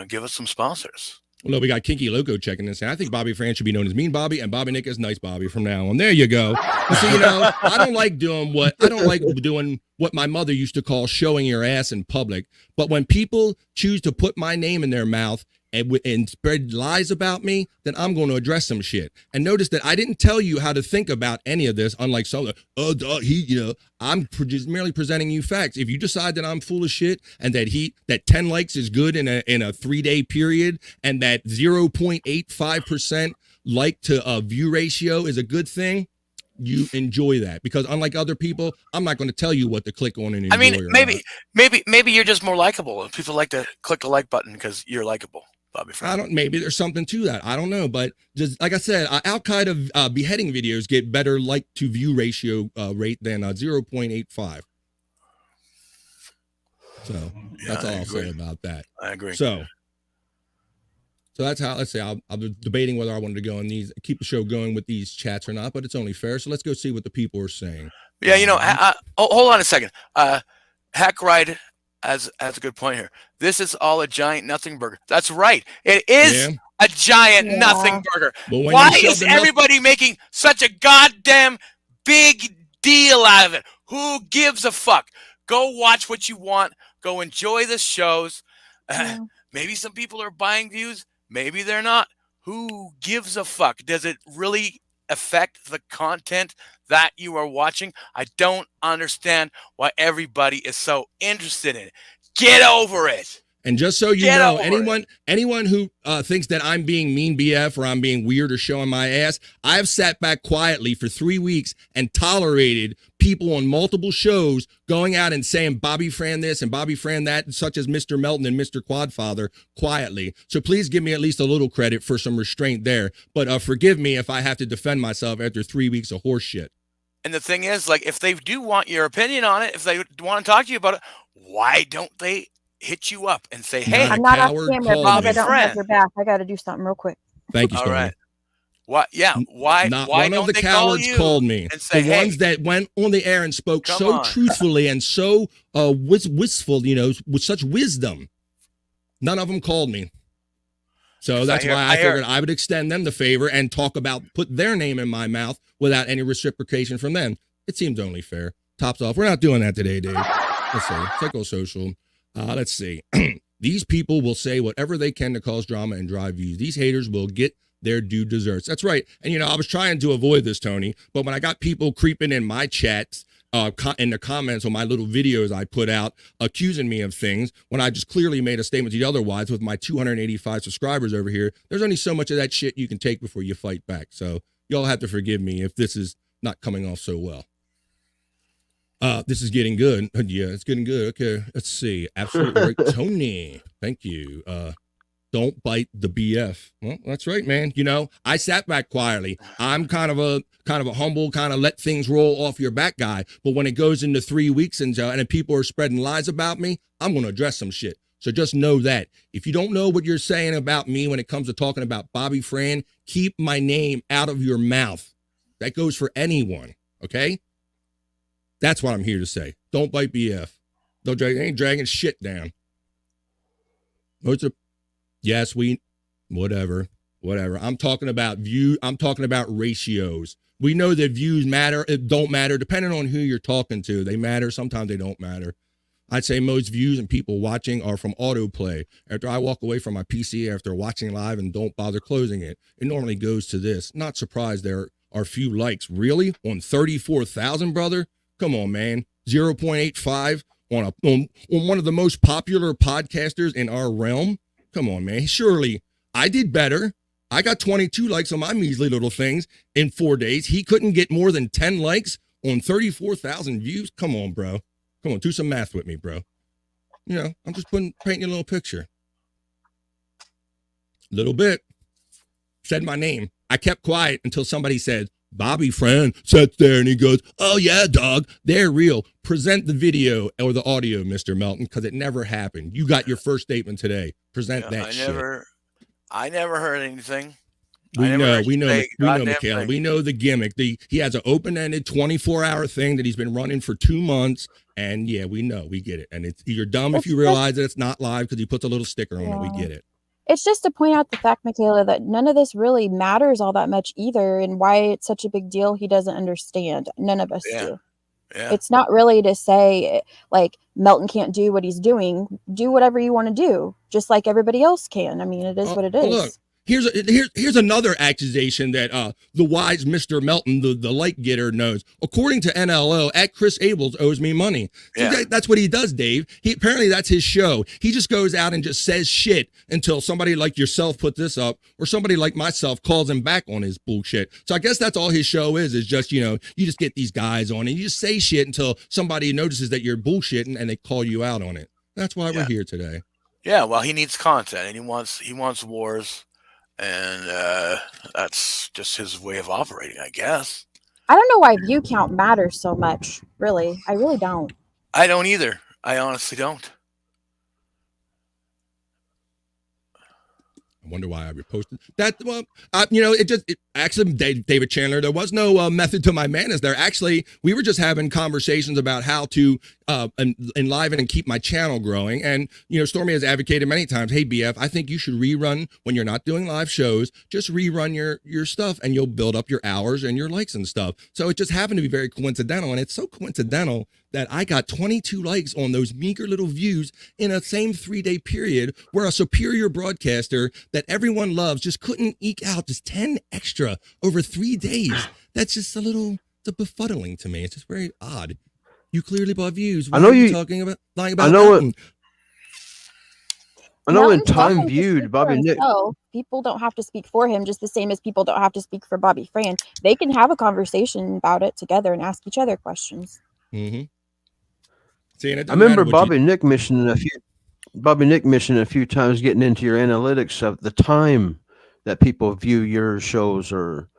Give us some sponsors. Well, no, we got Kinky Loco checking this out. I think Bobby Fran should be known as Mean Bobby and Bobby Nick as Nice Bobby from now on. There you go. So, I don't like doing what my mother used to call showing your ass in public. But when people choose to put my name in their mouth and spread lies about me, then I'm going to address some shit. And notice that I didn't tell you how to think about any of this, unlike some, I'm just merely presenting you facts. If you decide that I'm full of shit and that 10 likes is good in a 3-day period and that 0.85% like to view ratio is a good thing, you enjoy that, because unlike other people, I'm not going to tell you what to click on and enjoy. I mean, maybe you're just more likable. People like to click the like button because you're likable. Bobby Fran. Maybe there's something to that. I don't know, but just like I said, Al Qaeda beheading videos get better like to view ratio rate than 0.85. So that's all I'll say about that. I agree. So that's how. Let's say I was debating whether I wanted to go on these, keep the show going with these chats or not, but it's only fair. So let's go see what the people are saying. Yeah, hold on a second. Hack Ride has a good point here. This is all a giant nothing burger. That's right. It is a giant nothing burger. Why is everybody making such a goddamn big deal out of it? Who gives a fuck? Go watch what you want. Go enjoy the shows. Maybe some people are buying views. Maybe they're not. Who gives a fuck? Does it really affect the content that you are watching? I don't understand why everybody is so interested in it. Get over it. And just so you know, anyone who thinks that I'm being mean BF or I'm being weird or showing my ass, I've sat back quietly for 3 weeks and tolerated people on multiple shows going out and saying Bobby Fran this and Bobby Fran that, such as Mr. Melton and Mr. Quadfather, quietly. So please give me at least a little credit for some restraint there. But forgive me if I have to defend myself after 3 weeks of horse shit. And the thing is, like, if they do want your opinion on it, if they want to talk to you about it, why don't they hit you up and say, hey, I'm not off camera because I don't have your back. I got to do something real quick. Thank you, Stony. All right. What? Yeah. Why? Not why one don't of the they cowards call you called me. And say, the ones that went on the air and spoke so truthfully and so wistful, with such wisdom. None of them called me. So that's why I figured I would extend them the favor and put their name in my mouth without any reciprocation from them. It seems only fair. Tops off. We're not doing that today, Dave. Let's see. Psychosocial. Let's see. These people will say whatever they can to cause drama and drive views. These haters will get their due deserts. That's right. And, I was trying to avoid this, Tony, but when I got people creeping in my chats, in the comments on my little videos I put out, accusing me of things, when I just clearly made a statement to the otherwise with my 285 subscribers over here, there's only so much of that shit you can take before you fight back. So y'all have to forgive me if this is not coming off so well. This is getting good. Yeah, it's getting good. Okay, let's see. Absolutely right. Tony, thank you. Don't bite the BF. Well, that's right, man. I sat back quietly. I'm kind of a humble, kind of let things roll off your back guy. But when it goes into 3 weeks and people are spreading lies about me, I'm going to address some shit. So just know that. If you don't know what you're saying about me when it comes to talking about Bobby Fran, keep my name out of your mouth. That goes for anyone, okay? That's what I'm here to say. Don't bite BF. Ain't dragging shit down. Yes, whatever. I'm talking about I'm talking about ratios. We know that views matter. It don't matter depending on who you're talking to. They matter. Sometimes they don't matter. I'd say most views and people watching are from autoplay. After I walk away from my PC after watching live and don't bother closing it, it normally goes to this. Not surprised there are few likes. Really? On 34,000, brother? Come on, man. 0.85 on one of the most popular podcasters in our realm? Come on, man. Surely I did better. I got 22 likes on my measly little things in 4 days. He couldn't get more than 10 likes on 34,000 views. Come on, bro. Come on, do some math with me, bro. You know, I'm just painting a little picture. Little bit. Said my name. I kept quiet until somebody said, Bobby Friend sits there and he goes, oh yeah, dog, they're real. Present the video or the audio, Mr. Melton, because it never happened. You got your first statement today. Present that shit. I never heard anything. We know, Michaela. We know the gimmick. He has an open-ended 24-hour thing that he's been running for 2 months. And yeah, we know, we get it. And you're dumb if you realize that it's not live because he puts a little sticker on it. We get it. It's just to point out the fact, Michaela, that none of this really matters all that much either, and why it's such a big deal he doesn't understand. None of us do. Yeah. It's not really to say, like, Melton can't do what he's doing. Do whatever you want to do, just like everybody else can. I mean, it is what it is. Look. Here's another accusation that the wise Mr. Melton, the light getter, knows. According to NLO, at Chris Abels owes me money. Yeah. That's what he does, Dave. Apparently that's his show. He just goes out and just says shit until somebody like yourself put this up, or somebody like myself calls him back on his bullshit. So I guess that's all his show is just, you know, you just get these guys on and you just say shit until somebody notices that you're bullshitting and they call you out on it. That's why we're here today. Yeah, well, he needs content and he wants wars. And that's just his way of operating, I guess. I don't know why view count matters so much, really. I really don't. I don't either. I honestly don't. I wonder why I reposted that. Well, you know, it actually, David Chandler, there was no method to my madness there. Actually, we were just having conversations about how to enliven and keep my channel growing. And, you know, Stormy has advocated many times, hey, BF, I think you should rerun when you're not doing live shows. Just rerun your stuff and you'll build up your hours and your likes and stuff. So it just happened to be very coincidental. And it's so coincidental that I got 22 likes on those meager little views in a same 3-day period where a superior broadcaster that everyone loves just couldn't eke out just 10 extra over 3 days. That's just it's befuddling to me. It's just very odd. You clearly bought views. What are you talking about? Lying about I know in time viewed, Bobby Nick. People don't have to speak for him, just the same as people don't have to speak for Bobby Fran. They can have a conversation about it together and ask each other questions. Mm-hmm. I remember Bobby Nick mentioning a few times getting into your analytics of the time that people view your shows or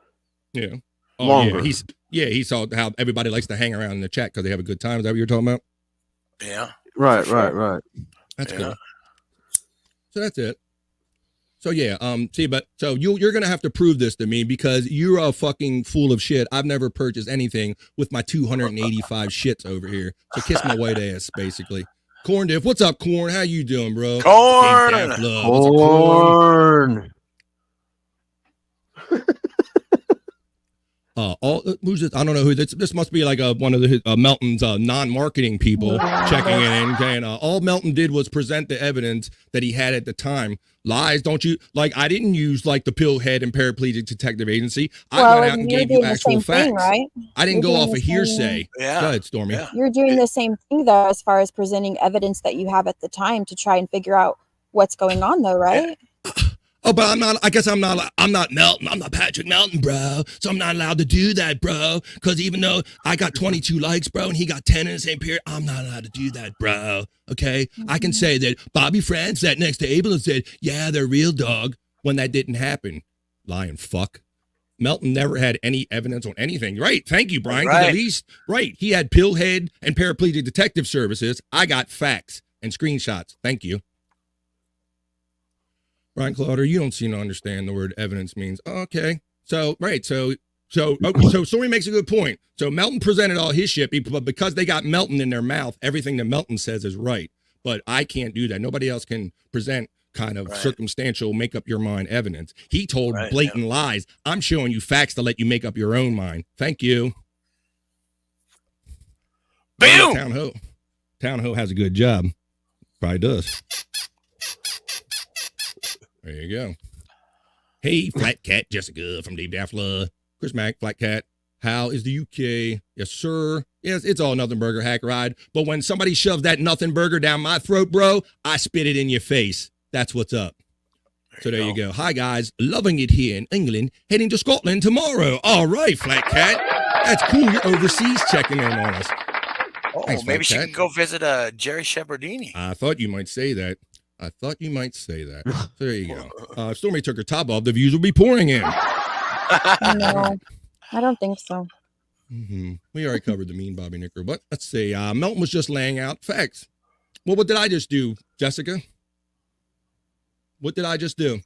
longer. Yeah, he saw how everybody likes to hang around in the chat because they have a good time. Is that what you're talking about? Yeah. Right. That's cool. So that's it. So yeah, so you're gonna have to prove this to me because you're a fucking fool of shit. I've never purchased anything with my 285 shits over here. So kiss my white ass, basically. Corn Diff, what's up, Corn? How you doing, bro? Corn. Who's this? I don't know who this. This must be like one of the Melton's non-marketing people checking in and saying all Melton did was present the evidence that he had at the time. Lies, don't you? Like, I didn't use like the Pillhead and Paraplegic Detective Agency. I went out and gave you actual facts. Right? I didn't go off of hearsay. Yeah. Go ahead, Stormy. Yeah. You're doing the same thing though, as far as presenting evidence that you have at the time to try and figure out what's going on, though, right? Oh, but I'm not Melton. I'm not Patrick Melton, bro. So I'm not allowed to do that, bro. Because even though I got 22 likes, bro, and he got 10 in the same period, I'm not allowed to do that, bro. Okay? I can say that Bobby Fran sat next to Abel and said, yeah, they're real, dog, when that didn't happen. Lying fuck. Melton never had any evidence on anything. Right. Thank you, Brian. Right. At least, right. He had Pillhead and Paraplegic Detective Services. I got facts and screenshots. Thank you. Brian Clauder, you don't seem to understand the word evidence means. Okay. So, right. So Stormy makes a good point. So Melton presented all his shit, but because they got Melton in their mouth, everything that Melton says is right. But I can't do that. Nobody else can present kind of circumstantial, make up your mind evidence. He told blatant lies. I'm showing you facts to let you make up your own mind. Thank you. Boom! Town Ho has a good job. Probably does. There you go. Hey, Flat Cat Jessica from Dave Daffler. Chris Mack, Flat Cat. How is the UK? Yes, sir. Yes, it's all Nothing Burger Hack Ride. But when somebody shoves that Nothing Burger down my throat, bro, I spit it in your face. That's what's up. So there you go. Hi, guys. Loving it here in England. Heading to Scotland tomorrow. All right, Flat Cat. That's cool. You're overseas checking in on us. Oh, Thanks, maybe Fat she Cat. can go visit Jerry Shepardini. I thought you might say that. So there you go. If Stormy took her top off, the views will be pouring in. No, I don't think so. We already covered the mean Bobby Nicker, but let's see. Melton was just laying out facts. Well, what did I just do, Jessica? What did I just do?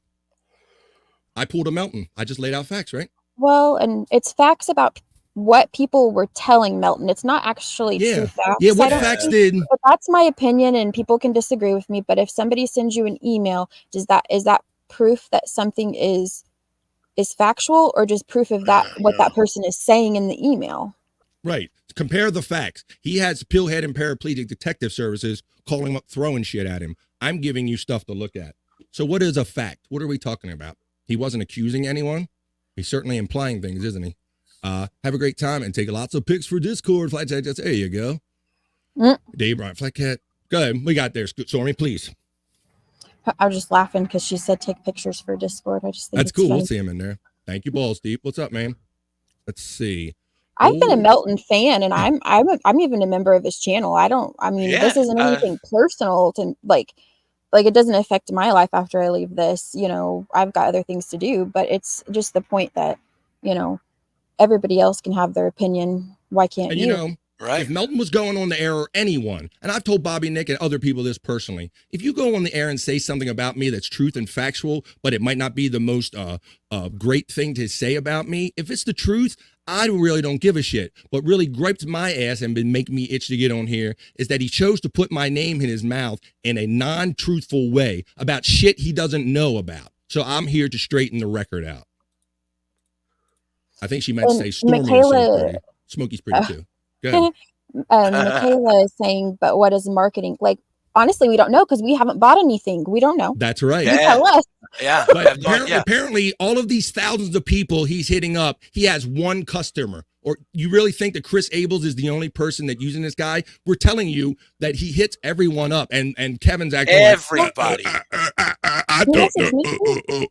I pulled a Melton. I just laid out facts, right? Well, and it's facts about what people were telling Melton. It's not actually true facts. Yeah, what I don't facts think- did? But that's my opinion, and people can disagree with me. But if somebody sends you an email, is that proof that something is factual, or just proof of that what that person is saying in the email? Right. Compare the facts. He has Pillhead and Paraplegic Detective Services calling him up, throwing shit at him. I'm giving you stuff to look at. So what is a fact? What are we talking about? He wasn't accusing anyone. He's certainly implying things, isn't he? Have a great time and take lots of pics for Discord. Flat Cat, there you go. Dave Bryant, Flat Cat. Go ahead. We got there. Stormy, please. I was just laughing because she said take pictures for Discord. I just think That's it's cool. funny. We'll see him in there. Thank you, Balls Deep. What's up, man? Let's see. I've been a Melton fan, and I'm even a member of his channel. This isn't anything personal to like it doesn't affect my life after I leave this. I've got other things to do, but it's just the point that, everybody else can have their opinion. Why can't And you? If Melton was going on the air, or anyone, and I've told Bobby, Nick, and other people this personally, if you go on the air and say something about me that's truth and factual, but it might not be the most great thing to say about me, if it's the truth, I really don't give a shit. What really gripes my ass and been making me itch to get on here is that he chose to put my name in his mouth in a non-truthful way about shit he doesn't know about. So I'm here to straighten the record out. I think she meant to say Stormy is so pretty. Smokey's pretty too. Go ahead. Michaela is saying, but what is marketing? Like, honestly, we don't know because we haven't bought anything. We don't know. That's right. You tell us. Yeah. But apparently, all of these thousands of people he's hitting up, he has one customer. Or you really think that Chris Abels is the only person that using this guy? We're telling you that he hits everyone up, and Kevin's acting everybody. I don't know.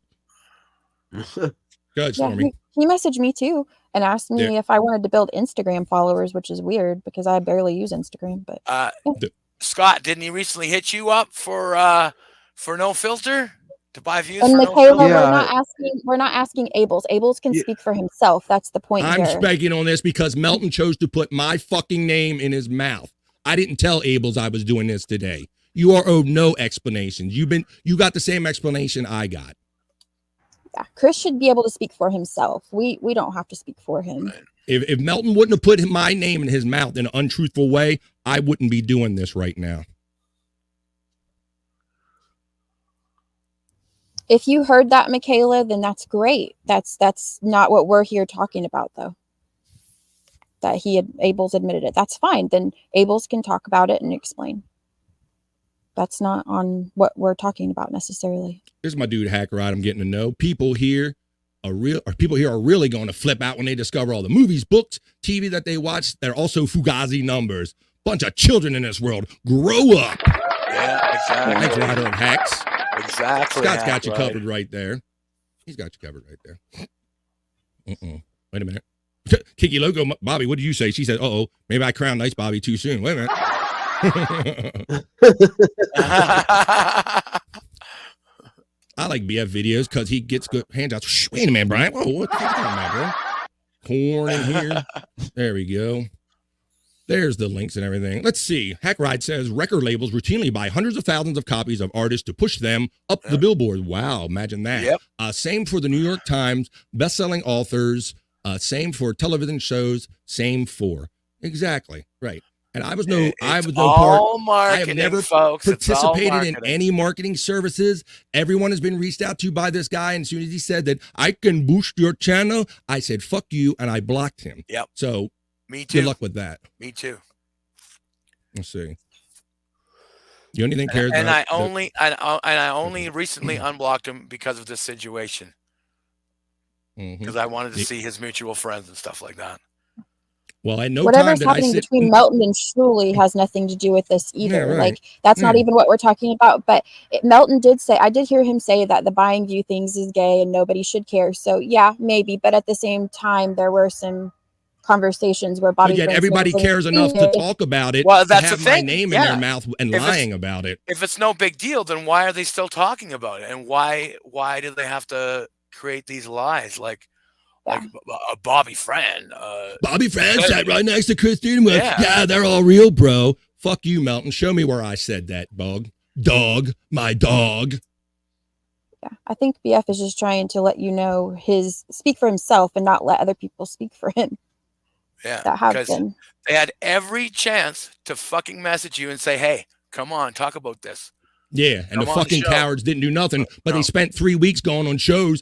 Go ahead, Stormy. He messaged me too and asked me if I wanted to build Instagram followers, which is weird because I barely use Instagram. But Scott, didn't he recently hit you up for No Filter to buy views? And for Michaela, No Filter? we're not asking Abels. Abels can speak for himself. That's the point. I'm here. speaking on this because Melton chose to put my fucking name in his mouth. I didn't tell Abels I was doing this today. You are owed no explanations. You got the same explanation I got. Yeah, Chris should be able to speak for himself. We don't have to speak for him. If Melton wouldn't have put my name in his mouth in an untruthful way, I wouldn't be doing this right now. If you heard that, Michaela, then that's great. That's not what we're here talking about, though. That Abels admitted it. That's fine. Then Abels can talk about it and explain. That's not on what we're talking about necessarily. Here's my dude Hacker Ride. I'm getting to know people here are really going to flip out when they discover all the movies, books, TV that they watch. They're also Fugazi numbers. Bunch of children in this world. Grow up. Yeah, exactly. Thanks, Ryder and Hacks. Exactly. Scott's got you covered right there. He's got you covered right there. Wait a minute. Kiki Logo, Bobby, what did you say? She said, maybe I crowned Nice Bobby too soon. Wait a minute. I like BF videos because he gets good handouts. Wait a minute, Brian. Whoa, what the fuck are you talking about, bro? Corn in here. There we go. There's the links and everything. Let's see. Hackride says record labels routinely buy hundreds of thousands of copies of artists to push them up the billboard. Wow, imagine that. Yep. Same for the New York Times, best-selling authors. Same for television shows. Same for exactly right. And I was no part. I have never participated in any marketing services. Everyone has been reached out to by this guy, and as soon as he said that I can boost your channel, I said fuck you, and I blocked him. Yep. So me too. Good luck with that. Me too. Let's see. You anything cares? And I only recently unblocked him because of this situation. Because I wanted to see his mutual friends and stuff like that. Well, I know whatever's happening between Melton and Shuli has nothing to do with this either. Yeah, right. Like that's not even what we're talking about. But Melton did say, I did hear him say that the buying view things is gay and nobody should care. So yeah, maybe. But at the same time, there were some conversations where Bobby. But yet Friends everybody knows cares anything. enough to talk about it. Well, to that's have the my thing. name in Yeah. their mouth and If it's- lying about it. If it's no big deal, then why are they still talking about it? And why do they have to create these lies like a Bobby Friend? Bobby Friend sat right next to Christine. Yeah. Yeah, they're all real, bro. Fuck you, Melton. Show me where I said that, dog. Dog, my dog. Yeah, I think BF is just trying to let you know speak for himself and not let other people speak for him. Yeah, that have because been. they had every chance to fucking message you and say, "Hey, come on, talk about this." Yeah, and Come the on the fucking show. cowards didn't do nothing, but they spent 3 weeks going on shows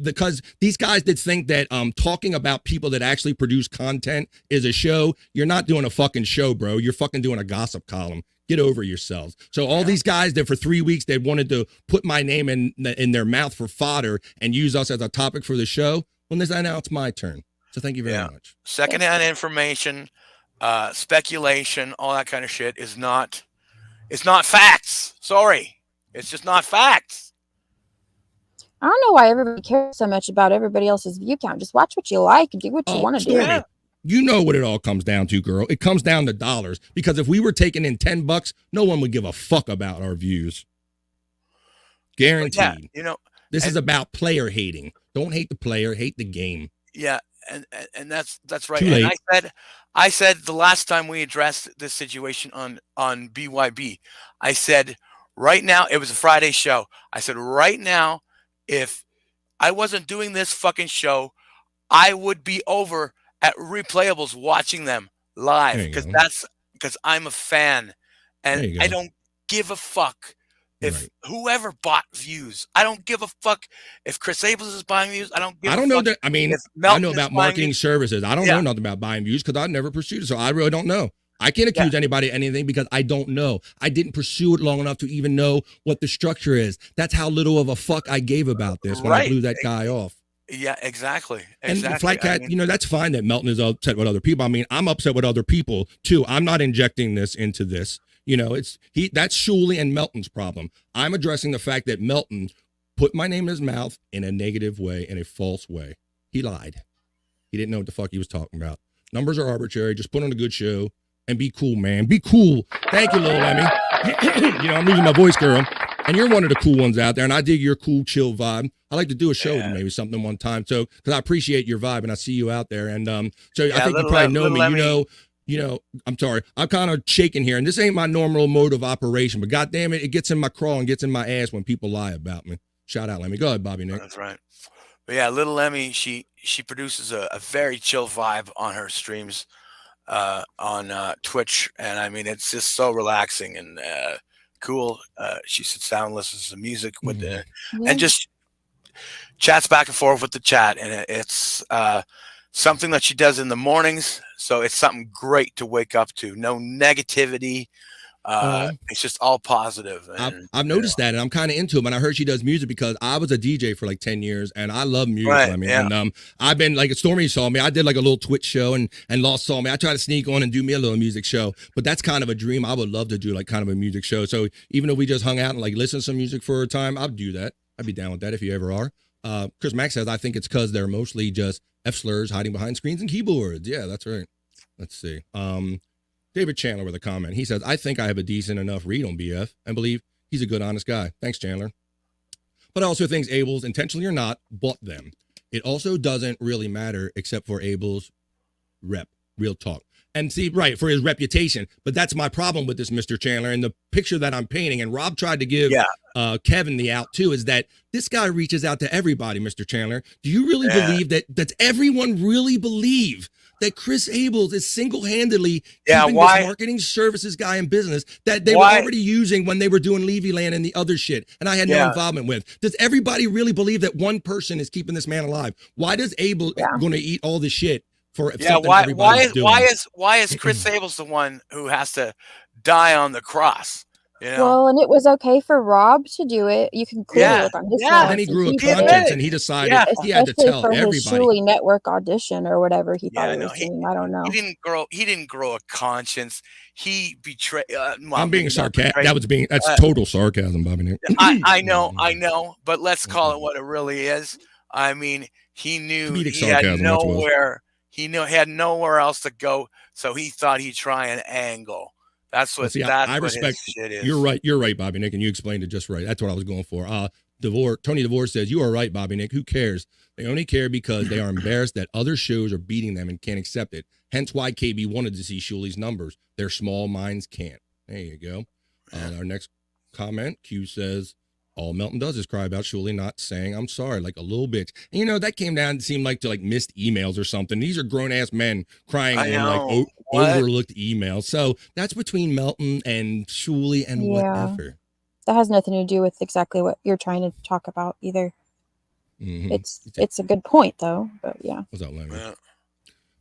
because these guys did think that talking about people that actually produce content is a show. You're not doing a fucking show, bro. You're fucking doing a gossip column. Get over yourselves. So all these guys that for 3 weeks they wanted to put my name in their mouth for fodder and use us as a topic for the show. Well, now it's my turn. So thank you very much. Secondhand information, speculation, all that kind of shit is not. It's not facts. Sorry, it's just not facts. I don't know why everybody cares so much about everybody else's view count. Just watch what you like and do what you want to do. Stormy, you know what it all comes down to, girl. It comes down to dollars. Because if we were taking in $10, no one would give a fuck about our views. Guaranteed. Yeah, this is about player hating. Don't hate the player, hate the game. Yeah, and that's right. Too late. And I said the last time we addressed this situation on BYB, I said right now, it was a Friday show. I said right now, if I wasn't doing this fucking show, I would be over at Replayables watching them live because I'm a fan and I don't give a fuck if whoever bought views. I don't give a fuck if Chris Abels is buying views. I don't give a fuck. I don't know that. I mean, if I Melton know is about buying marketing views. services. I don't know nothing about buying views because I never pursued it. So I really don't know. I can't accuse anybody of anything because I don't know. I didn't pursue it long enough to even know what the structure is. That's how little of a fuck I gave about this when I blew that guy off. Yeah, exactly. And Exactly. Flat Cat, I mean, that's fine that Melton is upset with other people. I mean, I'm upset with other people too. I'm not injecting this into this. That's Shuley and Melton's problem. I'm addressing the fact that Melton put my name in his mouth in a negative way, in a false way. He lied. He didn't know what the fuck he was talking about. Numbers are arbitrary. Just put on a good show and be cool, man. Be cool. Thank you, Lil Emmy. I'm losing my voice, girl. And you're one of the cool ones out there, and I dig your cool, chill vibe. I like to do a show with you, maybe something one time. So, because I appreciate your vibe, and I see you out there. And I think you probably know me. I'm sorry. I'm kind of shaking here, and this ain't my normal mode of operation. But goddamn it, it gets in my craw and gets in my ass when people lie about me. Shout out, Lemmy. Go ahead, Bobby Nick. That's right. But yeah, Little Lemmy, she produces a very chill vibe on her streams on Twitch, and I mean it's just so relaxing and cool. She sits down, listens to music with and just chats back and forth with the chat, and it's something that she does in the mornings. So it's something great to wake up to. No negativity. It's just all positive. And, I've noticed that, and I'm kind of into it. And I heard she does music because I was a DJ for like 10 years, and I love music. Right, I mean, yeah. and I've been like Stormy saw me. I did like a little Twitch show, and Lost saw me. I try to sneak on and do me a little music show, but that's kind of a dream. I would love to do like kind of a music show. So even if we just hung out and like listen to some music for a time, I'd do that. I'd be down with that if you ever are. Chris Mack says I think it's because they're mostly just F slurs hiding behind screens and keyboards. Yeah, that's right. Let's see. David Chandler with a comment. He says, I think I have a decent enough read on BF and believe he's a good, honest guy. Thanks, Chandler. But I also think Abels, intentionally or not, bought them. It also doesn't really matter except for Abels' rep, real talk. And see, right, for his reputation. But that's my problem with this, Mr. Chandler. And the picture that I'm painting, and Rob tried to give Kevin the out too, is that this guy reaches out to everybody, Mr. Chandler. Do you really believe that everyone really believe that Chris Abels is single-handedly keeping this marketing services guy in business that they were already using when they were doing Levyland and the other shit, and I had no involvement with? Does everybody really believe that one person is keeping this man alive? Why does Abel going to eat all this shit for something everybody's doing? Why is Chris Abels the one who has to die on the cross? You know? Well, and it was okay for Rob to do it. You can clearly look on his And then he grew a conscience, and he decided he had to tell for everybody. His Shuley Network audition or whatever he thought he was doing. I don't know. He didn't grow a conscience. He betrayed. I'm being sarcastic. That's total sarcasm, Bobby Nick. I know, but let's call it what it really is. I mean, he knew Comedic he had sarcasm, He had nowhere else to go, so he thought he'd try an angle. That's what. See, that's I what respect. his shit is. You're right, Bobby Nick, and you explained it just right. That's what I was going for. Tony DeVore says, you are right, Bobby Nick. Who cares? They only care because they are embarrassed that other shows are beating them and can't accept it. Hence why KB wanted to see Shuli's numbers. Their small minds can't. There you go. Our next comment, Q says, all Melton does is cry about Shuli not saying I'm sorry, like a little bitch. And, you know, that came down and seemed like to like missed emails or something. These are grown-ass men crying in like overlooked emails. So that's between Melton and Shuli and whatever. That has nothing to do with exactly what you're trying to talk about either. Mm-hmm. It's a good point though, but yeah. What's up, Larry?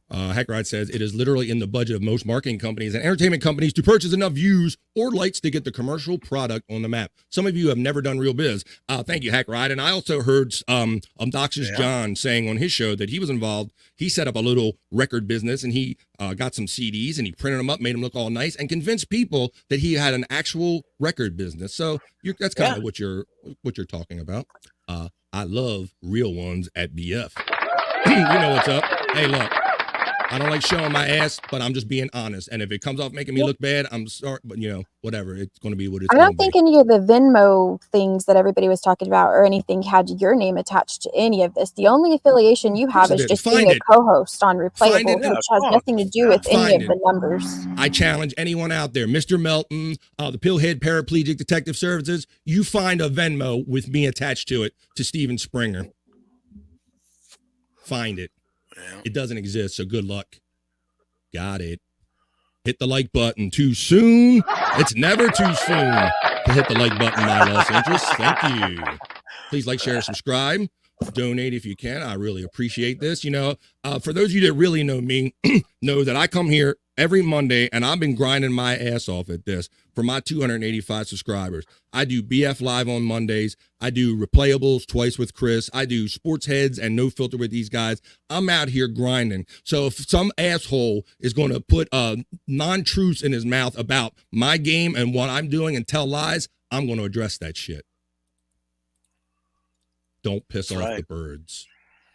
Hackride says it is literally in the budget of most marketing companies and entertainment companies to purchase enough views or likes to get the commercial product on the map. Some of you have never done real biz. Thank you, Hackride. And I also heard Obnoxious John saying on his show that he was involved. He set up a little record business and he got some CDs and he printed them up, made them look all nice, and convinced people that he had an actual record business. So that's kind of what you're talking about. I love real ones at BF. You know what's up. Hey, look. I don't like showing my ass, but I'm just being honest. And if it comes off making me look bad, I'm sorry, but you know, whatever. It's going to be what it's I don't think any of the Venmo things that everybody was talking about or anything had your name attached to any of this. The only affiliation you have is just being a co-host on Replayable, which has nothing to do with any of the numbers. I challenge anyone out there, Mr. Melton, the Pillhead Paraplegic Detective Services, you find a Venmo with me attached to it to Steven Springer. Find it. It doesn't exist, so good luck. Got it. Hit the like button. Too soon? It's never too soon to hit the like button, my lost interest. Thank you. Please like, share, subscribe. Donate if you can. I really appreciate this. You know, for those of you that really know me, know that I come here every Monday, and I've been grinding my ass off at this for my 285 subscribers. I do BF Live on Mondays. I do Replayables twice with Chris. I do Sports Heads and No Filter with these guys. I'm out here grinding. So if some asshole is going to put non-truths in his mouth about my game and what I'm doing and tell lies, I'm going to address that shit. Don't piss off the birds.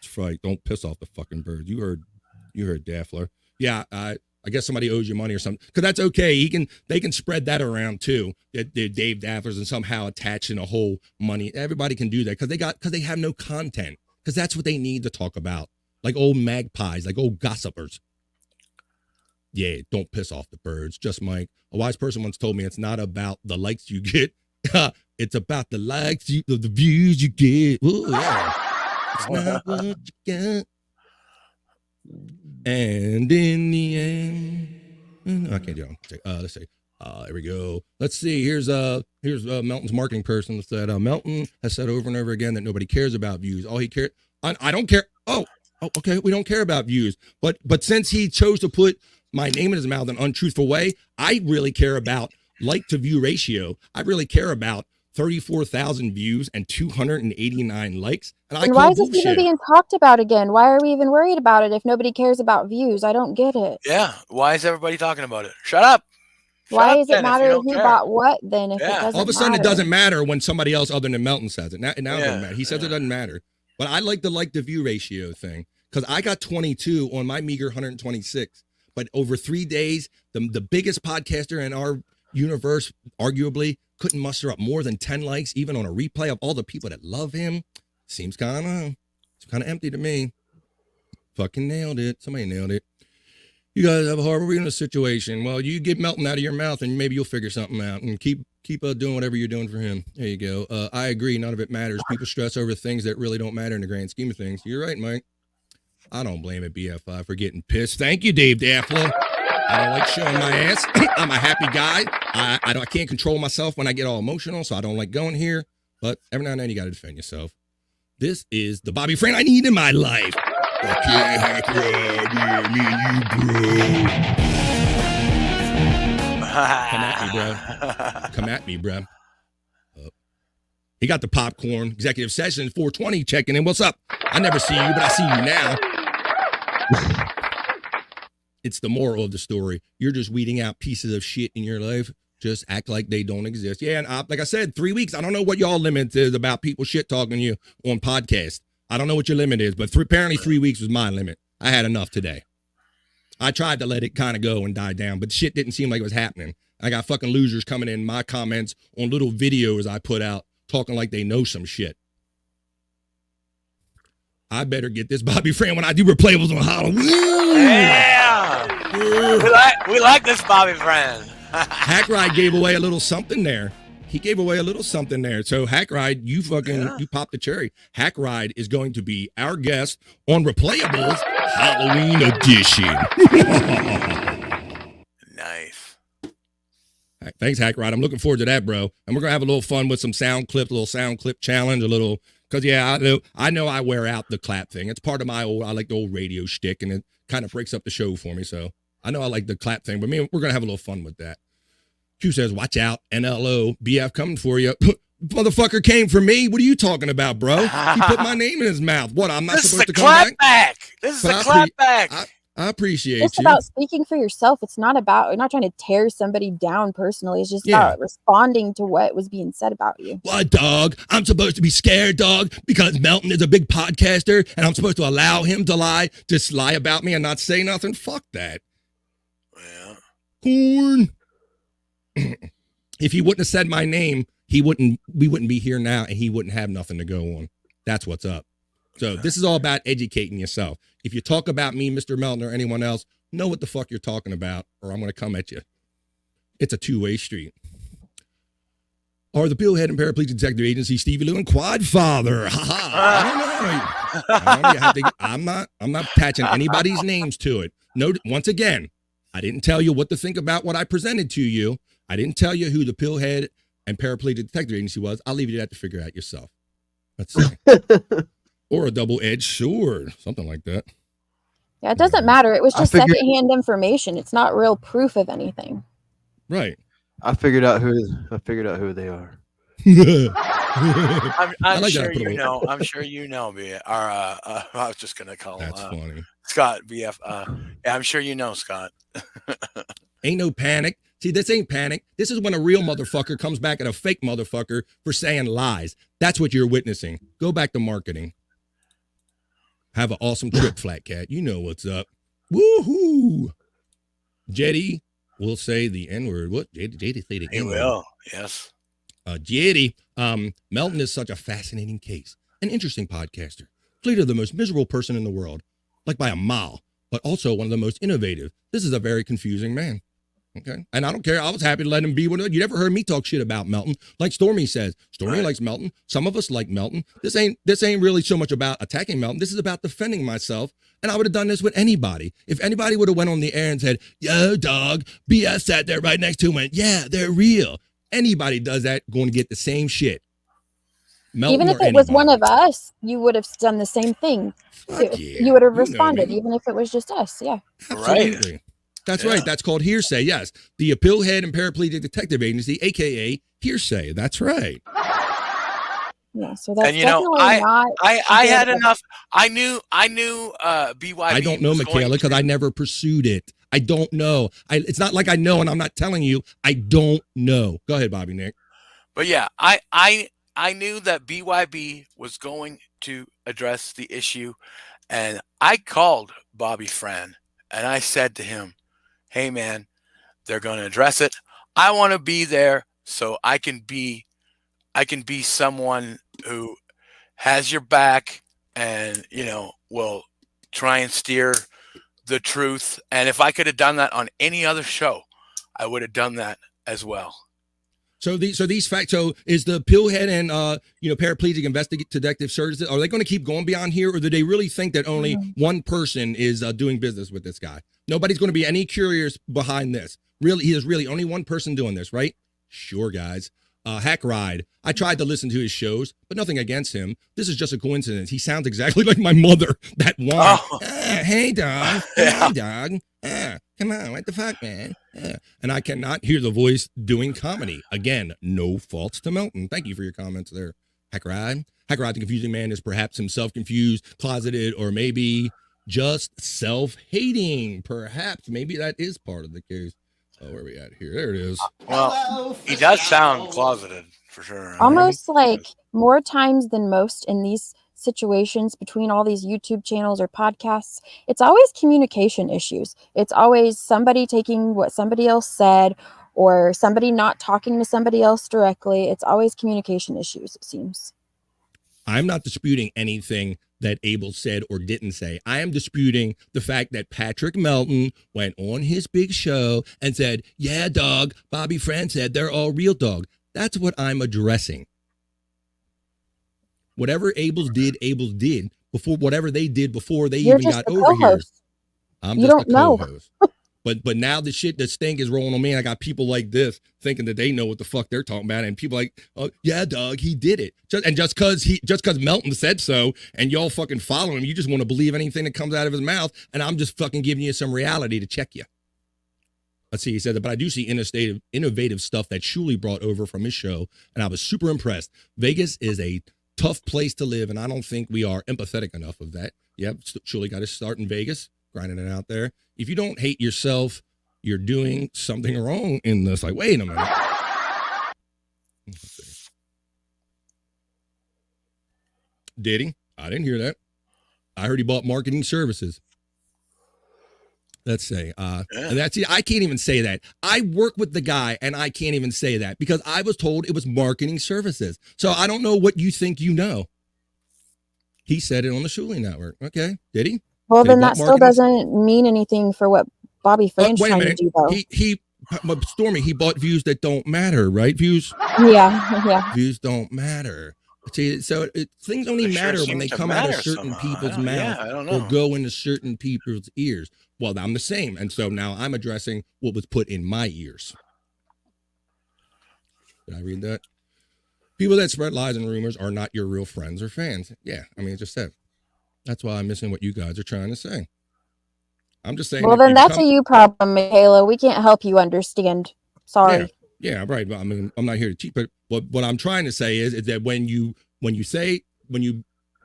That's right. Don't piss off the fucking birds. You heard Daffler. Yeah, I guess somebody owes you money or something, because that's okay. They can spread that around too. They're Dave Dafflers and somehow attaching a whole money. Everybody can do that because they have no content, because that's what they need to talk about, like old magpies, like old gossipers. Yeah, don't piss off the birds. Just Mike. A wise person once told me it's not about the likes you get. It's about the likes, the views you get. Ooh, yeah. It's not what you get. And in the end, I can't do it. Let's see. There we go. Let's see. Here's Melton's marketing person that said Melton has said over and over again that nobody cares about views. All he cares, I don't care. Oh, okay. We don't care about views. But since he chose to put my name in his mouth in an untruthful way, I really care about like to view ratio. I really care about 34,000 views and 289 likes. And why is this even being talked about again? Why are we even worried about it if nobody cares about views? I don't get it. Yeah. Why is everybody talking about it? Shut up. Why does it matter who bought what then if it doesn't all of a sudden matter? It doesn't matter when somebody else other than Melton says it. Now it doesn't matter. He says it doesn't matter. But I like the view ratio thing, because I got 22 on my meager 126. But over 3 days, the biggest podcaster in our universe arguably couldn't muster up more than 10 likes, even on a replay of all the people that love him. Seems kind of empty to me. Fucking nailed it. Somebody nailed it. You guys have a horrible reading of the situation. Well, you get Melton out of your mouth and maybe you'll figure something out, and keep doing whatever you're doing for him. There you go. I agree. None of it matters. People stress over things that really don't matter in the grand scheme of things. You're right, Mike. I don't blame it, BF5, for getting pissed. Thank you, Dave Daffler. I don't like showing my ass. I'm a happy guy. I can't control myself when I get all emotional, so I don't like going here. But every now and then you got to defend yourself. This is the Bobby Friend I need in my life. Fuck yeah, Hackride, me and you, bro. Come at me, bro. He got the popcorn. Executive session 420 checking in. What's up? I never see you, but I see you now. It's the moral of the story. You're just weeding out pieces of shit in your life. Just act like they don't exist. Yeah, and like I said, 3 weeks. I don't know what y'all limit is about people shit talking you on podcast. I don't know what your limit is, but apparently 3 weeks was my limit. I had enough today. I tried to let it kind of go and die down, but shit didn't seem like it was happening. I got fucking losers coming in my comments on little videos I put out talking like they know some shit. I better get this Bobby Friend when I do replayables on Halloween. Yeah. we like this Bobby Friend. Hack Ride gave away a little something there. He gave away a little something there. So Hack Ride, you popped the cherry. Hack Ride is going to be our guest on Replayables Halloween edition. Nice. Thanks, Hack Ride. I'm looking forward to that, bro. And we're gonna have a little fun with some sound clip, little sound clip challenge, because I know I wear out the clap thing. It's part of I like the old radio shtick, and it kind of breaks up the show for me. So I know I like the clap thing, but we're gonna have a little fun with that. Q says, watch out, NLO, BF coming for you. Motherfucker came for me. What are you talking about, bro? He put my name in his mouth. What, I'm not supposed to come back? This is a clap back. I appreciate It's you. about speaking for yourself. It's not about, you're not trying to tear somebody down personally. It's just about responding to what was being said about you. What, dog? I'm supposed to be scared, dog, because Melton is a big podcaster and I'm supposed to allow him to just lie about me and not say nothing? Fuck that. Yeah. Corn. If he wouldn't have said my name, we wouldn't be here now and he wouldn't have nothing to go on. That's what's up. So this is all about educating yourself. If you talk about me, Mr. Melton, or anyone else, know what the fuck you're talking about, or I'm going to come at you. It's a two-way street. Or the Pillhead and Paraplegic Detective Agency, Stevie Lou and Quadfather. I don't know. I'm not attaching anybody's names to it. No, once again, I didn't tell you what to think about what I presented to you. I didn't tell you who the Pillhead and Paraplegic Detective Agency was. I'll leave you to that to figure out yourself. Let's see. Or a double-edged sword, something like that. Yeah, it doesn't matter. It was just secondhand information. It's not real proof of anything. Right. I figured out who they are. I'm sure you know. I'm sure you know. I was just gonna call him. That's funny. Scott BF. Yeah, I'm sure you know Scott. Ain't no panic. See, this ain't panic. This is when a real motherfucker comes back at a fake motherfucker for saying lies. That's what you're witnessing. Go back to marketing. Have an awesome trip, Flat Cat. You know what's up. Woohoo! Jetty will say the N-word. What? Jetty say the N-word. He will, yes. Jetty, Melton is such a fascinating case. An interesting podcaster. Clearly the most miserable person in the world. Like by a mile. But also one of the most innovative. This is a very confusing man. Okay. And I don't care. I was happy to let him be one of them. You never heard me talk shit about Melton. Like Stormy says. Stormy likes Melton. Some of us like Melton. This ain't really so much about attacking Melton. This is about defending myself. And I would have done this with anybody. If anybody would have went on the air and said, yo, dog, BS sat there right next to him and went, yeah, they're real. Anybody does that, going to get the same shit. Melton, even if it was one of us, you would have done the same thing. Yeah. You would have responded, even if it was just us. Yeah. Absolutely. Right. That's right. That's called hearsay. Yes. The Pillhead and Paraplegic Detective Agency, a.k.a. hearsay. That's right. Yeah. So that's and you know, I had enough. I knew BYB. I don't know, Michaela, because I never pursued it. I don't know. It's not like I know and I'm not telling you. I don't know. Go ahead, Bobby Nick. But yeah, I knew that BYB was going to address the issue, and I called Bobby Friend and I said to him, hey man, they're going to address it. I want to be there so I can be someone who has your back and, you know, will try and steer the truth. And if I could have done that on any other show, I would have done that as well. So these facts. So is the Pillhead and Paraplegic Investigative Detective Services, are they going to keep going beyond here, or do they really think that only one person is doing business with this guy? Nobody's going to be any curious behind this. Really, he is really only one person doing this, right? Sure, guys. Hack Ride. I tried to listen to his shows, but nothing against him. This is just a coincidence. He sounds exactly like my mother. That one. Oh. Hey, dog. Hey, dog. Come on. What the fuck, man? And I cannot hear the voice doing comedy. Again, no faults to Melton. Thank you for your comments there, Hack Ride. Hack Ride, the confusing man, is perhaps himself confused, closeted, or maybe just self-hating. Perhaps. Maybe that is part of the case. Oh, where are we at here? There it is. Well, he does sound closeted for sure. Almost like more times than most in these situations between all these YouTube channels or podcasts, it's always communication issues. It's always somebody taking what somebody else said or somebody not talking to somebody else directly. It's always communication issues, it seems. I'm not disputing anything that Abel said or didn't say. I am disputing the fact that Patrick Melton went on his big show and said, yeah, dog, Bobby Fran said they're all real, dog. That's what I'm addressing. Whatever Abel did before whatever they did before they You're even just got the over here. co-host. I'm You just don't a know. co-host. But now the stink is rolling on me. And I got people like this thinking that they know what the fuck they're talking about, and people like, oh yeah, dog, he did it. Just because Melton said so, and y'all fucking follow him, you just want to believe anything that comes out of his mouth, and I'm just fucking giving you some reality to check you. Let's see, he said that, but I do see innovative stuff that Shuli brought over from his show, and I was super impressed. Vegas is a tough place to live, and I don't think we are empathetic enough of that. Yep, Shuli got his start in Vegas, grinding it out there. If you don't hate yourself, you're doing something wrong in this. Like, wait a minute. Let's see. Did he? I didn't hear that. I heard he bought marketing services. Let's say, and that's it. I can't even say that. I work with the guy, and I can't even say that because I was told it was marketing services. So I don't know what you think you know. He said it on the Shuli Network. Okay, did he? Well, Did he then bought that still marketing? doesn't mean anything for what Bobby Fran's Wait a trying to minute. do, though. But Stormy, he bought views that don't matter, right? Views. Yeah. Views don't matter. See, so things only They sure matter when seem they to come out of matter certain somehow. people's I mouths don't or know. go into certain people's ears. Well, I'm the same, and so now I'm addressing what was put in my ears. Did I read that? People that spread lies and rumors are not your real friends or fans. Yeah, I mean, it just said. That's why I'm missing what you guys are trying to say. I'm just saying. Well, then that's a you problem, Michaela. We can't help you understand. Sorry. Yeah, right. Well, I mean, I'm not here to teach, but what I'm trying to say is that when you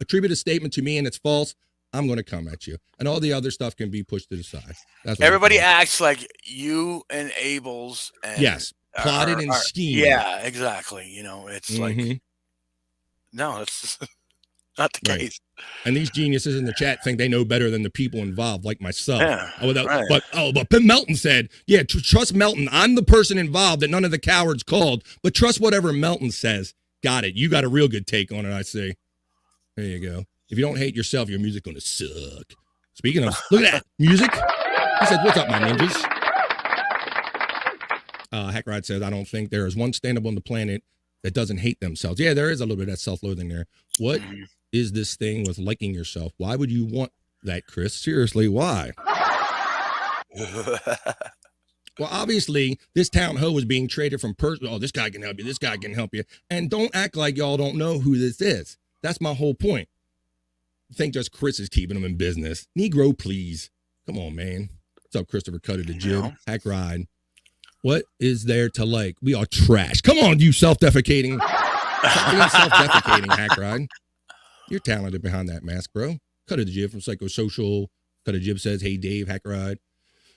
attribute a statement to me and it's false, I'm going to come at you, and all the other stuff can be pushed to the side. That's what Everybody I'm saying. acts like you and Abel's and Yes, plotted and schemed. Yeah, exactly. You know, it's like no, it's just not the Right. case. And these geniuses in the chat think they know better than the people involved, like myself. Yeah, right. But Melton said, yeah, trust Melton. I'm the person involved that none of the cowards called, but trust whatever Melton says. Got it. You got a real good take on it, I see. There you go. If you don't hate yourself, your music gonna suck. Speaking of, look at that music. He said, "What's up, my ninjas?" Hackride says, "I don't think there is one stand-up on the planet that doesn't hate themselves." Yeah, there is a little bit of that self-loathing there. What is this thing with liking yourself? Why would you want that, Chris? Seriously, why? Well, obviously, this town hoe is being traded from person. Oh, this guy can help you. This guy can help you. And don't act like y'all don't know who this is. That's my whole point. I think just Chris is keeping them in business. Negro, please. Come on, man. What's up, Christopher Cutter the Jib? Hack Ride. What is there to like? We are trash. Come on, you self-defecating. Self-defecating, Hack Ride. You're talented behind that mask, bro. Cutter the Jib from Psychosocial. Cutter Jib says, hey, Dave, Hack Ride.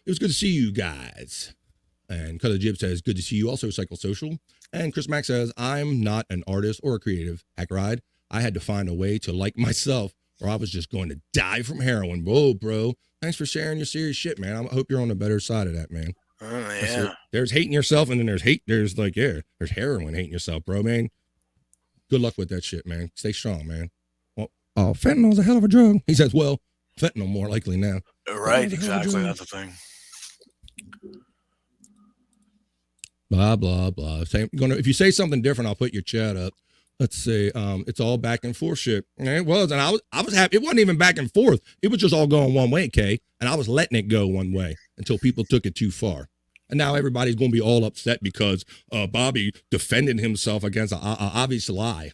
It was good to see you guys. And Cutter Jib says, good to see you also, Psychosocial. And Chris Mack says, I'm not an artist or a creative, Hack Ride. I had to find a way to like myself or I was just going to die from heroin. Whoa, bro. Thanks for sharing your serious shit, man. I hope you're on the better side of that, man. Oh, yeah. There's hating yourself, and then there's hate. There's like, yeah, there's heroin hating yourself, bro, man. Good luck with that shit, man. Stay strong, man. Well, fentanyl's a hell of a drug. He says, well, fentanyl more likely now. Right, exactly. That's the thing. Blah, blah, blah. If you say something different, I'll put your chat up. Let's see. It's all back and forth shit. And it was, and I was happy. It wasn't even back and forth. It was just all going one way, Kay. And I was letting it go one way until people took it too far. And now everybody's going to be all upset because Bobby defended himself against an obvious lie.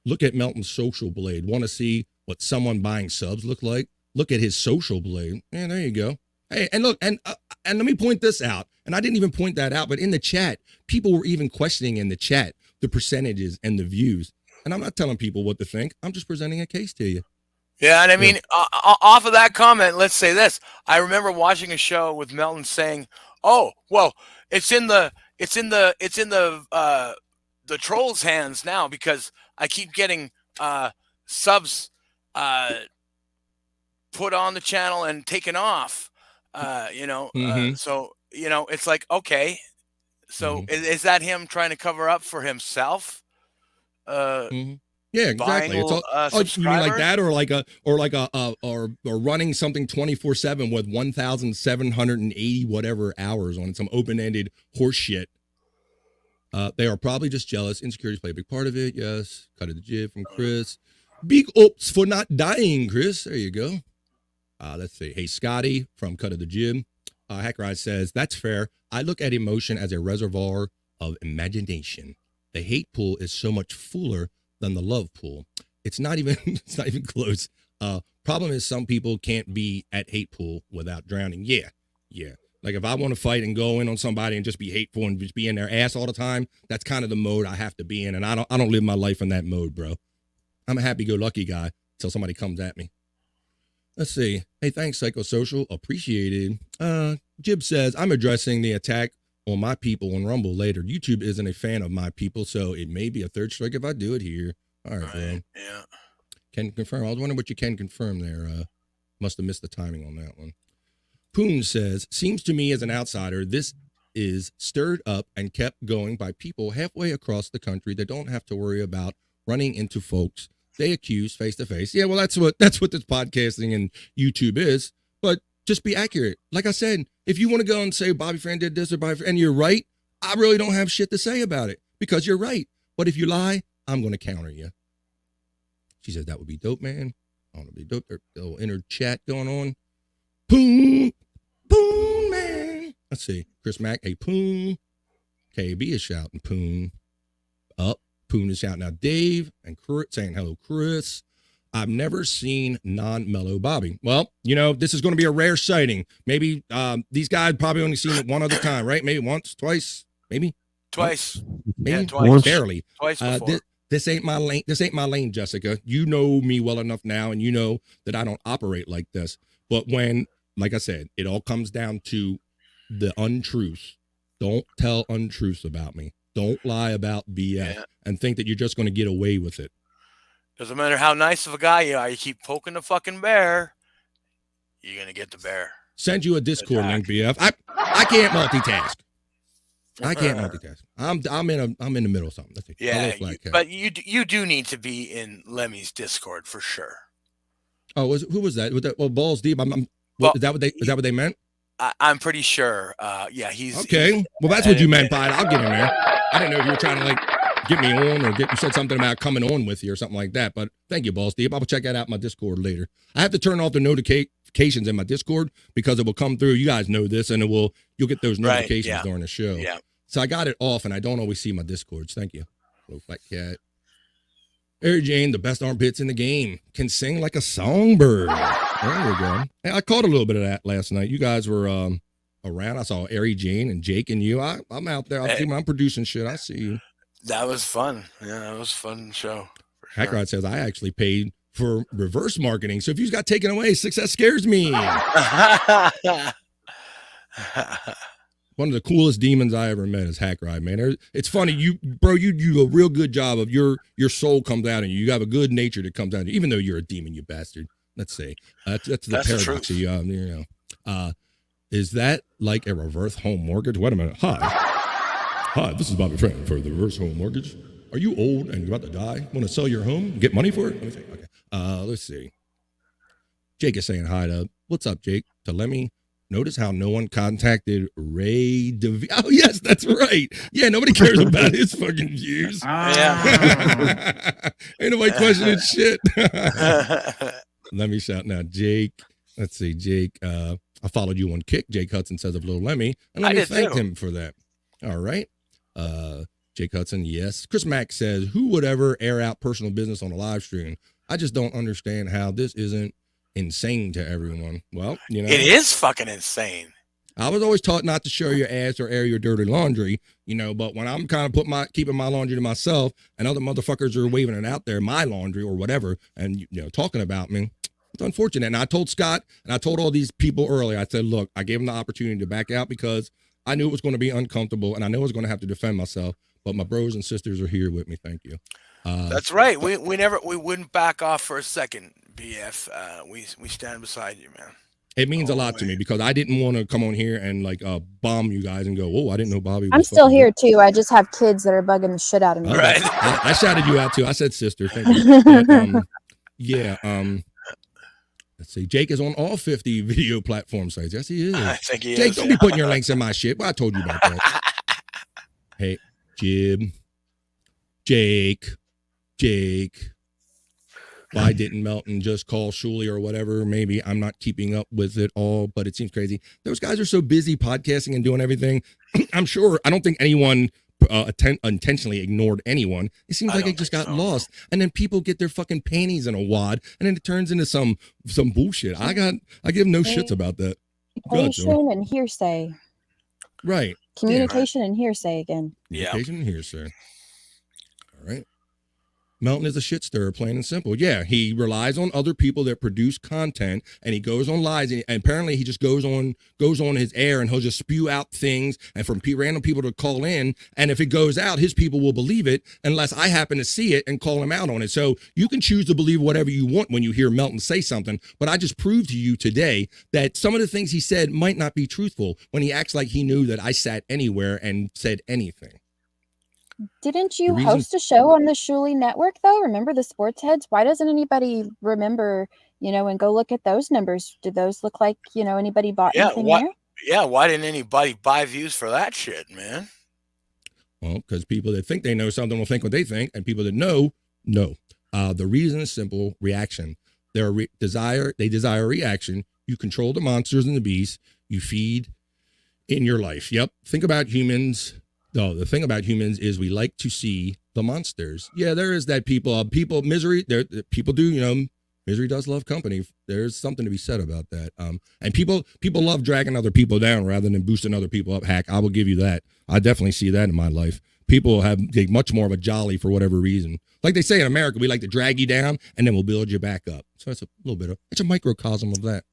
Look at Melton's social blade. Want to see what someone buying subs look like? Look at his social blade. Yeah, there you go. Hey, and look, and let me point this out. And I didn't even point that out, but in the chat, people were even questioning in the chat the percentages and the views. And I'm not telling people what to think. I'm just presenting a case to you. Yeah, and I mean, off of that comment, let's say this. I remember watching a show with Melton saying, "Oh, well, it's in the the trolls' hands now because I keep getting subs put on the channel and taken off. So it's like, okay, so is that him trying to cover up for himself? Yeah, exactly. It's all, you mean like that, or running something 24/7 with 1,780 whatever hours on some open-ended horse shit. They are probably just jealous. Insecurities play a big part of it. Yes. Cut of the jib from Chris. Big ups for not dying, Chris. There you go. Let's see. Hey, Scotty from Cut of the Jib. Hacker Eyes says, that's fair. I look at emotion as a reservoir of imagination. The hate pool is so much fuller than the love pool. It's not even close. Problem is some people can't be at hate pool without drowning. Yeah. Like if I want to fight and go in on somebody and just be hateful and just be in their ass all the time, that's kind of the mode I have to be in. And I don't live my life in that mode, bro. I'm a happy-go-lucky guy until somebody comes at me. Let's see. Hey, thanks, Psychosocial. Appreciated. Jib says, I'm addressing the attack on my people on Rumble later. YouTube isn't a fan of my people, so it may be a third strike if I do it here. All right, man. Yeah. Can confirm. I was wondering what you can confirm there. Must have missed the timing on that one. Poon says, seems to me as an outsider, this is stirred up and kept going by people halfway across the country that don't have to worry about running into folks they accuse face to face. Yeah, well, that's what this podcasting and YouTube is. But just be accurate. Like I said, if you want to go and say Bobby Fran did this or Bobby Fran, and you're right, I really don't have shit to say about it because you're right. But if you lie, I'm going to counter you. She says that would be dope, man. I want to be dope. There's a little inner chat going on. Boom, man. Let's see. Chris Mack, a poon. KB is shouting poon. Up. Poon is shouting out Dave and Kurt saying hello, Chris. I've never seen non-mellow Bobby. Well, this is going to be a rare sighting. Maybe these guys probably only seen it one other time, right? Maybe once, twice, maybe twice. Maybe yeah, twice. Barely. Twice before. This ain't my lane. This ain't my lane, Jessica. You know me well enough now, and you know that I don't operate like this. But when, like I said, it all comes down to the untruths. Don't tell untruths about me. Don't lie about BS and think that you're just going to get away with it. Doesn't matter how nice of a guy you are. You keep poking the fucking bear, you're going to get the bear. Send you a Discord link, BF. I can't multitask. I can't multitask. I'm in the middle of something. Yeah, but you do need to be in Lemmy's Discord for sure. Oh, who was that? Well, Balls Deep. Is that what they meant? I'm pretty sure. Yeah, he's okay. Well, that's what you meant by it. I'll get in there. I didn't know if you were trying to get me on or you said something about coming on with you or something like that. But thank you, Balls Deep. I'll check that out in my Discord later. I have to turn off the notifications in my Discord because it will come through. You guys know this, and you'll get those notifications during the show. Yeah. So I got it off, and I don't always see my Discords. Thank you. Little fat cat. Mary Jane, the best armpits in the game, can sing like a songbird. There we go. Hey, I caught a little bit of that last night. You guys were around. I saw Ari Jane and Jake and you. I'm out there. I'm producing shit. I see you. That was fun. Yeah, that was a fun show. Sure. Hackrod says, I actually paid for reverse marketing. So if you got taken away, success scares me. One of the coolest demons I ever met is Hackride, man. It's funny, you do a real good job of your soul comes out and you have a good nature that comes out, even though you're a demon, you bastard. Let's say that's the paradox. Is that like a reverse home mortgage? Wait a minute. Hi, this is Bobby Fran for the reverse home mortgage. Are you old and about to die? Want to sell your home? Get money for it? Let me think. Okay. Let's see. Jake is saying hi to, what's up, Jake? To Lemmy. Notice how no one contacted Ray DeVito. Oh, yes, that's right. Yeah, nobody cares about his fucking views. Yeah. Ain't nobody questioning shit. Lemmy shouting out Jake. Let's see, Jake. I followed you on Kick. Jake Hudson says of Little Lemmy. And let me thank him for that. All right. Jake Hudson, yes. Chris Mack says, who would ever air out personal business on a live stream? I just don't understand how this isn't insane to everyone. Well, it is fucking insane. I was always taught not to show your ass or air your dirty laundry, but when I'm kind of keeping my laundry to myself and other motherfuckers are waving it out there, my laundry or whatever, and talking about me, it's unfortunate. And I told Scott and I told all these people earlier, I said, look, I gave them the opportunity to back out because I knew it was going to be uncomfortable and I knew I was going to have to defend myself, but my bros and sisters are here with me. Thank you. That's right. We wouldn't back off for a second, BF. We stand beside you, man. It means a lot to me because I didn't want to come on here and like bomb you guys and go, oh, I didn't know Bobby was I'm still fucking here too. I just have kids that are bugging the shit out of me. Right. I shouted you out too. I said sister. Thank you. But, yeah. Let's see. Jake is on all 50 video platform sites. Yes, he is. I think he Jake, is. don't be putting your links in my shit. Well, I told you about that. Hey, Jib. Jake. Why didn't Melton just call Shuley or whatever? Maybe I'm not keeping up with it all, but it seems crazy. Those guys are so busy podcasting and doing everything. I'm sure. I don't think anyone intentionally ignored anyone. It seems like it just got lost. And then people get their fucking panties in a wad, and then it turns into some bullshit. I give no shits about that. Communication and hearsay. Right. Communication and hearsay again. Communication and hearsay. All right. Melton is a shit stirrer, plain and simple. Yeah, he relies on other people that produce content, and he goes on lies, and apparently he just goes on his air, and he'll just spew out things, and from random people to call in, and if it goes out, his people will believe it, unless I happen to see it and call him out on it. So you can choose to believe whatever you want when you hear Melton say something, but I just proved to you today that some of the things he said might not be truthful when he acts like he knew that I sat anywhere and said anything. Didn't you host a show on the Shuley Network, though? Remember the sports heads? Why doesn't anybody remember, and go look at those numbers? Did those look like, anybody bought anything there? Yeah, why didn't anybody buy views for that shit, man? Well, because people that think they know something will think what they think, and people that know. The reason is simple: reaction. They desire reaction. You control the monsters and the beasts. You feed in your life. Yep. Think about humans. No, the thing about humans is we like to see the monsters. Yeah, there is that misery. People do, misery does love company. There's something to be said about that. And people love dragging other people down rather than boosting other people up. Hack, I will give you that. I definitely see that in my life. People take much more of a jolly for whatever reason. Like they say in America, we like to drag you down and then we'll build you back up. So it's a little bit it's a microcosm of that.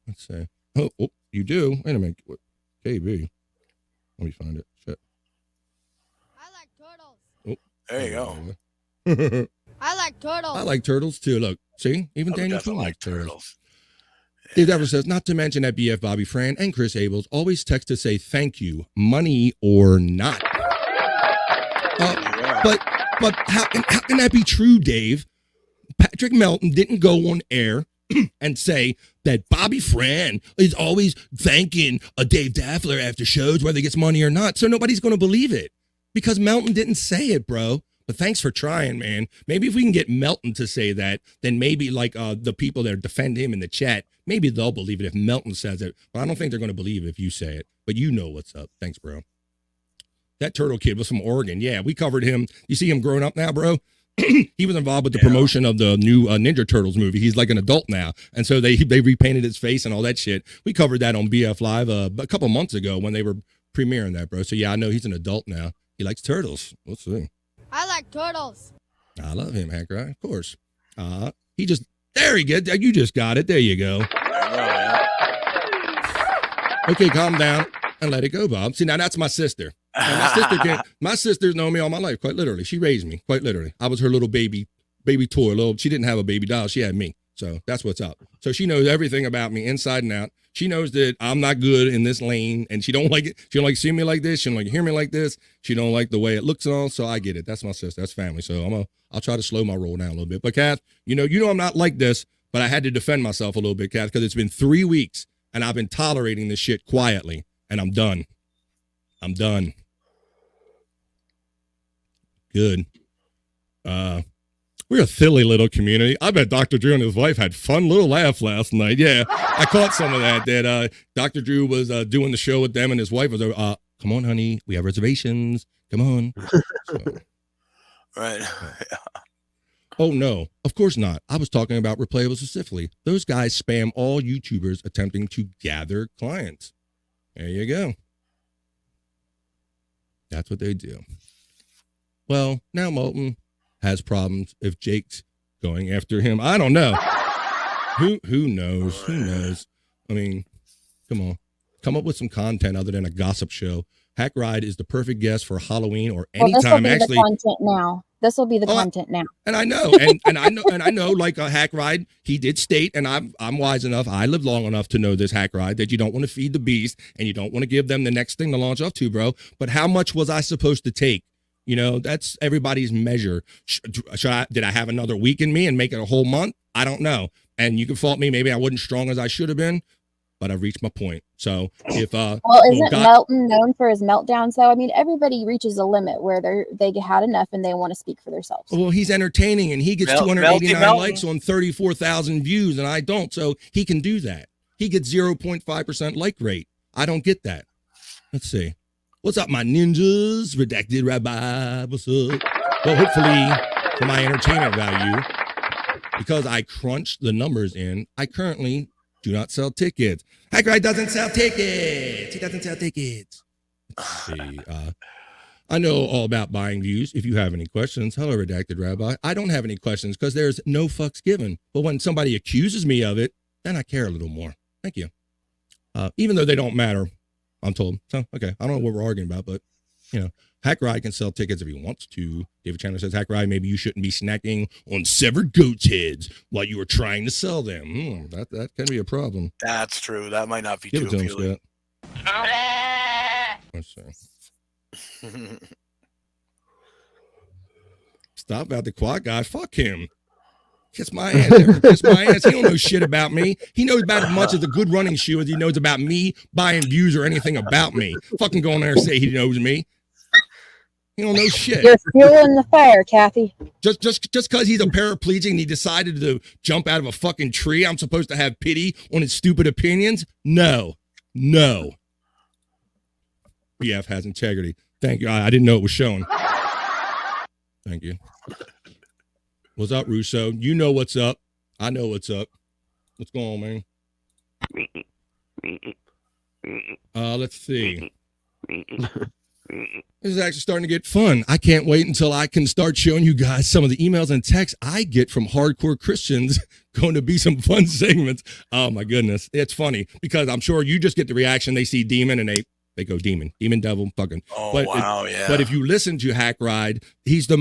Let's say, oh, you do? Wait a minute. What? KB. Let me find it. Shit. There you go. I like turtles. I like turtles too. Look, see, even Daniel Boone like likes turtles. Dave Dever says, not to mention that BF Bobby Fran and Chris Abels always text to say thank you, money or not. But how can that be true, Dave? Patrick Melton didn't go on air and say that Bobby Fran is always thanking a Dave Daffler after shows, whether he gets money or not. So nobody's going to believe it. Because Melton didn't say it, bro. But thanks for trying, man. Maybe if we can get Melton to say that, then maybe like the people that defend him in the chat, maybe they'll believe it if Melton says it. But I don't think they're going to believe it if you say it. But you know what's up. Thanks, bro. That turtle kid was from Oregon. Yeah, we covered him. You see him growing up now, bro? He was involved with the promotion of the new Ninja Turtles movie. He's like an adult now. And so they repainted his face and all that shit. We covered that on BF Live a couple months ago when they were premiering that, bro. So yeah, I know he's an adult now. He likes turtles. Let's see. I like turtles. I love him, Hacker. Of course. There he goes. You just got it. There you go. Okay, calm down and let it go, Bob. See, now that's my sister. My sister's known me all my life, quite literally. She raised me, quite literally. I was her little baby toy. She didn't have a baby doll. She had me. So that's what's up. So she knows everything about me inside and out. She knows that I'm not good in this lane, and she don't like it. She don't like seeing me like this. She don't like hear me like this. She don't like the way it looks and all. So I get it. That's my sister. That's family. So I'll try to slow my roll down a little bit. But Kath, you know I'm not like this, but I had to defend myself a little bit, Kath, because it's been 3 weeks and I've been tolerating this shit quietly, and I'm done. Good. We're a silly little community. I bet Dr. Drew and his wife had fun little laugh last night. Yeah, I caught some of that Dr. Drew was doing the show with them, and his wife was, come on, honey, we have reservations. Come on. So, right. Oh, no, of course not. I was talking about Replayable specifically. Those guys spam all YouTubers attempting to gather clients. There you go. That's what they do. Well, now Molten has problems if Jake's going after him. I don't know. Who knows? Who knows? I mean, come on. Come up with some content other than a gossip show. Hack Ride is the perfect guest for Halloween or Well, this will anytime. be Actually, the content now. This will be the content now. and I know, and I know, like a Hack Ride, he did state, and I'm wise enough, I lived long enough to know this, Hack Ride, that you don't want to feed the beast and you don't want to give them the next thing to launch off to, bro. But how much was I supposed to take? You know, that's everybody's measure. Did I have another week in me and make it a whole month? I don't know. And you can fault me. Maybe I wasn't strong as I should have been, but I've reached my point. So if well, isn't Melton known for his meltdowns though? I mean, everybody reaches a limit where they had enough and they want to speak for themselves. well, he's entertaining and he gets 289 likes on 34,000 views and I don't. So he can do that. He gets 0.5% like rate. I don't get that. Let's see. What's up, my ninjas? Redacted Rabbi. What's up? Well, hopefully for my entertainment value, because I crunched the numbers in, I currently do not sell tickets. Hack Ride doesn't sell tickets. He doesn't sell tickets. Let's see. I know all about buying views. If you have any questions, hello, Redacted Rabbi. I don't have any questions because there's no fucks given. But when somebody accuses me of it, then I care a little more. Thank you. Even though they don't matter, I'm told. So, okay. I don't know what we're arguing about, but, you know, Hack Ride can sell tickets if he wants to. David Chandler says, Hack Ride, maybe you shouldn't be snacking on severed goat's heads while you were trying to sell them. That can be a problem. That's true. That might not be Give too it to him, appealing. Scott. Let's see. Stop about the quad guy. Fuck him. Kiss my ass. Kiss my ass. He don't know shit about me. He knows about as much as a good running shoe as he knows about me buying views or anything about me. Fucking go in there and say he knows me. He don't know shit. You're fueling the fire, Kathy. Just because he's a paraplegic and he decided to jump out of a fucking tree, I'm supposed to have pity on his stupid opinions? No. BF has integrity. Thank you. I didn't know it was showing. Thank you. What's up, Russo? You know what's up. I know what's up. What's going on, man? Let's see. This is actually starting to get fun. I can't wait until I can start showing you guys some of the emails and texts I get from hardcore Christians. Going to be some fun segments. Oh my goodness. It's funny because I'm sure you just get the reaction. They see demon and they go demon, devil, fucking. Oh, but wow, yeah. But if you listen to Hack Ride, he's the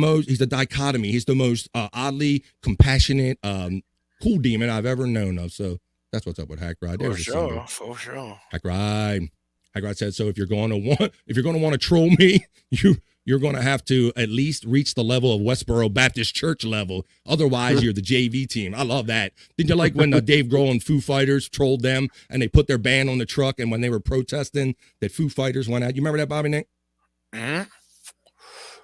dichotomy. He's the most oddly compassionate, cool demon I've ever known of. So that's what's up with Hack Ride. For sure. Hack Ride. Hack Ride said, so if you're going to want to troll me, you're going to have to at least reach the level of Westboro Baptist Church level. Otherwise, you're the JV team. I love that. Didn't you like when Dave Grohl and Foo Fighters trolled them and they put their band on the truck and when they were protesting that Foo Fighters went out? You remember that, Bobby Nick? Mm-hmm.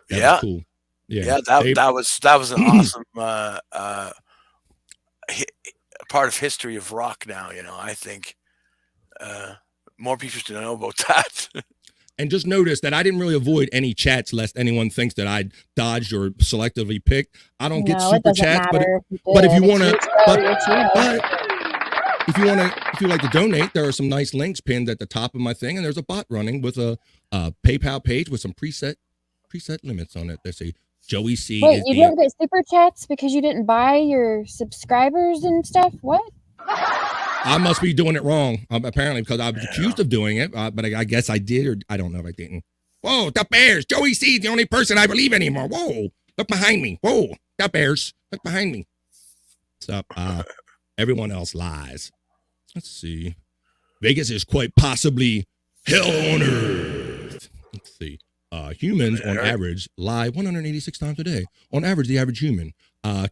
That Yeah. was cool. Yeah. That was an awesome part of history of rock now, you know. I think more people should know about that. And just notice that I didn't really avoid any chats lest anyone thinks that I dodged or selectively picked. I don't get super chats, but if you want to, if you like to donate, there are some nice links pinned at the top of my thing, and there's a bot running with a PayPal page with some preset limits on it. Let's see. Joey C. Wait, you didn't get super chats because you didn't buy your subscribers and stuff? What? I must be doing it wrong, apparently, because I was accused of doing it, but I guess I did, or I don't know if I didn't. Whoa, the Bears. Joey C is the only person I believe anymore. Whoa, look behind me. Whoa, the Bears. Look behind me. What's up? Everyone else lies. Let's see. Vegas is quite possibly hell on earth. Let's see. Humans, on average, lie 186 times a day. On average, the average human.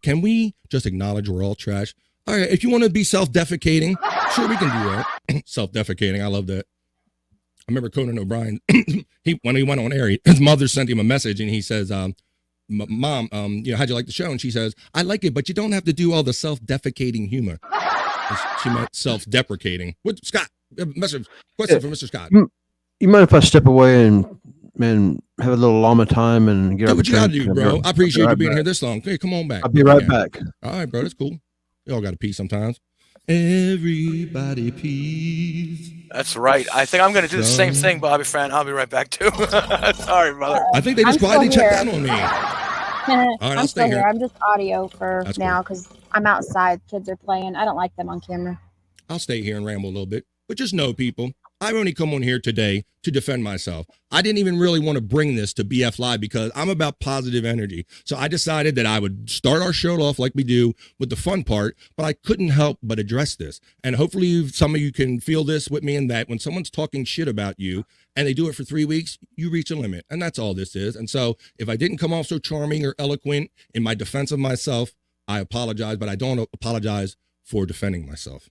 Can we just acknowledge we're all trash? All right, if you want to be self-defecating, sure, we can do that. Self-defecating, I love that. I remember Conan O'Brien, when he went on air, his mother sent him a message, and he says, Mom, how'd you like the show? And she says, I like it, but you don't have to do all the self-defecating humor. She meant self-deprecating. What, Scott, question for Mr. Scott. You mind if I step away and have a little llama time and get do what you gotta do, bro. I appreciate you being here this long. Hey, come on back. I'll be right back. All right, bro. That's cool. You all got to pee sometimes. Everybody pees. That's right. I think I'm going to do the same thing, Bobby Fran. I'll be right back too. Sorry, brother. I think they just quietly checked out on me. All right, I'm still here. I'm just audio for now because I'm outside. Kids are playing. I don't like them on camera. I'll stay here and ramble a little bit. But just know, people, I've only come on here today to defend myself. I didn't even really want to bring this to BF Live because I'm about positive energy. So I decided that I would start our show off like we do with the fun part, but I couldn't help but address this. And hopefully some of you can feel this with me in that when someone's talking shit about you and they do it for 3 weeks, you reach a limit. And that's all this is. And so if I didn't come off so charming or eloquent in my defense of myself, I apologize, but I don't apologize for defending myself.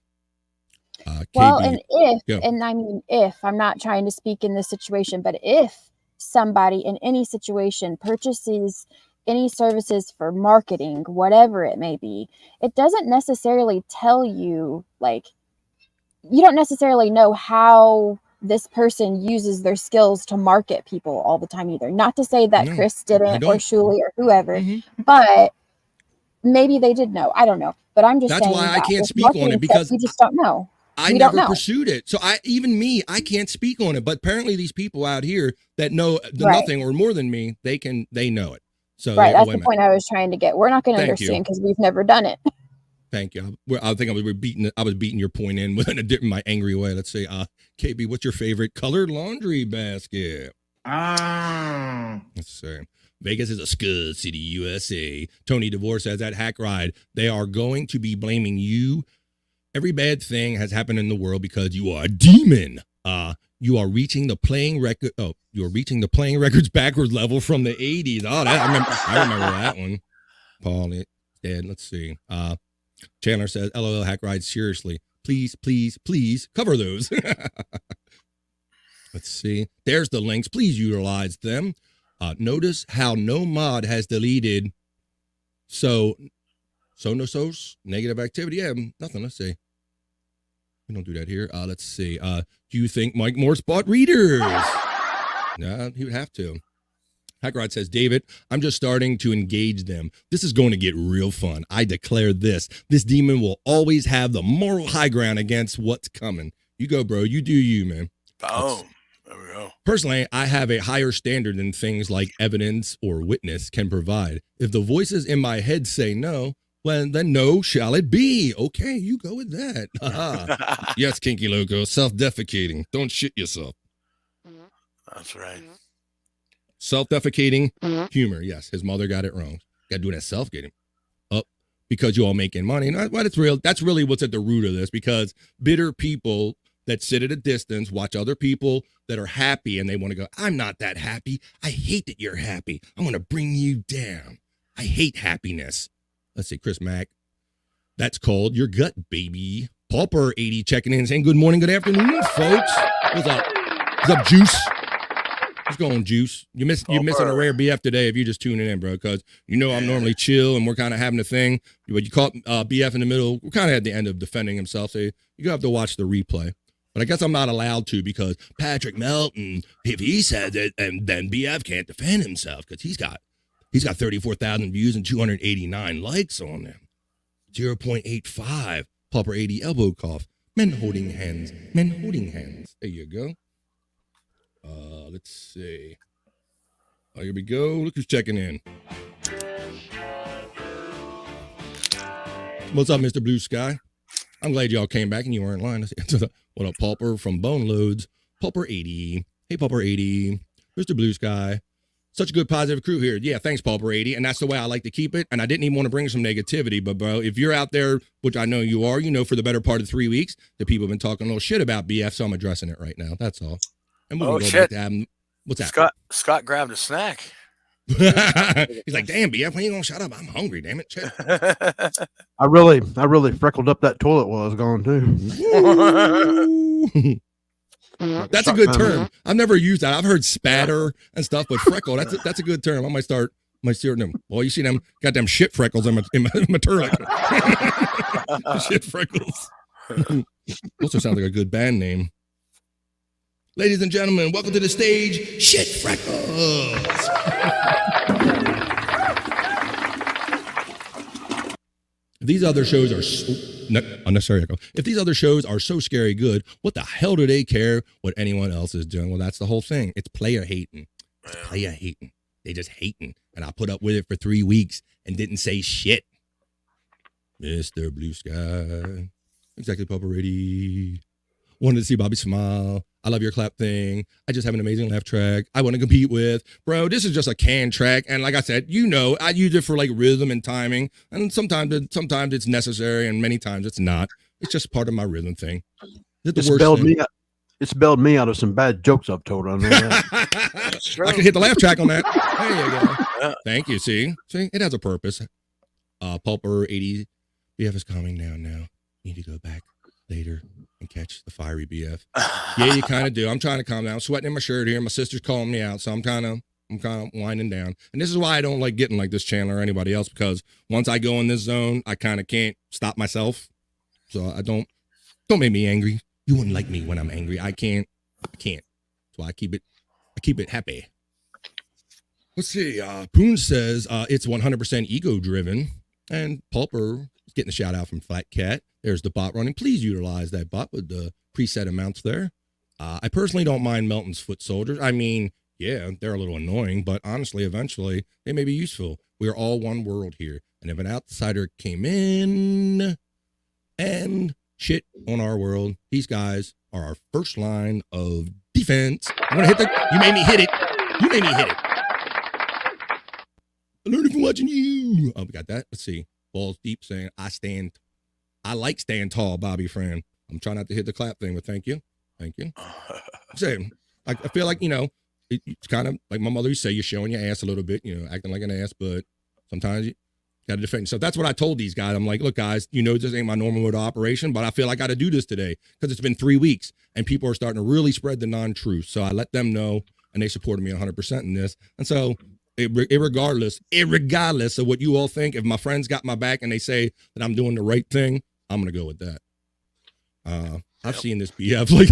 Well, KB, and if, go. and I mean, if I'm not trying to speak in this situation, but if somebody in any situation purchases any services for marketing, whatever it may be, it doesn't necessarily tell you, like, you don't necessarily know how this person uses their skills to market people all the time either. Not to say that No, Chris I didn't or don't. Shuli or whoever, but maybe they did know. I don't know. But I'm just That's saying why I that can't with speak on it, marketing because stuff, we just don't know. I We never don't know. pursued it. So I can't speak on it. But apparently these people out here that know Right. nothing or more than me, they know it. So Right. That's wait the a minute. point I was trying to get. We're not going to Thank you. understand because we've never done it. Thank you. I think I was beating your point in in my angry way. Let's say, KB, what's your favorite colored laundry basket? Let's see. Vegas is a scud city, USA. Tony DeVore says at Hack Ride, they are going to be blaming you. Every bad thing has happened in the world because you are a demon. You are reaching the playing record. Oh, you're reaching the playing records backwards level from the 80s. Oh, I remember that one. Paul is dead. Let's see. Chandler says, LOL Hack Ride, seriously. Please, please, please cover those. Let's see. There's the links. Please utilize them. Notice how no mod has deleted no negative activity. Yeah, nothing. Let's see. We don't do that here. Let's see. Do you think Mike Morse bought readers? No, he would have to. Hackrod says, David, I'm just starting to engage them. This is going to get real fun. I declare this. This demon will always have the moral high ground against what's coming. You go, bro. You do you, man. Boom. There we go. Personally, I have a higher standard than things like evidence or witness can provide. If the voices in my head say no, well, then no shall it be. Okay, you go with that. Yes, Kinky Loco, self-defecating. Don't shit yourself. That's right. Self-defecating humor. Yes, his mother got it wrong. Got to do that self-gating. Up because you all making money. Not what it's real. That's really what's at the root of this, because bitter people that sit at a distance, watch other people that are happy, and they want to go, I'm not that happy. I hate that you're happy. I want to bring you down. I hate happiness. Let's see, Chris Mack. That's called your gut, baby. Pauper 80 checking in saying good morning, good afternoon, folks. What's up? What's up, Juice? What's going on, Juice? You're missing a rare BF today if you're just tuning in, bro, because you know I'm normally chill and we're kind of having a thing. But you caught BF in the middle. We're kind of at the end of defending himself, so you're going to have to watch the replay. But I guess I'm not allowed to because Patrick Melton, if he says it, and then BF can't defend himself because he's got 34,000 views and 289 likes on them. 0.85. Pauper 80 elbow cough. Men holding hands. Men holding hands. There you go. Let's see. Oh, here we go. Look who's checking in. What's up, Mr. Blue Sky? I'm glad y'all came back and you weren't lying. What up, Pauper from Bone Loads? Pauper 80. Hey, Pauper 80. Mr. Blue Sky. Such a good positive crew here. Yeah, thanks, Pauper 80. And that's the way I like to keep it. And I didn't even want to bring some negativity. But, bro, if you're out there, which I know you are, you know for the better part of 3 weeks, the people have been talking a little shit about BF, so I'm addressing it right now. That's all. And we'll go back to having, what's that? Scott grabbed a snack. He's like, damn, BF, when you gonna shut up? I'm hungry, damn it. Shit. I really freckled up that toilet while I was gone too. That's a good term. I've never used that. I've heard spatter and stuff, but freckle, that's a good term. I might start them. Well, you see them goddamn shit freckles in my turlet. Shit freckles. Also sounds like a good band name. Ladies and gentlemen, welcome to the stage, Shit Freckles. These other shows are unnecessary echo. If these other shows are so scary good, what the hell do they care what anyone else is doing? Well, that's the whole thing. It's player hating. It's player hating. They just hating. And I put up with it for 3 weeks and didn't say shit. Mr. Blue Sky. Exactly, Papa Ready. Wanted to see Bobby smile. I love your clap thing. I just have an amazing laugh track. I want to compete with. Bro, this is just a canned track. And like I said, I use it for like rhythm and timing. And sometimes it's necessary and many times it's not. It's just part of my rhythm thing. It's bailed me out of some bad jokes I've told. I know that. I can hit the laugh track on that. There you go. Thank you. See, it has a purpose. Pulper 80 BF is calming down now. Need to go back later and catch the fiery BF. Yeah, you kind of do. I'm trying to calm down. I'm sweating in my shirt here. My sister's calling me out, so I'm kind of winding down. And this is why I don't like getting like this Chandler or anybody else, because once I go in this zone, I kind of can't stop myself. So I don't make me angry. You wouldn't like me when I'm angry. I can't. So I keep it happy. Let's see. Poon says it's 100% ego driven, and Pulper is getting a shout out from Flat Cat. There's the bot running. Please utilize that bot with the preset amounts there. I personally don't mind Melton's foot soldiers. I mean, yeah, they're a little annoying, but honestly, eventually they may be useful. We are all one world here, and if an outsider came in and shit on our world, these guys are our first line of defense. I'm gonna hit you made me hit it. I learned it from watching you. Oh, we got that. Let's see. Balls deep saying, I like staying tall, Bobby Fran. I'm trying not to hit the clap thing, but thank you. Same. I feel like, it's kind of like my mother used to say, you're showing your ass a little bit, acting like an ass, but sometimes you got to defend. So that's what I told these guys. I'm like, look, guys, this ain't my normal mode of operation, but I feel like I got to do this today because it's been 3 weeks and people are starting to really spread the non-truth. So I let them know, and they supported me 100% in this. And so regardless of what you all think, if my friends got my back and they say that I'm doing the right thing, I'm going to go with that. I've seen this BF like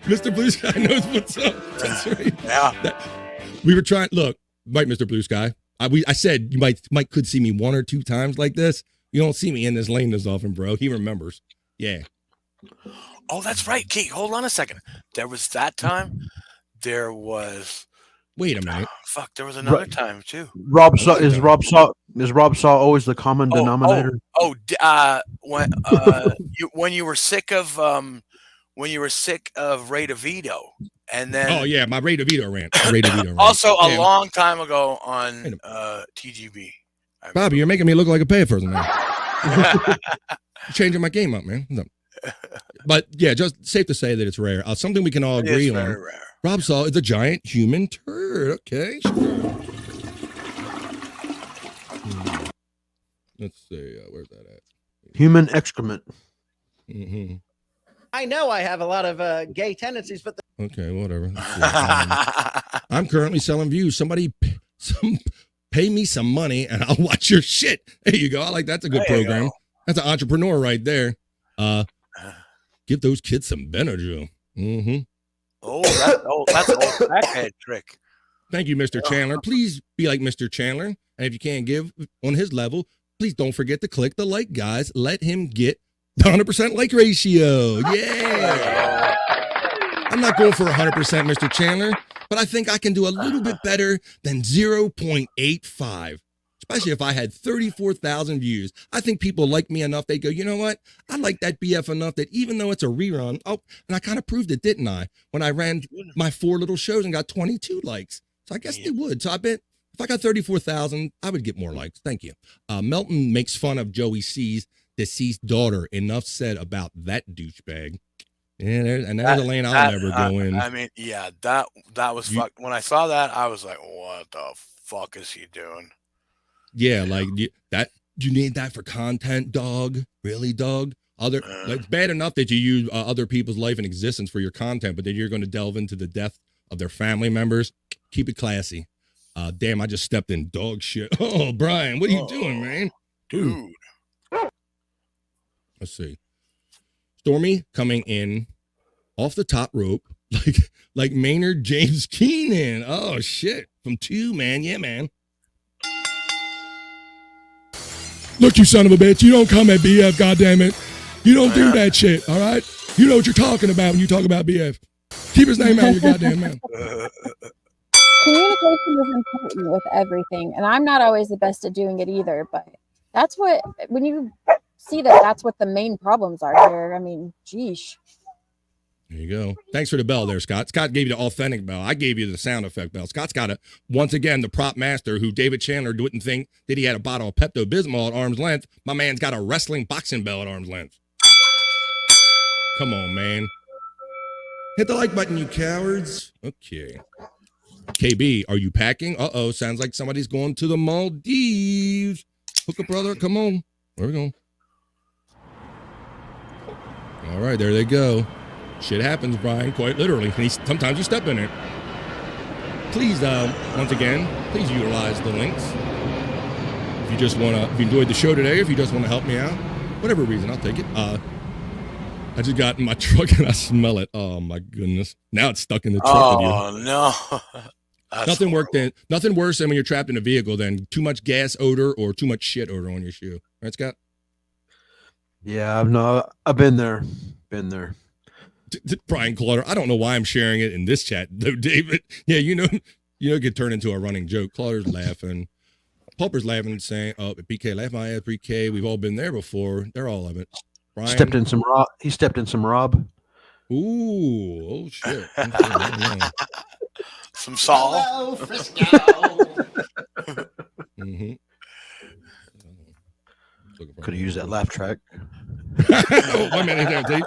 Mr. Blue Sky knows what's up. That's right. Yeah. We were trying, look, right, Mr. Blue Sky. I said you could see me 1 or 2 times like this. You don't see me in this lane this often, bro. He remembers. Yeah. Oh, that's right. Kate, hold on a second. There was that time. There was. Wait a minute. Fuck, there was another time too. Is Rob Saw always the common denominator? When you were sick of Ray DeVito, and then my Ray DeVito rant. Also, a long time ago on TGB. Bobby, you're making me look like a payperson now. Changing my game up, man. No. But yeah, just safe to say that it's rare. Something we can all agree on. Very rare. Rob Saw is a giant human turd. Okay. Let's see. Where's that at? Human excrement. Mm-hmm. I know I have a lot of gay tendencies, but okay, whatever. I'm currently selling views. Somebody pay me some money and I'll watch your shit. There you go. I like that's a good program. That's an entrepreneur right there. Give those kids some Benadryl. Mm-hmm. That's an old crackhead trick. Thank you, Mr. Chandler. Please be like Mr. Chandler. And if you can't give on his level, please don't forget to click the like, guys. Let him get the 100% like ratio. Yeah. I'm not going for 100%, Mr. Chandler, but I think I can do a little bit better than 0.85. Especially if I had 34,000 views. I think people like me enough. They go, you know what? I like that BF enough that even though it's a rerun, and I kind of proved it, didn't I? When I ran my 4 little shows and got 22 likes. So I guess they would. So I bet if I got 34,000, I would get more likes. Thank you. Melton makes fun of Joey C's deceased daughter. Enough said about that douchebag. Yeah, there's a lane I'll never go in. I mean, yeah, that was fucked. When I saw that, I was like, what the fuck is he doing? Yeah, like that. You need that for content, dog? Really, dog? It's bad enough that you use other people's life and existence for your content, but then you're going to delve into the death of their family members. Keep it classy. Damn, I just stepped in dog shit. Oh, Brian, what are you doing, man? Dude. Let's see. Stormy coming in off the top rope, like Maynard James Keenan. Oh shit, from 2, man. Yeah, man. Look, you son of a bitch. You don't come at BF, goddammit. You don't do that shit, all right? You know what you're talking about when you talk about BF. Keep his name out of your goddamn mouth. Communication is important with everything, and I'm not always the best at doing it either, but that's what, when you see that's what the main problems are here, I mean, geesh. There you go. Thanks for the bell there, Scott. Scott gave you the authentic bell. I gave you the sound effect bell. Scott's got once again, the prop master who David Chandler didn't think that he had a bottle of Pepto-Bismol at arm's length. My man's got a wrestling boxing bell at arm's length. Come on, man. Hit the like button, you cowards. Okay. KB, are you packing? Uh-oh, sounds like somebody's going to the Maldives. Hook up, brother. Come on. There we go. All right, there they go. Shit happens, Brian, quite literally. Sometimes you step in it. Please, once again, please utilize the links. If you just want to, if you enjoyed the show today, if you just want to help me out, whatever reason, I'll take it. I just got in my truck and I smell it. Oh my goodness! Now it's stuck in the truck with you. Oh no! Nothing worse than when you're trapped in a vehicle than too much gas odor or too much shit odor on your shoe. Right, Scott? Yeah, I've been there. Been there. Brian Clutter. I don't know why I'm sharing it in this chat though, David. Yeah, it could turn into a running joke. Clutter's laughing. Pulper's laughing, saying, "Oh, BK, laugh my ass, pre-K. We've all been there before. They're all of it." Brian stepped in some Rob. He stepped in some Rob. Ooh, oh shit. Some Saul. Hello, Frisco. Mm-hmm. Could have used that laugh track. Oh, 1 minute there, Dave.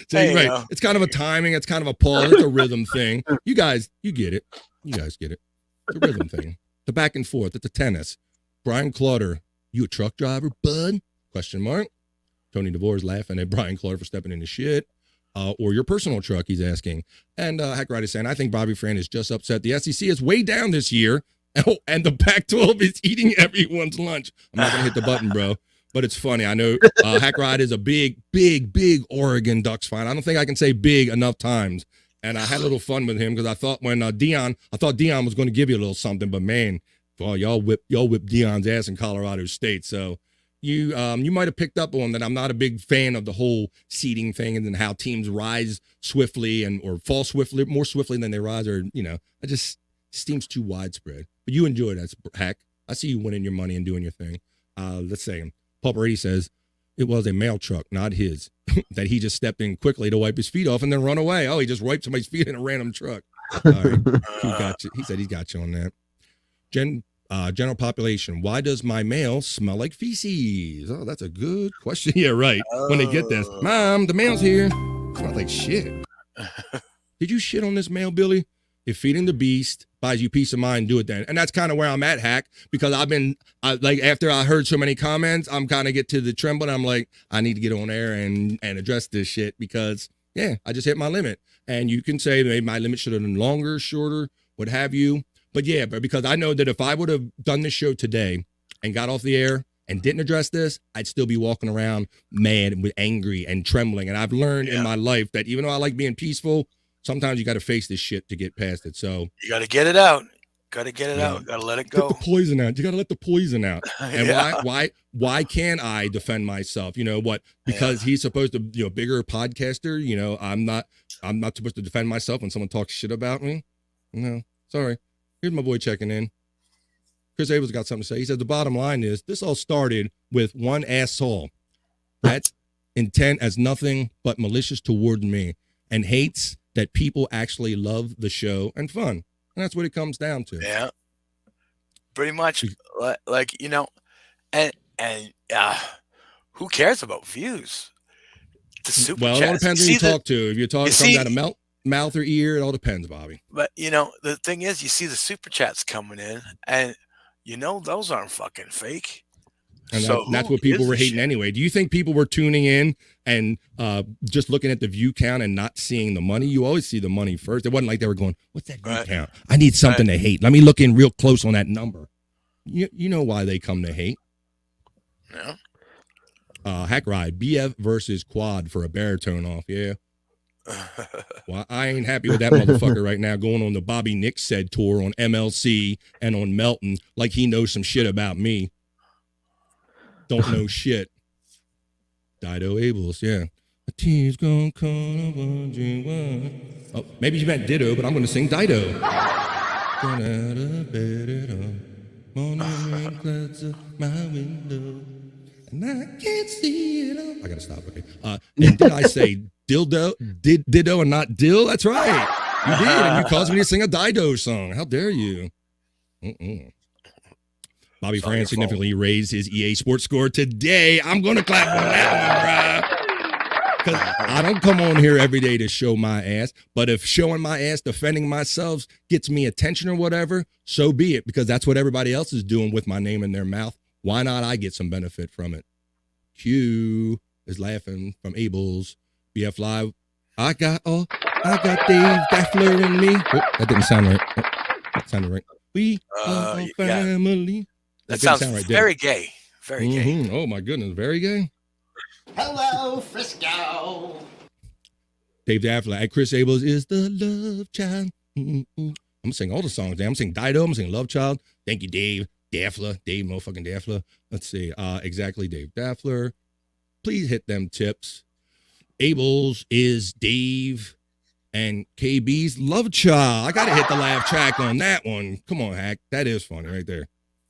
So you're right. It's kind of a timing. It's kind of a pause. It's a rhythm thing. You guys, you get it. You guys get it. It's a rhythm thing. The back and forth. It's a tennis. Brian Clutter, you a truck driver, bud? Question mark. Tony DeVore's laughing at Brian Clutter for stepping into shit. Or your personal truck, he's asking. And Hackride is saying, I think Bobby Fran is just upset. The SEC is way down this year. Oh, and the Pac-12 is eating everyone's lunch. I'm not going to hit the button, bro. But it's funny. I know Hackride is a big Oregon Ducks fan. I don't think I can say big enough times. And I had a little fun with him because I thought when Deion was going to give you a little something. But, man, well, y'all whipped Deion's ass in Colorado State. So you might have picked up on that. I'm not a big fan of the whole seeding thing and then how teams rise swiftly or fall swiftly, more swiftly than they rise. Or, it just seems too widespread. But you enjoy that, Hack. I see you winning your money and doing your thing. Let's say Paul Brady says it was a mail truck, not his, that he just stepped in quickly to wipe his feet off and then run away. Oh, he just wiped somebody's feet in a random truck. All right. He got you. He said he's got you on that. General population. Why does my mail smell like feces? Oh, that's a good question. Yeah, right. When they get this, Mom, the mail's here. It smells like shit. Did you shit on this mail, Billy? If feeding the beast buys you peace of mind, do it then. And that's kind of where I'm at, Hack, because after I heard so many comments, I'm kind of get to the trembling. I'm like, I need to get on air and address this shit because, yeah, I just hit my limit. And you can say maybe my limit should have been longer, shorter, what have you. But yeah, because I know that if I would have done this show today and got off the air and didn't address this, I'd still be walking around mad and angry and trembling. And I've learned in my life that even though I like being peaceful, sometimes you got to face this shit to get past it. So you got to get it out. Got to get it out. Got to let it go. Get the poison out. You got to let the poison out. And why can't I defend myself? You know what? Because he's supposed to, bigger podcaster. I'm not supposed to defend myself when someone talks shit about me. No, sorry. Here's my boy checking in. Chris Abel's got something to say. He said the bottom line is this all started with one asshole that's intent as nothing but malicious toward me and hates that people actually love the show and fun. And that's what it comes down to. Yeah. Pretty much. Who cares about views? The super Well, it all depends who you talk to. If you're talking from that mouth or ear, it all depends, Bobby. But, the thing is, you see the super chats coming in, and those aren't fucking fake. And that's what people were hating anyway. Do you think people were tuning in and just looking at the view count and not seeing the money? You always see the money first. It wasn't like they were going, what's that view count? I need something to hate. Let me look in real close on that number. You know why they come to hate. Yeah. Hack Ride, BF versus Quad for a baritone off. Yeah. Well, I ain't happy with that motherfucker right now going on the Bobby Nick Said tour on MLC and on Melton like he knows some shit about me. Don't know shit. Dido Abels, yeah. A tear's gonna come. Oh, maybe you meant Ditto, but I'm gonna sing Dido. Morning rain clouds up my window, and I can't see it all. I gotta stop. Okay. And did I say Dildo, Ditto, and not Dill. That's right. You did, and you caused me to sing a Dido song. How dare you? Bobby Fran significantly raised his EA Sports score today. I'm going to clap on that one, bruh. Because I don't come on here every day to show my ass, but if showing my ass, defending myself gets me attention or whatever, so be it, because that's what everybody else is doing with my name in their mouth. Why not I get some benefit from it? Q is laughing from Abel's BF Live. I got Dave Daffler in me. Oh, that didn't sound right. Oh, that sounded right. We are family. That sounds right, very gay. Very gay. Oh my goodness, very gay. Hello, Frisco. Dave Daffler at Chris Abels is the love child. I'm gonna sing all the songs. I'm sing Dido. I'm gonna sing Love Child. Thank you, Dave Daffler. Dave motherfucking Daffler. Let's see. Exactly, Dave Daffler. Please hit them tips. Abels is Dave and KB's Love Child. I gotta hit the laugh track on that one. Come on, Hack. That is funny right there.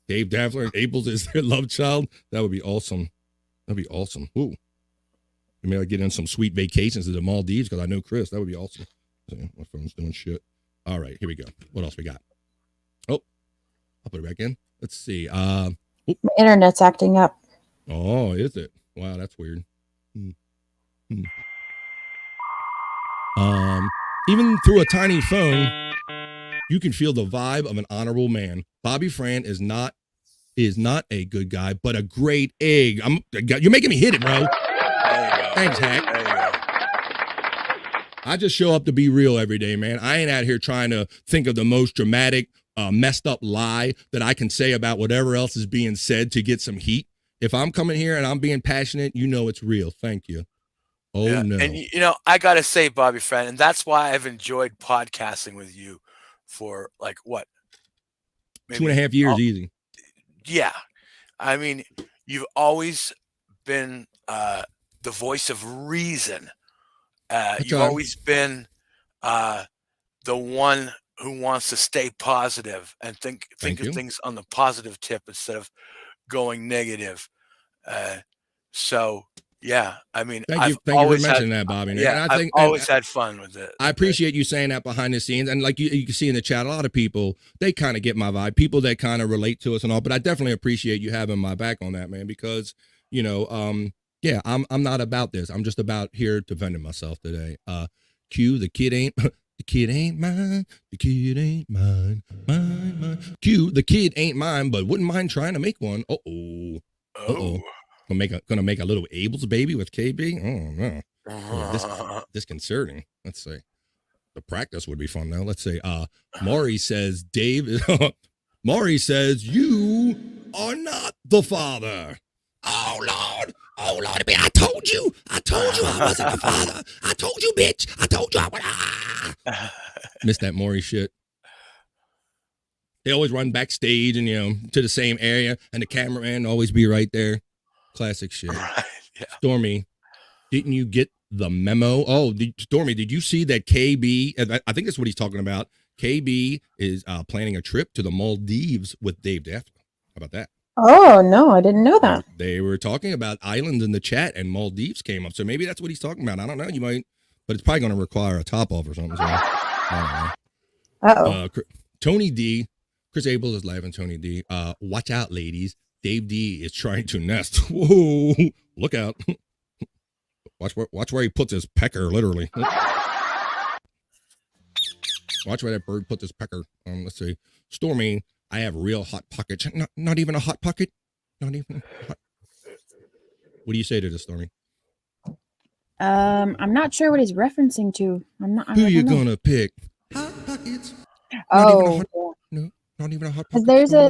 Dave Daffler and Abels is their love child. That would be awesome. That'd be awesome. Ooh. Maybe I'll get in some sweet vacations to the Maldives because I know Chris. That would be awesome. My phone's doing shit. All right, here we go. What else we got? Oh, I'll put it back in. Let's see. My internet's acting up. Oh, is it? Wow, that's weird. Even through a tiny phone, you can feel the vibe of an honorable man. Bobby Fran is not a good guy, but a great egg. You're making me hit it, bro. Thanks, Hack. I just show up to be real every day, man. I ain't out here trying to think of the most dramatic, messed up lie that I can say about whatever else is being said to get some heat. If I'm coming here and I'm being passionate, you know it's real. Thank you. Oh, yeah. No. And, I got to say, Bobby Friend, and that's why I've enjoyed podcasting with you for like what? Maybe 2.5 years easy. Yeah. I mean, you've always been the voice of reason. You've always been the one who wants to stay positive and think of things on the positive tip instead of going negative. So yeah, I mean, thank you for mentioning that, Bobby. Yeah, I've always had fun with it. I appreciate you saying that behind the scenes, and like you can see in the chat, a lot of people, they kind of get my vibe. People that kind of relate to us and all, but I definitely appreciate you having my back on that, man, because yeah, I'm not about this. I'm just about here defending myself today. Q, the kid ain't mine. The kid ain't mine. Mine. Q, the kid ain't mine, but wouldn't mind trying to make one. Uh-oh. Gonna make a little Abel's baby with KB? Oh no. Disconcerting. Let's see. The practice would be fun though. Let's see. Maury says Maury says you are not the father. Oh Lord, I told you I wasn't the father. I told you, bitch. I told you I would. Missed that Maury shit. They always run backstage and to the same area, and the cameraman always be right there. Classic shit. Right, yeah. Stormy, didn't you get the memo? Oh, Stormy, did you see that KB? I think that's what he's talking about. KB is planning a trip to the Maldives with Dave Daffler. How about that? Oh, no, I didn't know that. They were talking about islands in the chat, and Maldives came up. So maybe that's what he's talking about. I don't know. You might, but it's probably going to require a top off or something. So, I don't know. Tony D. Chris Abel is live on Tony D. Watch out, ladies. Dave D is trying to nest. Whoa, look out. Watch where he puts his pecker, literally. Watch where that bird puts his pecker. Let's see. Stormy, I have real hot pockets. Not even a hot pocket. Not even a hot. What do you say to this, Stormy? I'm not sure what he's referencing to. Who you gonna pick? Hot pockets. Not even a hot pocket.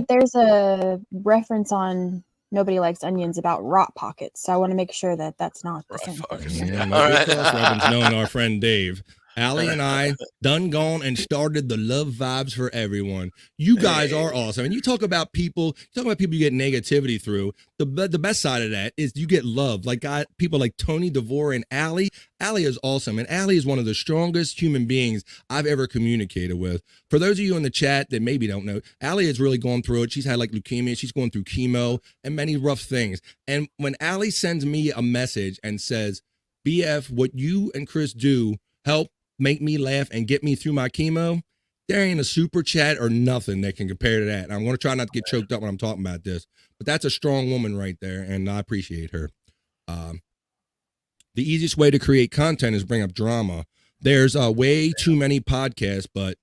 There's a reference on Nobody Likes Onions about rot pockets, so I want to make sure that that's not the same thing. Yeah, all right. Reference knowing our friend Dave. Allie and I done gone and started the love vibes for everyone. You guys are awesome. And you talk about people you get negativity through. The best side of that is you get love. Like people like Tony DeVore and Allie. Allie is awesome. And Allie is one of the strongest human beings I've ever communicated with. For those of you in the chat that maybe don't know, Allie is really going through it. She's had like leukemia. She's going through chemo and many rough things. And when Allie sends me a message and says, BF, what you and Chris do help make me laugh and get me through my chemo. There ain't a super chat or nothing that can compare to that. And I'm going to try not to get choked up when I'm talking about this, but that's a strong woman right there, and I appreciate her. The easiest way to create content is bring up drama. There's way too many podcasts, but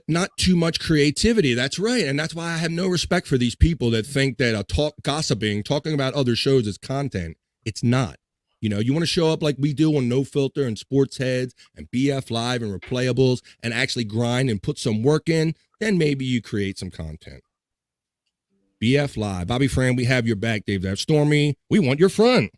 not too much creativity. That's right, and that's why I have no respect for these people that think that gossiping, talking about other shows is content. It's not. You know, you want to show up like we do on No Filter and Sports Heads and BF Live and Replayables and actually grind and put some work in, then maybe you create some content. BF Live. Bobby Fran, we have your back, Dave. That Stormy, we want your front.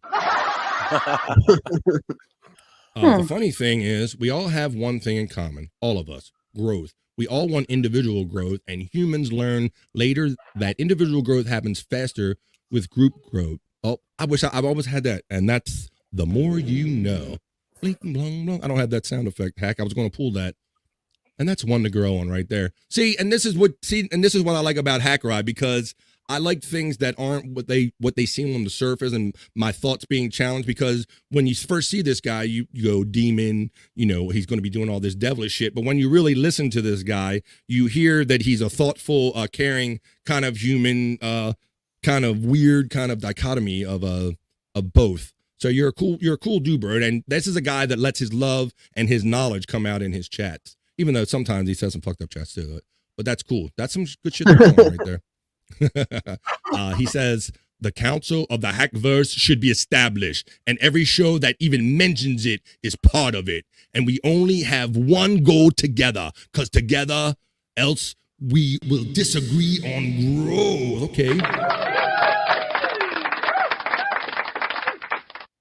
The funny thing is, we all have one thing in common, all of us, growth. We all want individual growth, and humans learn later that individual growth happens faster with group growth. Oh, I wish I've always had that, and that's the more you know. Blink, blong, blong. I don't have that sound effect, Hack. I was going to pull that. And that's one to grow on right there. And this is what I like about Hack Ride, because I like things that aren't what they seem on the surface, and my thoughts being challenged, because when you first see this guy, you go demon, you know, he's going to be doing all this devilish shit. But when you really listen to this guy, you hear that he's a thoughtful, caring kind of human, kind of weird kind of dichotomy of both. So you're a cool dude, Bird. And this is a guy that lets his love and his knowledge come out in his chats, even though sometimes he says some fucked up chats too. But that's cool. That's some good shit going on right there. He says the council of the Hackverse should be established, and every show that even mentions it is part of it, and we only have one goal together, because together else we will disagree on growth. Okay.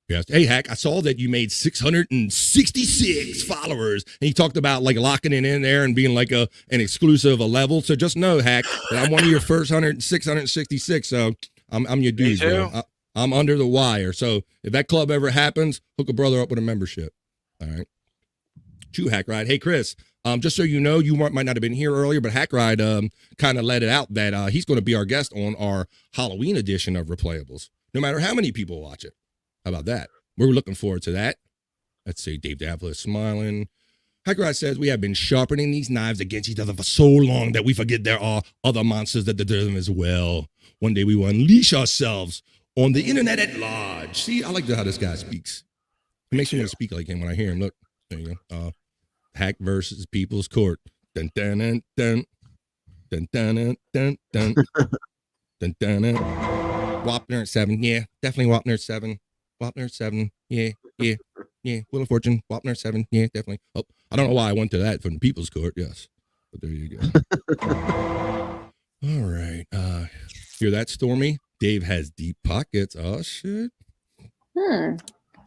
Yes. Hey, Hack, I saw that you made 666 followers, and you talked about like locking it in there and being like an exclusive level. So just know, Hack, that I'm one of your first 666. So I'm your dude, bro. I'm under the wire. So if that club ever happens, hook a brother up with a membership. All right. True Hack Ride. Hey, Chris, just so you know, you might not have been here earlier, but Hack Ride kind of let it out that he's going to be our guest on our Halloween edition of Replayables, no matter how many people watch it. How about that? We're looking forward to that. Let's see. Dave Davila is smiling. Hackerite says, we have been sharpening these knives against each other for so long that we forget there are other monsters that deserve them as well. One day we will unleash ourselves on the internet at large. See, I like how this guy speaks. It makes me want to speak like him when I hear him. Look, there you go. Hack versus People's Court. Dun dun dun dun. Dun dun dun dun dun. Dun dun dun. Wapner at 7. Yeah, definitely Wapner at 7. Wapner 7, yeah. Wheel of Fortune, Wapner 7, yeah, definitely. Oh, I don't know why I went to that from the People's Court, yes. But there you go. All right. Hear that, Stormy? Dave has deep pockets. Oh, shit.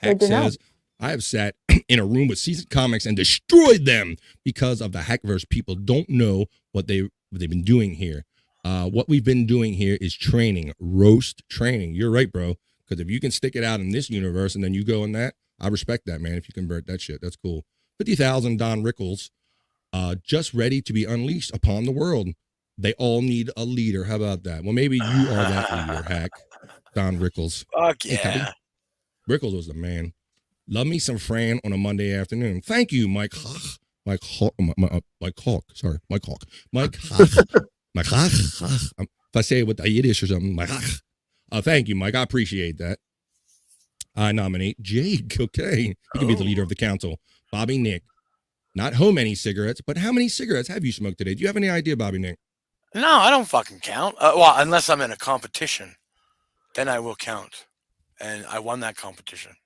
Hack says, I have sat in a room with seasoned comics and destroyed them because of the Hackverse. People don't know what they've been doing here. What we've been doing here is training, roast training. You're right, bro. Because if you can stick it out in this universe and then you go in that, I respect that, man. If you convert that shit, that's cool. 50,000 Don Rickles, just ready to be unleashed upon the world. They all need a leader. How about that? Well, maybe you are that leader, Hack. Don Rickles. Fuck yeah. Rickles was the man. Love me some Fran on a Monday afternoon. Thank you, Mike Hawk. Mike Hawk. Sorry, Mike Hawk. Mike Hawk. Mike Hawk. If I say it with the Yiddish or something, Mike Hawk. Thank you, Mike. I appreciate that. I nominate Jake. Okay. He can be the leader of the council. Bobby Nick. Not how many cigarettes, but how many cigarettes have you smoked today? Do you have any idea, Bobby Nick? No, I don't fucking count. Well, unless I'm in a competition, then I will count. And I won that competition.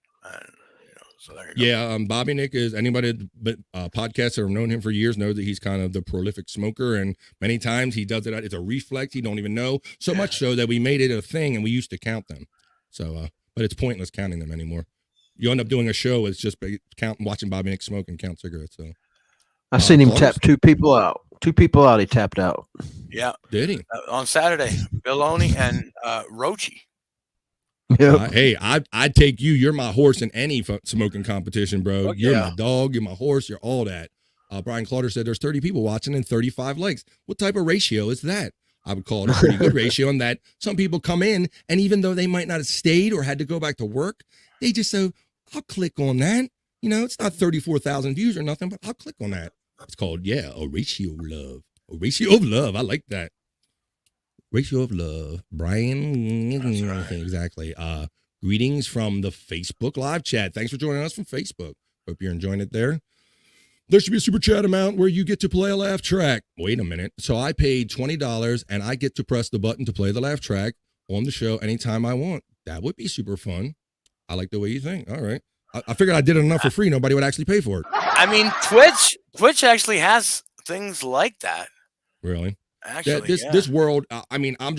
So there you go. Yeah, Bobby Nick is anybody but podcasts that have known him for years know that he's kind of the prolific smoker, and many times he does it. It's a reflex. He don't even know. So much so that we made it a thing, and we used to count them. So, but it's pointless counting them anymore. You end up doing a show. It's just watching Bobby Nick smoke and count cigarettes. So I seen him tap two people out. Two people out. He tapped out. Yeah, did he on Saturday? Billoni and Rochi. Yep. Hey, I'd take you. You're my horse in any smoking competition, bro. You're my dog. You're my horse. You're all that. Brian Clauder said there's 30 people watching and 35 likes. What type of ratio is that? I would call it a pretty good ratio in that some people come in, and even though they might not have stayed or had to go back to work, they just say, I'll click on that. You know, it's not 34,000 views or nothing, but I'll click on that. It's called, a ratio of love. A ratio of love. I like that. Ratio of love. Brian. Right. Exactly. Greetings from the Facebook live chat. Thanks for joining us from Facebook. Hope you're enjoying it there. There should be a super chat amount where you get to play a laugh track. Wait a minute. So I paid $20 and I get to press the button to play the laugh track on the show anytime I want. That would be super fun. I like the way you think. All right. I figured I did it enough for free. Nobody would actually pay for it. I mean, Twitch actually has things like that. Really? Actually, this world, I mean, I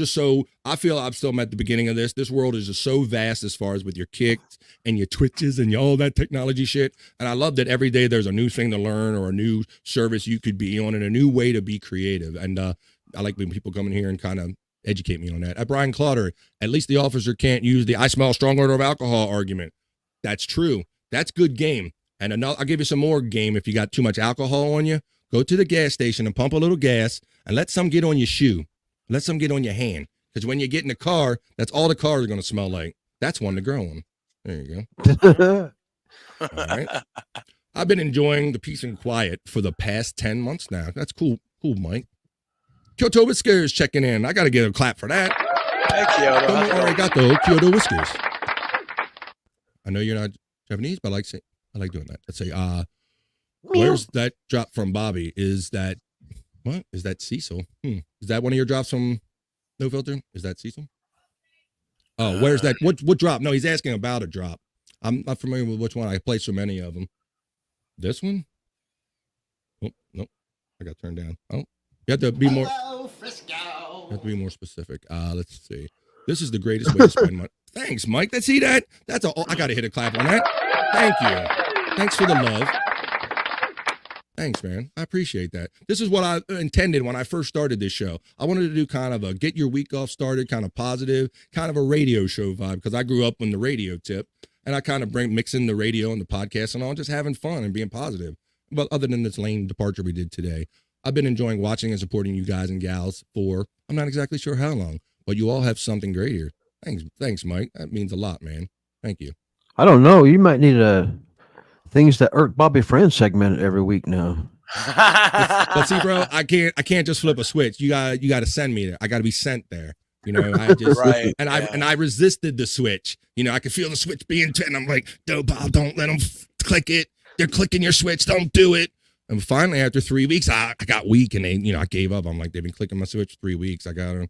feel I'm still at the beginning of this. This world is just so vast as far as with your kicks and your Twitches and all that technology shit. And I love that every day there's a new thing to learn or a new service you could be on and a new way to be creative. And I like when people come in here and kind of educate me on that. At Brian Clotter, at least the officer can't use the I smell a strong odor of alcohol argument. That's true. That's good game. And I'll give you some more game if you got too much alcohol on you. Go to the gas station and pump a little gas and let some get on your shoe. Let some get on your hand. Because when you get in the car, that's all the cars are going to smell like. That's one to grow on. There you go. All right. I've been enjoying the peace and quiet for the past 10 months now. That's cool. Cool, Mike. Kyoto Whiskers checking in. I got to get a clap for that. Hey, Kyoto. Arigato, Kyoto Whiskers. I know you're not Japanese, but I like doing that. Let's say, where's that drop from Bobby? Is that Cecil? Is that one of your drops from No Filter? Is that Cecil? Oh, where's that? What drop? No, he's asking about a drop. I'm not familiar with which one. I play so many of them. This one? Oh, nope. I got turned down. Oh, you have to be more. You have to be more specific. Let's see. This is the greatest way to spend money. Thanks, Mike. See that? That's all. I got to hit a clap on that. Thank you. Thanks for the love. Thanks, man. I appreciate that. This is what I intended when I first started this show. I wanted to do kind of a get your week off started, kind of positive, kind of a radio show vibe, because I grew up on the radio tip, and I kind of mix in the radio and the podcast and all, just having fun and being positive. But other than this lame departure we did today, I've been enjoying watching and supporting you guys and gals for, I'm not exactly sure how long, but you all have something great here. Thanks, Mike. That means a lot, man. Thank you. I don't know. You might need a things that irk Bobby Friend segment every week now. But see, bro, I can't just flip a switch. You got to send me there. I got to be sent there. You know, I just Right, and I resisted the switch. You know, I could feel the switch being turned. I'm like, no, Bob, don't let them click it. They're clicking your switch. Don't do it. And finally, after 3 weeks, I got weak and I gave up. I'm like, they've been clicking my switch 3 weeks. I'm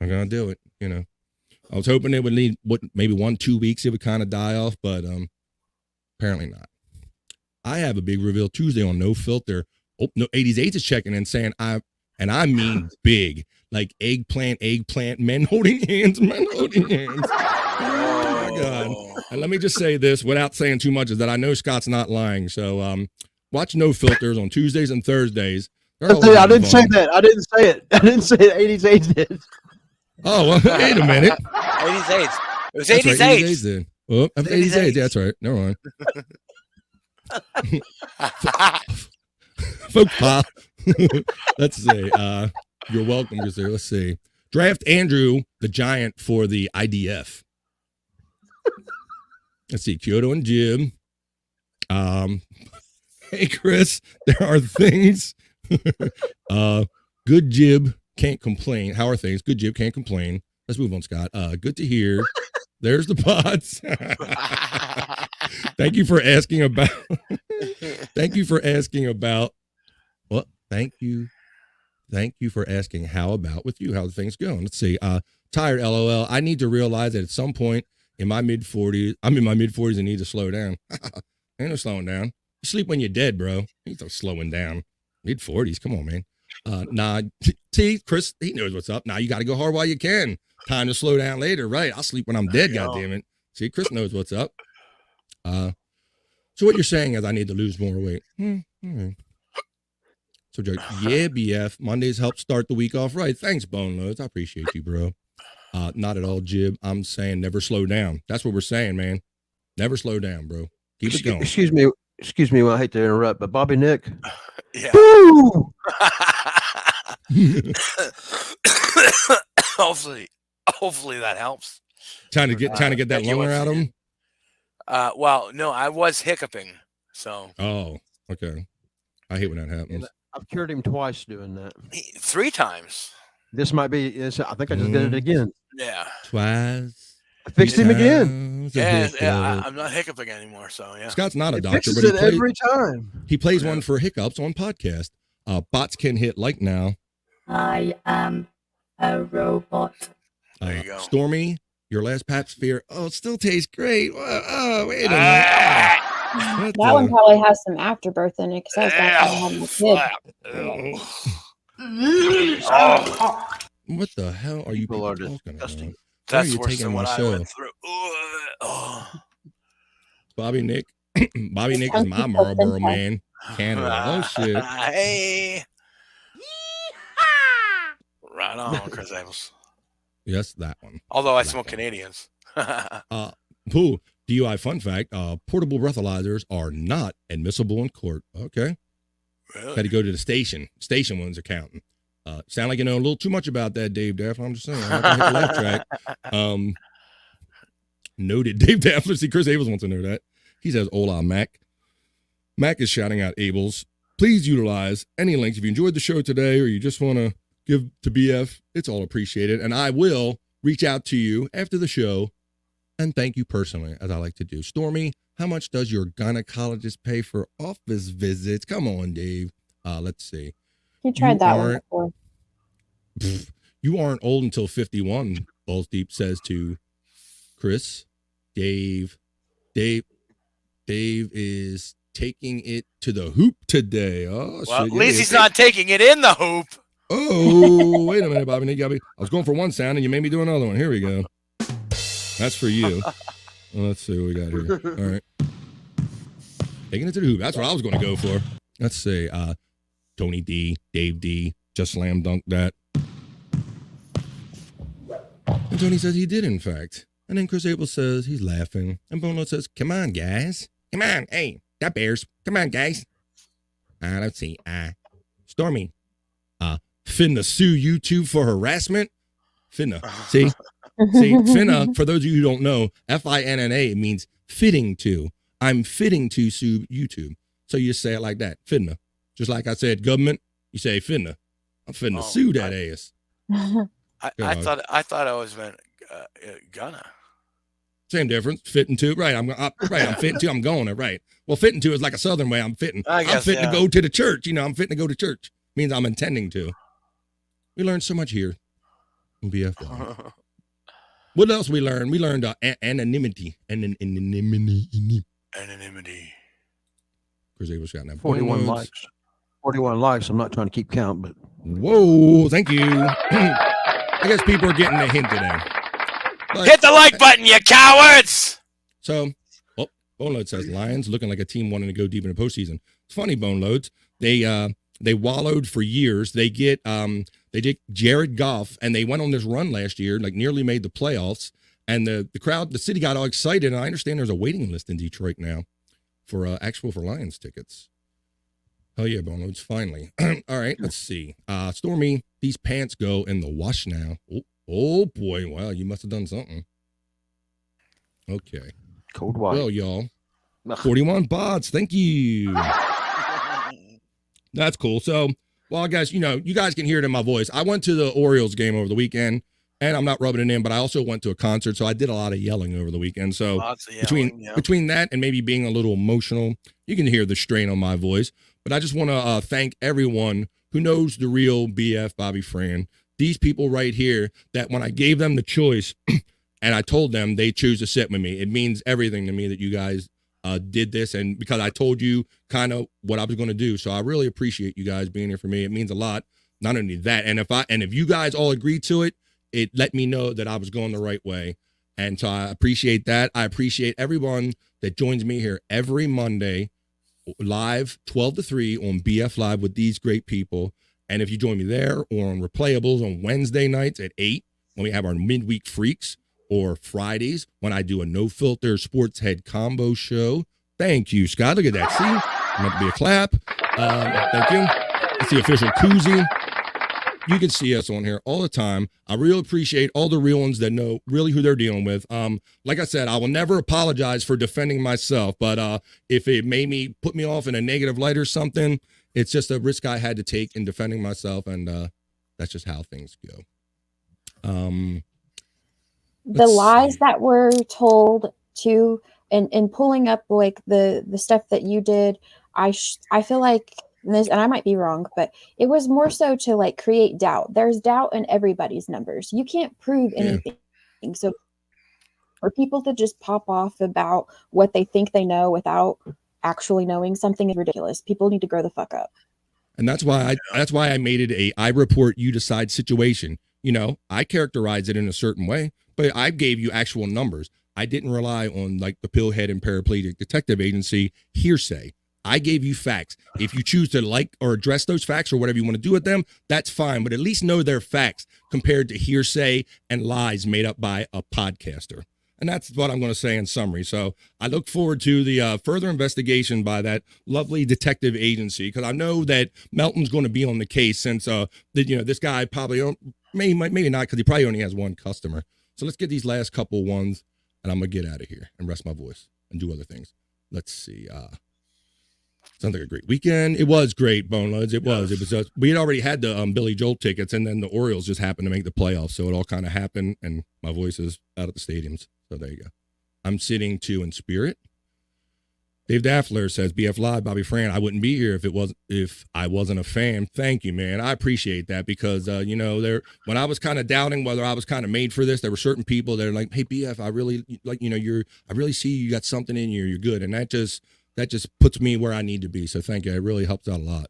gonna do it. You know, I was hoping it would need maybe 1-2 weeks. It would kind of die off, but apparently not. I have a big reveal Tuesday on No Filter. Oh, no, 80s is checking in saying I mean big, like eggplant, men holding hands. Oh my God. And let me just say this without saying too much is that I know Scott's not lying. So watch No Filters on Tuesdays and Thursdays. I didn't say that. I didn't say it. I didn't say it. 80s did. Oh, well, wait a minute. 88. It was That's 88. Right, 88 then. Oh, 88. Yeah, that's right. Never mind. Folks, pop. Let's see. You're welcome, sir. Let's see. Draft Andrew the Giant for the IDF. Let's see. Kyoto and Jim. Hey, Chris. There are things. Good Jib can't complain. How are things? Good Jib can't complain. Let's move on, Scott. Good to hear. There's the pods. Thank you for asking about. Thank you for asking about. Well, thank you for asking how about with you, how things going. Let's see. Tired, LOL. I need to realize that at some point in my mid-40s, I'm in my mid-40s and need to slow down. Ain't no slowing down. You sleep when you're dead, bro. Ain't no slowing down. Mid-40s. Come on, man. Nah, see, Chris, he knows what's up. Now you got to go hard while you can. Time to slow down later. Right. I'll sleep when I'm dead, goddammit. See, Chris knows what's up. So what you're saying is I need to lose more weight. Right. So, Joe, yeah, BF. Mondays help start the week off right. Thanks, Bone Loads. I appreciate you, bro. Not at all, Jib. I'm saying never slow down. That's what we're saying, man. Never slow down, bro. Keep it going. Excuse me. Well, I hate to interrupt, but Bobby Nick. Yeah. Hopefully that helps. Trying to get that longer out of him. Well, no, I was hiccuping. So. Oh, okay. I hate when that happens. I've cured him twice doing that. 3 times. This might be. I think I just did it again. Yeah. Twice. I fixed him again. Yeah, I'm not hiccuping anymore. So yeah. Scott's not a It doctor, fixes but he it plays, every time. he plays one for hiccups on podcast. Bots can hit like now. I am a robot. There you go. Stormy, your last pap sphere. Oh, it still tastes great. Oh, wait a minute. That one probably has some afterbirth in it because I was back when I had my kid. What the hell are you people are talking disgusting. about? Why That's are you worse taking than my what I show? went through. Bobby Nick. Bobby Nick is my Marlboro man. Canada. Oh, shit. Hey. Right on, Chris Abels. Yes, that one. Although I smoke Canadians. Pooh, DUI fun fact, portable breathalyzers are not admissible in court. Okay. Really? Had to go to the station. Station ones are counting. Sound like you know a little too much about that, Dave Daff. I'm just saying. I'm not gonna hit the laugh track. Noted. Dave Daff. Let's see. Chris Abels wants to know that. He says, "Hola, Mac." Mac is shouting out Abels. Please utilize any links if you enjoyed the show today or you just want to give to BF. It's all appreciated, and I will reach out to you after the show and thank you personally, as I like to do. Stormy, how much does your gynecologist pay for office visits? Come on, Dave. Let's see. You tried that one before. You aren't old until 51, Balls Deep says to Chris. Dave is taking it to the hoop today. Oh, Well, shit. at least he's not taking it in the hoop. Oh, wait a minute, Bobby. You got me. I was going for one sound and you made me do another one. Here we go. That's for you. Well, let's see what we got here. All right. Taking it to the hoop. That's what I was going to go for. Let's see. Tony D, Dave D, just slam dunked that. And Tony says he did, in fact. And then Chris Abel says he's laughing. And Bono says, come on, guys. Come on. Hey, that bears. Come on, guys. Let's see. Stormy. Finna sue YouTube for harassment. Finna. See? Finna, for those of you who don't know, Finna means fitting to. I'm fitting to sue YouTube. So you say it like that. Finna. Just like I said, government, you say finna. I'm finna sue that ass. I thought I was meant gonna. Same difference. Fitting to. Right. I'm fitting to. I'm going it. Right. Well, fitting to is like a Southern way. I'm fitting. I guess, I'm fitting to go to the church. You know, I'm fitting to go to church. Means I'm intending to. We learned so much here in BF. What else we learned? We learned anonymity. Anonymity. Chris Abel's got that. 41 likes. 41 likes. I'm not trying to keep count, but whoa, thank you. I guess people are getting the hint today. But, hit the like button, you cowards. So, Bone Load says Lions looking like a team wanting to go deep in the postseason. It's funny, Bone Loads. They wallowed for years. They did Jared Goff, and they went on this run last year, like nearly made the playoffs. And the crowd, the city got all excited. And I understand there's a waiting list in Detroit now for Lions tickets. Oh yeah, Bone Loads, finally. All right, let's see. Stormy, these pants go in the wash now. Oh boy, wow, you must have done something. Okay. Cold white. Well, y'all, 41 bots. Thank you. That's cool. So, well, guys, you guys can hear it in my voice. I went to the Orioles game over the weekend, and I'm not rubbing it in, but I also went to a concert, so I did a lot of yelling over the weekend. So between that and maybe being a little emotional, you can hear the strain on my voice. But I just want to thank everyone who knows the real BF Bobby Fran. These people right here, that when I gave them the choice and I told them they choose to sit with me, it means everything to me that you guys did this, and because I told you kind of what I was going to do. So I really appreciate you guys being here for me. It means a lot. Not only that, and if you guys all agreed to it, it let me know that I was going the right way. And so I appreciate that. I appreciate everyone that joins me here every Monday live 12 to 3 on BF Live with these great people. And if you join me there or on Replayables on Wednesday nights at 8 when we have our midweek freaks, or Fridays when I do a no filter sports head combo show. Thank you, Scott. Look at that. See, meant to be a clap. Thank you. It's the official koozie. You can see us on here all the time. I really appreciate all the real ones that know really who they're dealing with. Like I said, I will never apologize for defending myself, but if it made me put me off in a negative light or something, it's just a risk I had to take in defending myself, and that's just how things go. The lies that were told to, and pulling up like the stuff that you did, I feel like this, and I might be wrong, but it was more so to like create doubt. There's doubt in everybody's numbers. You can't prove anything. So for people to just pop off about what they think they know without actually knowing something is ridiculous. People need to grow the fuck up. And that's why I made it I report, you decide situation. You know, I characterize it in a certain way, but I gave you actual numbers. I didn't rely on like the pillhead and paraplegic detective agency hearsay. I gave you facts. If you choose to like or address those facts or whatever you want to do with them, that's fine. But at least know they're facts compared to hearsay and lies made up by a podcaster. And that's what I'm going to say in summary. So I look forward to the further investigation by that lovely detective agency, because I know that Melton's going to be on the case since this guy probably maybe not, because he probably only has one customer. So let's get these last couple ones, and I'm gonna get out of here and rest my voice and do other things. Let's see. Sounds like a great weekend. It was great, Boneloads. It was. We had already had the Billy Joel tickets, and then the Orioles just happened to make the playoffs, so it all kind of happened, and my voice is out at the stadiums. So there you go. I'm sitting too in spirit. Dave Daffler says, BF Live, Bobby Fran, I wouldn't be here if I wasn't a fan. Thank you, man. I appreciate that, because when I was kind of doubting whether I was kind of made for this, there were certain people that are like, hey, BF, I really I really see you got something in you. You're good. And that just puts me where I need to be. So thank you. It really helps out a lot.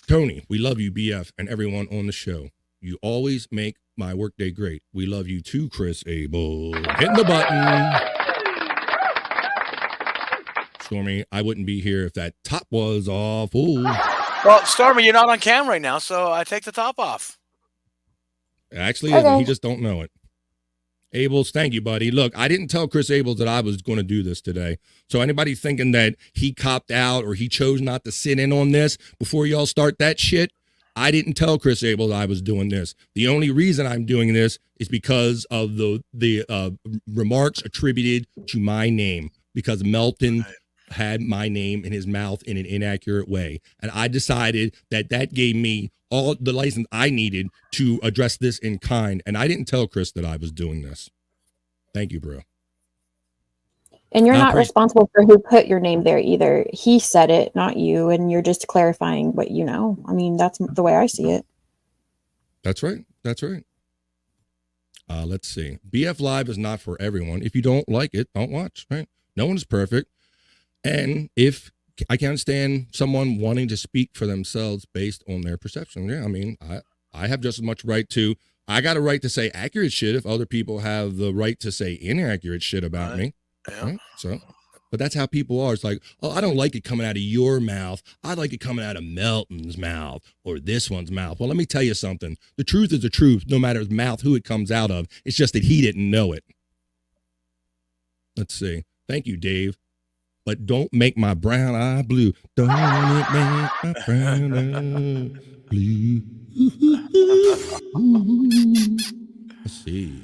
Tony, we love you, BF, and everyone on the show. You always make my workday great. We love you too, Chris Abel. Hitting the button. Stormy, I wouldn't be here if that top was off. Ooh. Well, Stormy, you're not on camera right now, so I take the top off. Actually, okay. He just don't know it. Abels, thank you, buddy. Look, I didn't tell Chris Abels that I was going to do this today. So anybody thinking that he copped out or he chose not to sit in on this before y'all start that shit, I didn't tell Chris Abels I was doing this. The only reason I'm doing this is because of the remarks attributed to my name, because Melton had my name in his mouth in an inaccurate way. And I decided that gave me all the license I needed to address this in kind. And I didn't tell Chris that I was doing this. Thank you, bro. And you're not responsible for who put your name there either. He said it, not you. And you're just clarifying what you know. I mean, that's the way I see it. That's right. That's right. Let's see. BF Live is not for everyone. If you don't like it, don't watch, right? No one is perfect. And if I can't stand someone wanting to speak for themselves based on their perception. Yeah, I mean, I have just as much right to, I got a right to say accurate shit if other people have the right to say inaccurate shit about me. Yeah. Right? So, but that's how people are. It's like, oh, I don't like it coming out of your mouth. I like it coming out of Melton's mouth or this one's mouth. Well, let me tell you something. The truth is the truth, no matter the mouth who it comes out of. It's just that he didn't know it. Let's see. Thank you, Dave. But don't make my brown eye blue. Don't it make my brown eye blue. Let's see.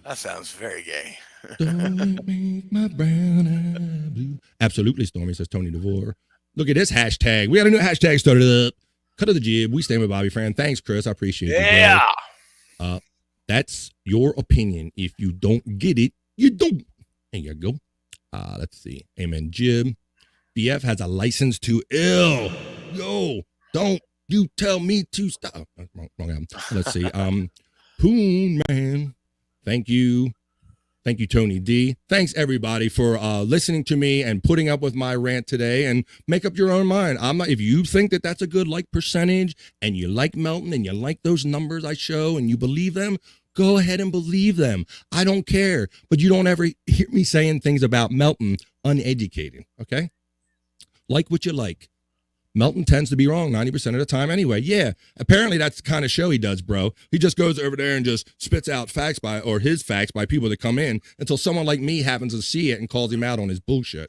That sounds very gay. Don't it make my brown eye blue. Absolutely, Stormy, says Tony DeVore. Look at this hashtag. We got a new hashtag started up. Cut of the jib. We stand with Bobby Fran. Thanks, Chris. I appreciate it. Yeah. That's your opinion. If you don't get it, you don't. There you go. Let's see. Amen. Jib. BF has a license to ill. Yo, don't you tell me to stop. Wrong album. Let's see. Poon Man. Thank you. Thank you, Tony D. Thanks, everybody, for listening to me and putting up with my rant today, and make up your own mind. If you think that that's a good like percentage and you like Melton and you like those numbers I show and you believe them, go ahead and believe them. I don't care. But you don't ever hear me saying things about Melton uneducated, okay? Like what you like. Melton tends to be wrong 90% of the time anyway. Yeah, apparently that's the kind of show he does, bro. He just goes over there and just spits out facts by people that come in until someone like me happens to see it and calls him out on his bullshit.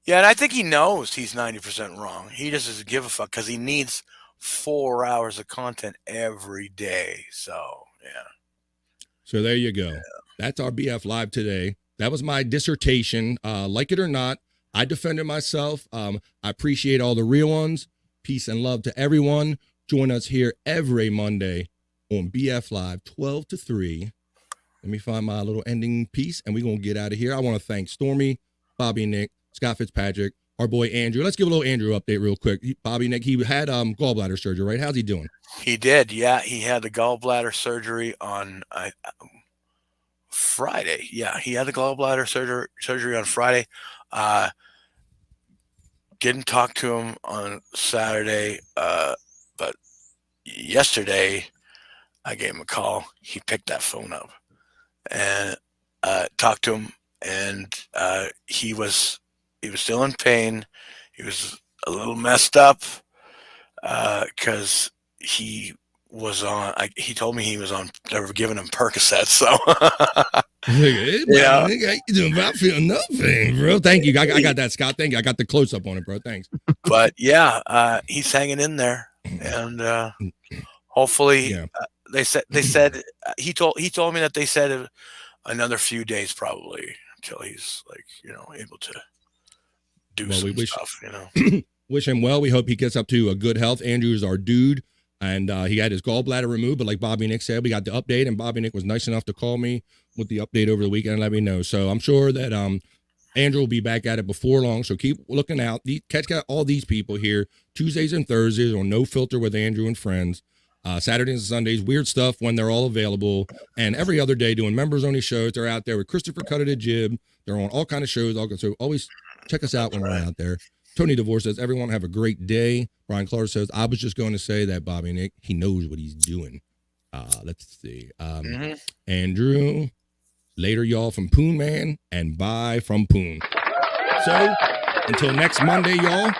Yeah, and I think he knows he's 90% wrong. He just doesn't give a fuck because he needs 4 hours of content every day. So yeah. So there you go. That's our BF Live today. That was my dissertation. Like it or not, I defended myself. I appreciate all the real ones. Peace and love to everyone. Join us here every Monday on BF Live, 12 to 3. Let me find my little ending piece, and we're going to get out of here. I want to thank Stormy, Bobby Nick, Scott Fitzpatrick, our boy Andrew. Let's give a little Andrew update real quick. Bobby Nick, he had gallbladder surgery, right? How's he doing? He did. Yeah, he had the gallbladder surgery on Friday. Yeah, he had the gallbladder surgery on Friday. Didn't talk to him on Saturday, but yesterday I gave him a call. He picked that phone up and talked to him, and he was still in pain. He was a little messed up because he was on. He told me he was on. They were giving him Percocet, so. Hey, Yeah. how you doing? I feel nothing, bro. Thank you. I got that, Scott. Thank you. I got the close up on it, bro. Thanks. But yeah, he's hanging in there, and hopefully, they said he told me that they said another few days probably until he's able to do some stuff. Wish him well. We hope he gets up to a good health. Andrew's our dude, and he had his gallbladder removed. But like Bobby Nick said, we got the update, and Bobby Nick was nice enough to call me with the update over the weekend and let me know. So I'm sure that Andrew will be back at it before long. So keep looking out. Catch all these people here Tuesdays and Thursdays on No Filter with Andrew and Friends. Saturdays and Sundays, weird stuff when they're all available, and every other day doing members only shows. They're out there with Christopher Cutted a Jib. They're on all kind of shows. So always check us out when we're out there. Tony DeVore says, everyone have a great day. Brian Clark says, I was just going to say that Bobby Nick, he knows what he's doing. Let's see. Andrew, later y'all from Poon Man, and bye from Poon. So until next Monday, y'all,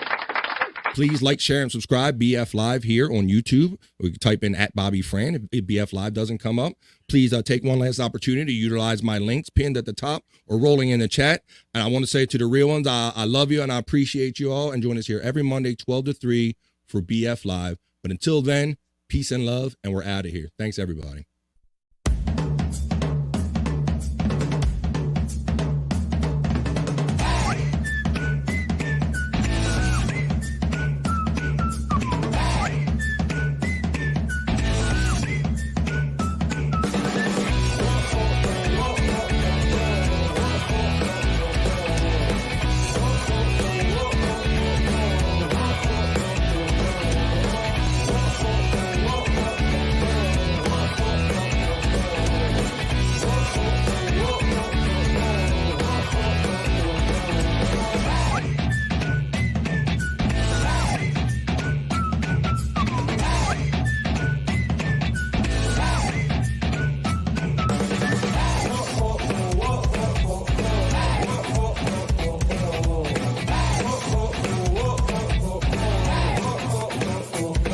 please like, share, and subscribe. BF Live here on YouTube. We can type in @BobbyFran if BF Live doesn't come up. Please take one last opportunity to utilize my links pinned at the top or rolling in the chat. And I want to say to the real ones, I love you and I appreciate you all. And join us here every Monday, 12 to 3 for BF Live. But until then, peace and love, and we're out of here. Thanks, everybody.